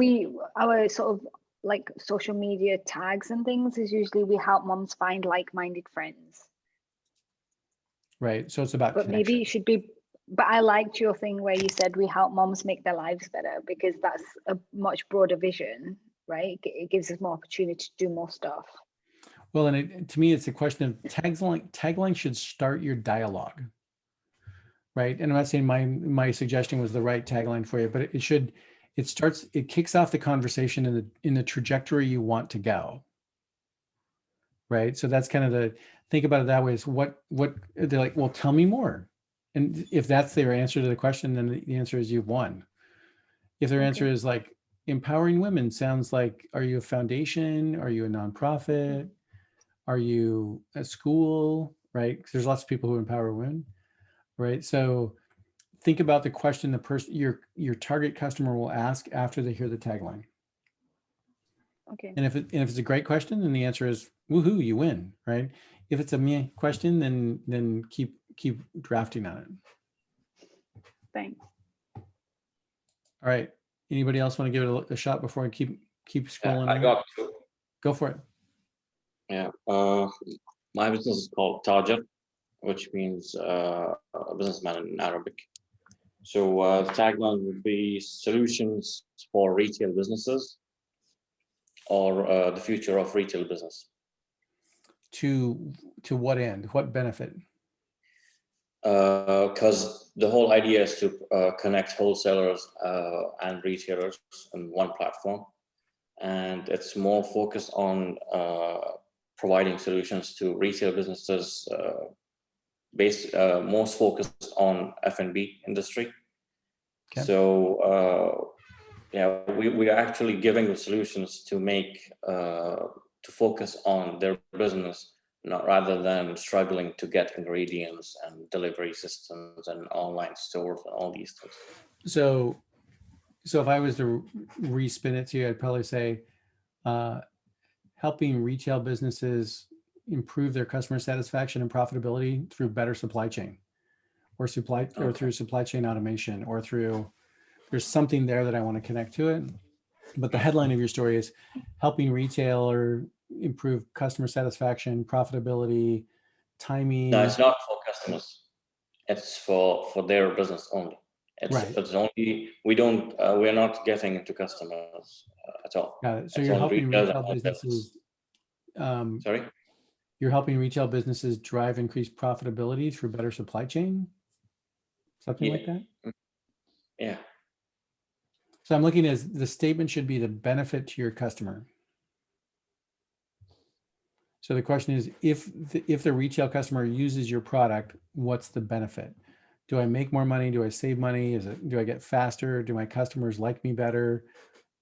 our sort of like social media tags and things is usually we help moms find like-minded friends. Right. So it's about But connection. maybe it should be, but I liked your thing where you said we help moms make their lives better, because that's a much broader vision, right? It gives us more opportunity to do more stuff. Well, and to me, it's a question of tagline should start your dialogue, right? And I'm not saying my suggestion was the right tagline for you, but it kicks off the conversation in the trajectory you want to go, right? So that's kind of think about it that way, is what they're like, well, tell me more. And if that's their answer to the question, then the answer is you've won. If their answer is like, empowering women sounds like, are you a foundation? Are you a nonprofit? Are you a school, right? Because there's lots of people who empower women, right? So think about the question the person, your target customer will ask after they hear the tagline. Okay. And if it's a great question, then the answer is, woohoo, you win, right? If it's a meh question, then keep drafting on it. Thanks. All right. Anybody else want to give it a shot before I keep scrolling? I got two. Go for it. Yeah. My business is called Tajer, which means a businessman in Arabic. So the tagline would be solutions for retail businesses, or the future of retail business. To what end? What benefit? Because the whole idea is to connect wholesalers and retailers on one platform, and it's more focused on providing solutions to retail businesses, most focused on F&B industry. Okay. So yeah, we are actually giving the solutions to make to focus on their business, rather than struggling to get ingredients and delivery systems and online stores and all these things. So if I was to respin it to you, I'd probably say helping retail businesses improve their customer satisfaction and profitability through better supply chain, or through supply chain automation, or there's something there that I want to connect to it. But the headline of your story is helping retailer improve customer satisfaction, profitability, timing. No, it's not for customers. It's for their business only. It's only, we're not getting into customers at all. Got it. So you're helping retail businesses. Sorry? You're helping retail businesses drive increased profitability through better supply chain? Something like that? Yeah. So I'm looking at, the statement should be the benefit to your customer. So the question is, if the retail customer uses your product, what's the benefit? Do I make more money? Do I save money? Do I get faster? Do my customers like me better?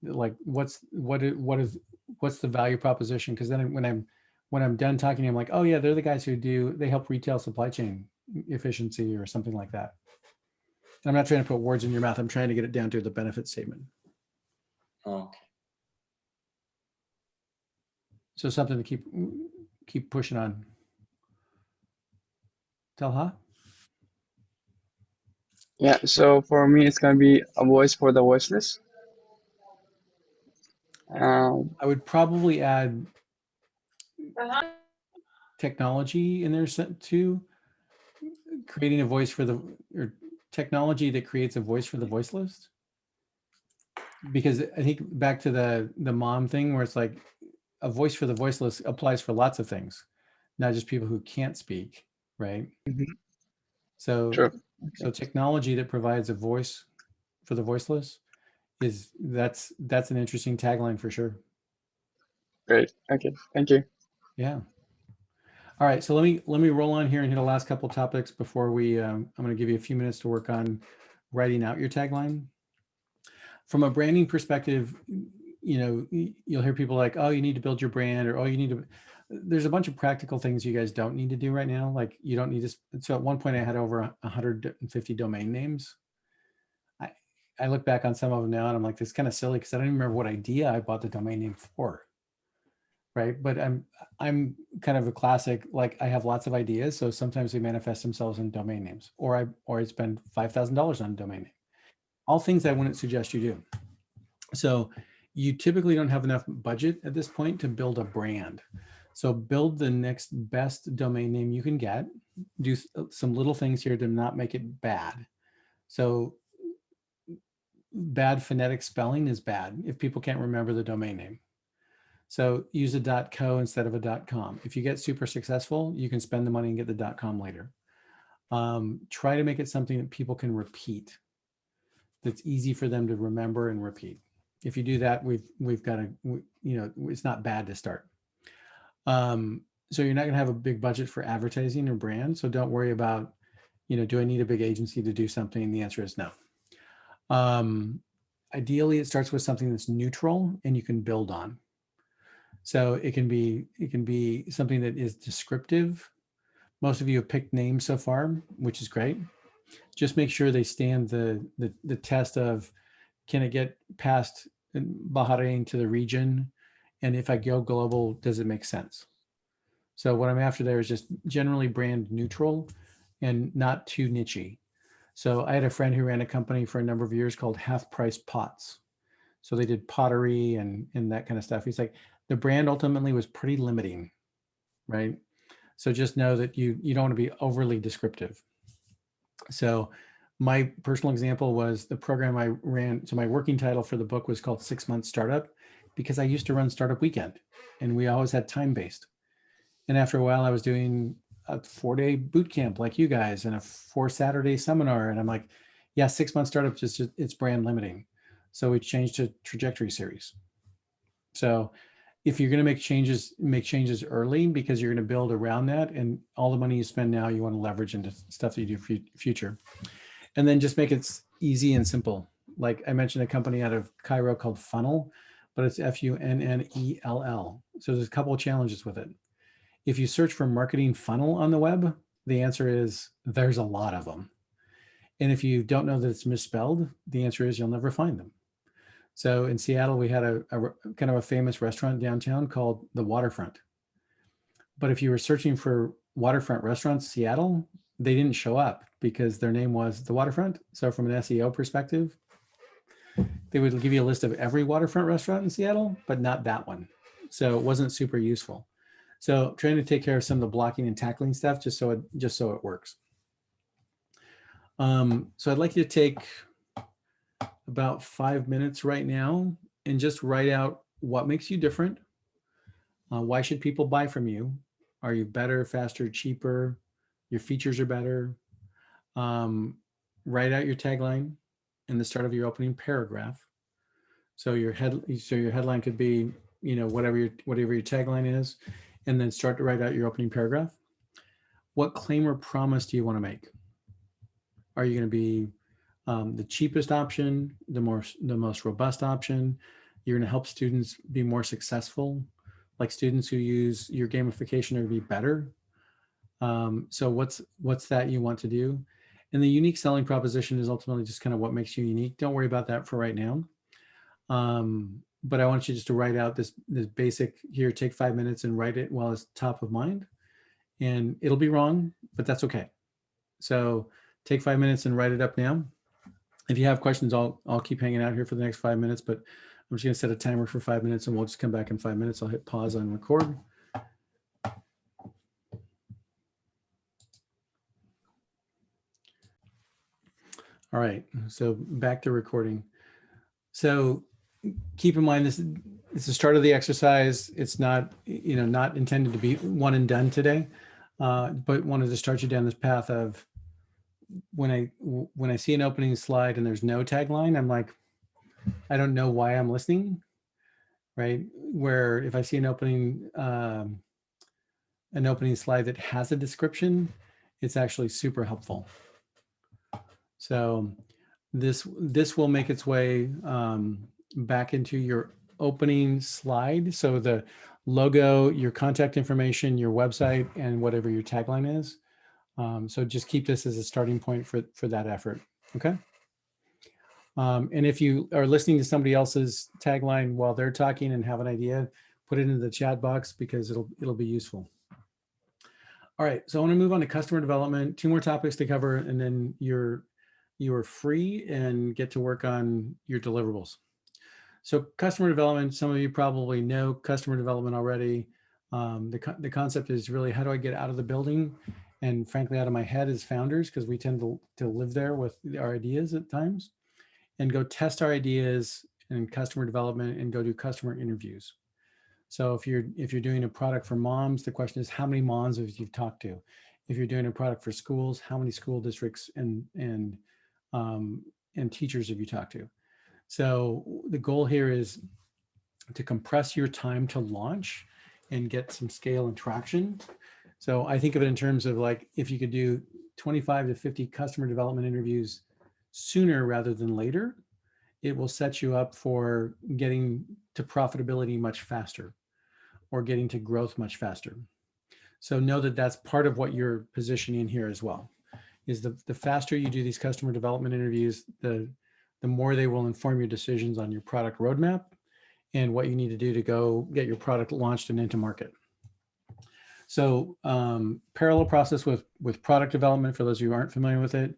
Like what's the value proposition? Because then when I'm done talking, I'm like, oh yeah, they're the guys they help retail supply chain efficiency or something like that. I'm not trying to put words in your mouth. I'm trying to get it down to the benefit statement. Okay. So something to keep pushing on. Talha? Yeah, so for me, it's gonna be a voice for the voiceless. I would probably add technology in there too, creating a voice for the, or technology that creates a voice for the voiceless. Because I think back to the mom thing where it's like a voice for the voiceless applies for lots of things, not just people who can't speak, right? So, True. so technology that provides a voice for the voiceless is that's an interesting tagline for sure. Great. Okay. Thank you. Yeah. All right. So let me roll on here and hit the last couple topics before we. I'm going to give you a few minutes to work on writing out your tagline. From a branding perspective, you know, you'll hear people like, "Oh, you need to build your brand," or "Oh, you need to." There's a bunch of practical things you guys don't need to do right now. Like you don't need to. So at one point, I had over 150 domain names. I look back on some of them now, and I'm like, this is kind of silly because I don't even remember what idea I bought the domain name for. Right, but I'm kind of a classic. Like I have lots of ideas, so sometimes they manifest themselves in domain names, or I spend $5,000 on a domain name. All things I wouldn't suggest you do. So you typically don't have enough budget at this point to build a brand. So build the next best domain name you can get. Do some little things here to not make it bad. So bad phonetic spelling is bad if people can't remember the domain name. So use a .co instead of a .com. If you get super successful, you can spend the money and get the .com later. Try to make it something that people can repeat. That's easy for them to remember and repeat. If you do that, we've got a, you know, it's not bad to start. So you're not going to have a big budget for advertising or brand. So don't worry about, you know, do I need a big agency to do something? The answer is no. Ideally, it starts with something that's neutral and you can build on. So it can be something that is descriptive. Most of you have picked names so far, which is great. Just make sure they stand the test of, can it get past Bahrain to the region? And if I go global, does it make sense? So what I'm after there is just generally brand neutral and not too nichey. So I had a friend who ran a company for a number of years called Half Price Pots. So they did pottery and that kind of stuff. He's like, the brand ultimately was pretty limiting, right? So just know that you don't want to be overly descriptive. So my personal example was the program I ran. So my working title for the book was called 6 Month Startup, because I used to run Startup Weekend and we always had time-based. And after a while I was doing a 4-day boot camp like you guys and a 4-Saturday seminar. And I'm like, yeah, 6 Month Startup, just it's brand limiting. So we changed to Trajectory Series. So if you're going to make changes early, because you're going to build around that, and all the money you spend now, you want to leverage into stuff that you do future. And then just make it easy and simple. Like I mentioned a company out of Cairo called Funnel, but it's Funnell. So there's a couple of challenges with it. If you search for marketing funnel on the web, the answer is there's a lot of them. And if you don't know that it's misspelled, the answer is you'll never find them. So in Seattle, we had a kind of a famous restaurant downtown called the Waterfront. But if you were searching for waterfront restaurants, Seattle, they didn't show up because their name was the Waterfront. So from an SEO perspective, they would give you a list of every waterfront restaurant in Seattle, but not that one. So it wasn't super useful. So trying to take care of some of the blocking and tackling stuff just so it works. So I'd like you to take about 5 minutes right now and just write out what makes you different. Why should people buy from you? Are you better, faster, cheaper? Your features are better. Write out your tagline in the start of your opening paragraph. So your headline could be, you know, whatever your tagline is, and then start to write out your opening paragraph. What claim or promise do you want to make? Are you going to be the cheapest option, the most robust option? You're going to help students be more successful, like students who use your gamification are going to be better. So what's that you want to do? And the unique selling proposition is ultimately just kind of what makes you unique. Don't worry about that for right now. But I want you just to write out this basic here, take 5 minutes and write it while it's top of mind. And it'll be wrong, but that's okay. So take 5 minutes and write it up now. If you have questions, I'll keep hanging out here for the next 5 minutes, but I'm just going to set a timer for 5 minutes and we'll just come back in 5 minutes. I'll hit pause on record. All right, so back to recording. So keep in mind, this is the start of the exercise. It's not, not intended to be one and done today, but wanted to start you down this path of when I see an opening slide and there's no tagline, I'm like, I don't know why I'm listening, right? Where if I see an opening slide that has a description, it's actually super helpful. So this will make its way back into your opening slide. So the logo, your contact information, your website, and whatever your tagline is. So just keep this as a starting point for that effort, okay? And if you are listening to somebody else's tagline while they're talking and have an idea, put it into the chat box because it'll be useful. All right, so I want to move on to customer development. 2 more topics to cover, and then you are free and get to work on your deliverables. So customer development, some of you probably know customer development already. The concept is really, how do I get out of the building and frankly out of my head as founders, because we tend to live there with our ideas at times, and go test our ideas in customer development and go do customer interviews. So if you're doing a product for moms, the question is, how many moms have you talked to? If you're doing a product for schools, how many school districts and teachers have you talked to? So the goal here is to compress your time to launch and get some scale and traction. So I think of it in terms of like, if you could do 25 to 50 customer development interviews sooner rather than later, it will set you up for getting to profitability much faster or getting to growth much faster. So know that that's part of what you're positioning here as well, is the faster you do these customer development interviews, the more they will inform your decisions on your product roadmap and what you need to do to go get your product launched and into market. So parallel process with product development, for those of you who aren't familiar with it.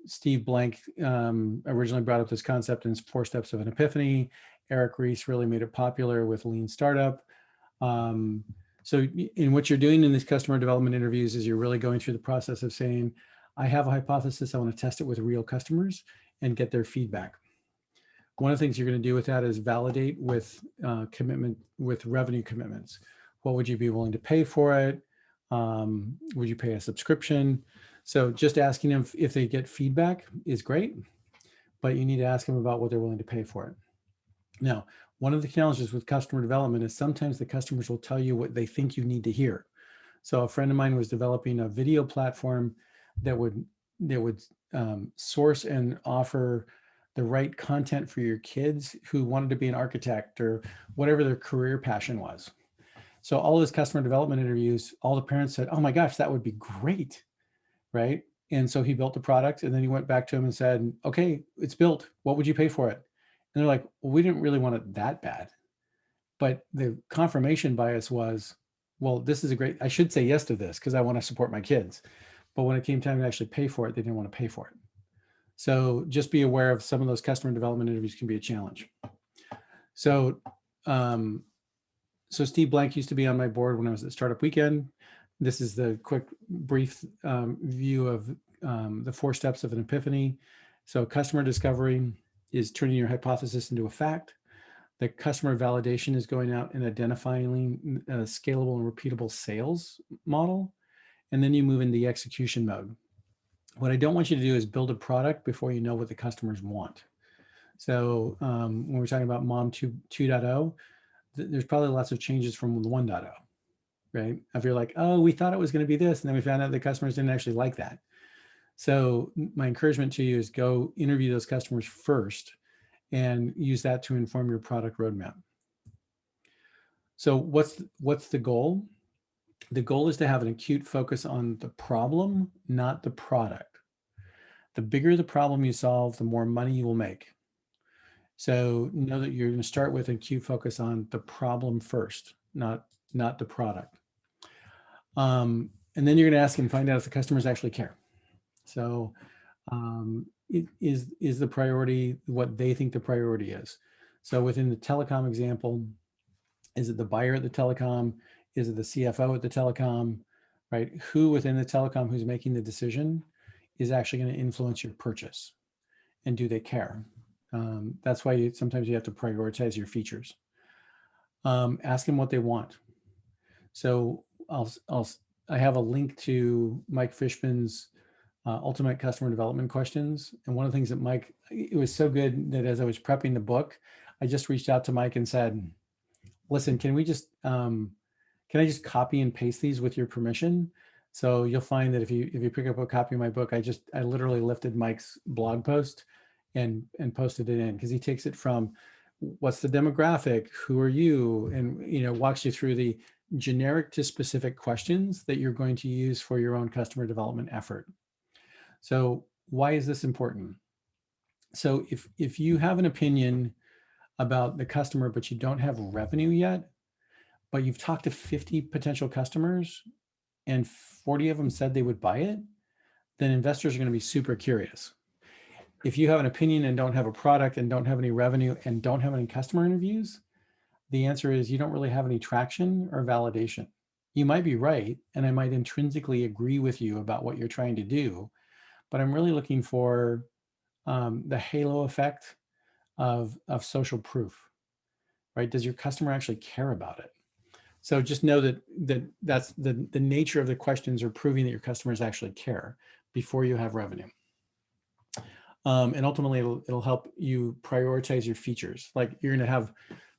Steve Blank originally brought up this concept in 4 Steps of an Epiphany. Eric Ries really made it popular with Lean Startup. So in what you're doing in these customer development interviews is you're really going through the process of saying, I have a hypothesis, I want to test it with real customers and get their feedback. One of the things you're going to do with that is validate with revenue commitments. What would you be willing to pay for it? Would you pay a subscription? So just asking them if they get feedback is great, but you need to ask them about what they're willing to pay for it. Now, one of the challenges with customer development is sometimes the customers will tell you what they think you need to hear. So a friend of mine was developing a video platform that would source and offer the right content for your kids who wanted to be an architect or whatever their career passion was. So all those customer development interviews, all the parents said, oh my gosh, that would be great, right? And so he built the product and then he went back to him and said, okay, it's built. What would you pay for it? And they're like, well, we didn't really want it that bad. But the confirmation bias was, well, this is a great, I should say yes to this because I want to support my kids. But when it came time to actually pay for it, they didn't want to pay for it. So just be aware of some of those customer development interviews can be a challenge. So, so Steve Blank used to be on my board when I was at Startup Weekend. This is the quick, brief view of the 4 steps of an epiphany. So customer discovery is turning your hypothesis into a fact. The customer validation is going out and identifying a scalable and repeatable sales model. And then you move into the execution mode. What I don't want you to do is build a product before you know what the customers want. So when we're talking about Mom 2.0, there's probably lots of changes from the 1.0, right? If you're like, oh, we thought it was going to be this, and then we found out the customers didn't actually like that. So my encouragement to you is go interview those customers first and use that to inform your product roadmap. So what's the goal? The goal is to have an acute focus on the problem, not the product. The bigger the problem you solve, the more money you will make. So know that you're going to start with an acute focus on the problem first, not the product. And then you're going to ask and find out if the customers actually care. So is the priority what they think the priority is? So within the telecom example, is it the buyer at the telecom? Is it the CFO at the telecom? Right? Who within the telecom who's making the decision is actually going to influence your purchase? And do they care? That's why sometimes you have to prioritize your features. Ask them what they want. So I have a link to Mike Fishman's Ultimate Customer Development Questions. And one of the things that Mike, it was so good that as I was prepping the book, I just reached out to Mike and said, listen, can I just copy and paste these with your permission? So you'll find that if you pick up a copy of my book, I literally lifted Mike's blog post and posted it in, because he takes it from what's the demographic, who are you, and walks you through the generic to specific questions that you're going to use for your own customer development effort. So why is this important? So if you have an opinion about the customer, but you don't have revenue yet, but you've talked to 50 potential customers and 40 of them said they would buy it, then investors are going to be super curious. If you have an opinion and don't have a product and don't have any revenue and don't have any customer interviews, the answer is you don't really have any traction or validation. You might be right, and I might intrinsically agree with you about what you're trying to do, but I'm really looking for the halo effect of social proof, right? Does your customer actually care about it? So just know that's the nature of the questions are proving that your customers actually care before you have revenue. And ultimately it'll help you prioritize your features. Like you're going to have,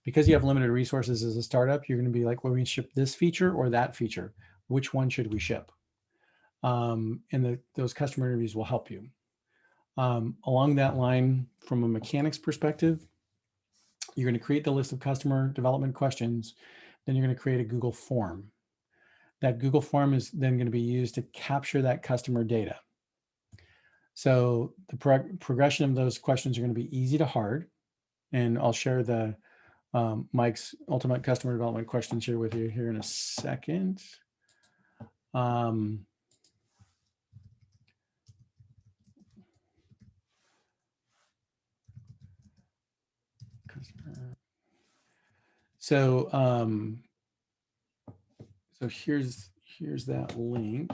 because you have limited resources as a startup, you're going to be like, well, we ship this feature or that feature. Which one should we ship? And those customer interviews will help you. Along that line, from a mechanics perspective, you're going to create the list of customer development questions. Then you're going to create a Google form. That Google form is then going to be used to capture that customer data. So the progression of those questions are going to be easy to hard. And I'll share the Mike's Ultimate Customer Development Questions here with you here in a second. So here's that link.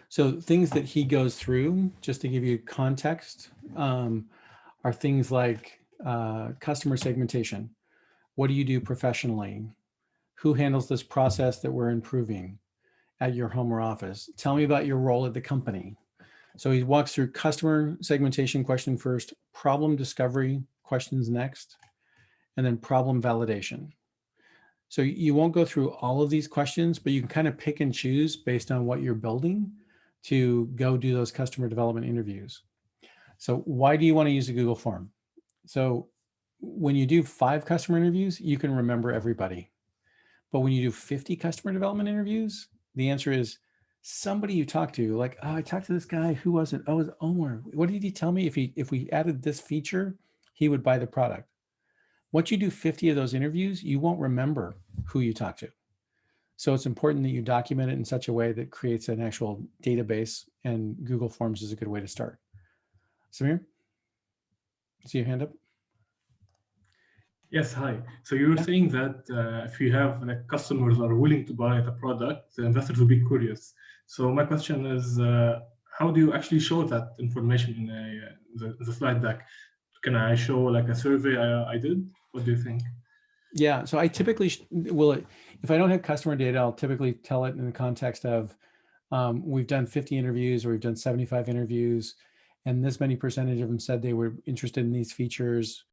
So things that he goes through, just to give you context, are things like customer segmentation. What do you do professionally? Who handles this process that we're improving at your home or office? Tell me about your role at the company. So he walks through customer segmentation question first, problem discovery questions next, and then problem validation. So you won't go through all of these questions, but you can kind of pick and choose based on what you're building to go do those customer development interviews. So why do you want to use a Google form? So when you do 5 customer interviews, you can remember everybody. But when you do 50 customer development interviews, the answer is somebody you talk to, like, oh, I talked to this guy, who was it? Oh, it was Omar. What did he tell me? If we added this feature, he would buy the product. Once you do 50 of those interviews, you won't remember who you talked to. So it's important that you document it in such a way that creates an actual database, and Google Forms is a good way to start. Samir, see your hand up? Yes, hi. So you were saying that if you have customers are willing to buy the product, the investors will be curious. So my question is, how do you actually show that information in the slide deck? Can I show like a survey I did? What do you think? Yeah, so I typically will, if I don't have customer data, I'll typically tell it in the context of we've done 50 interviews or we've done 75 interviews, and this many percentage of them said they were interested in these features.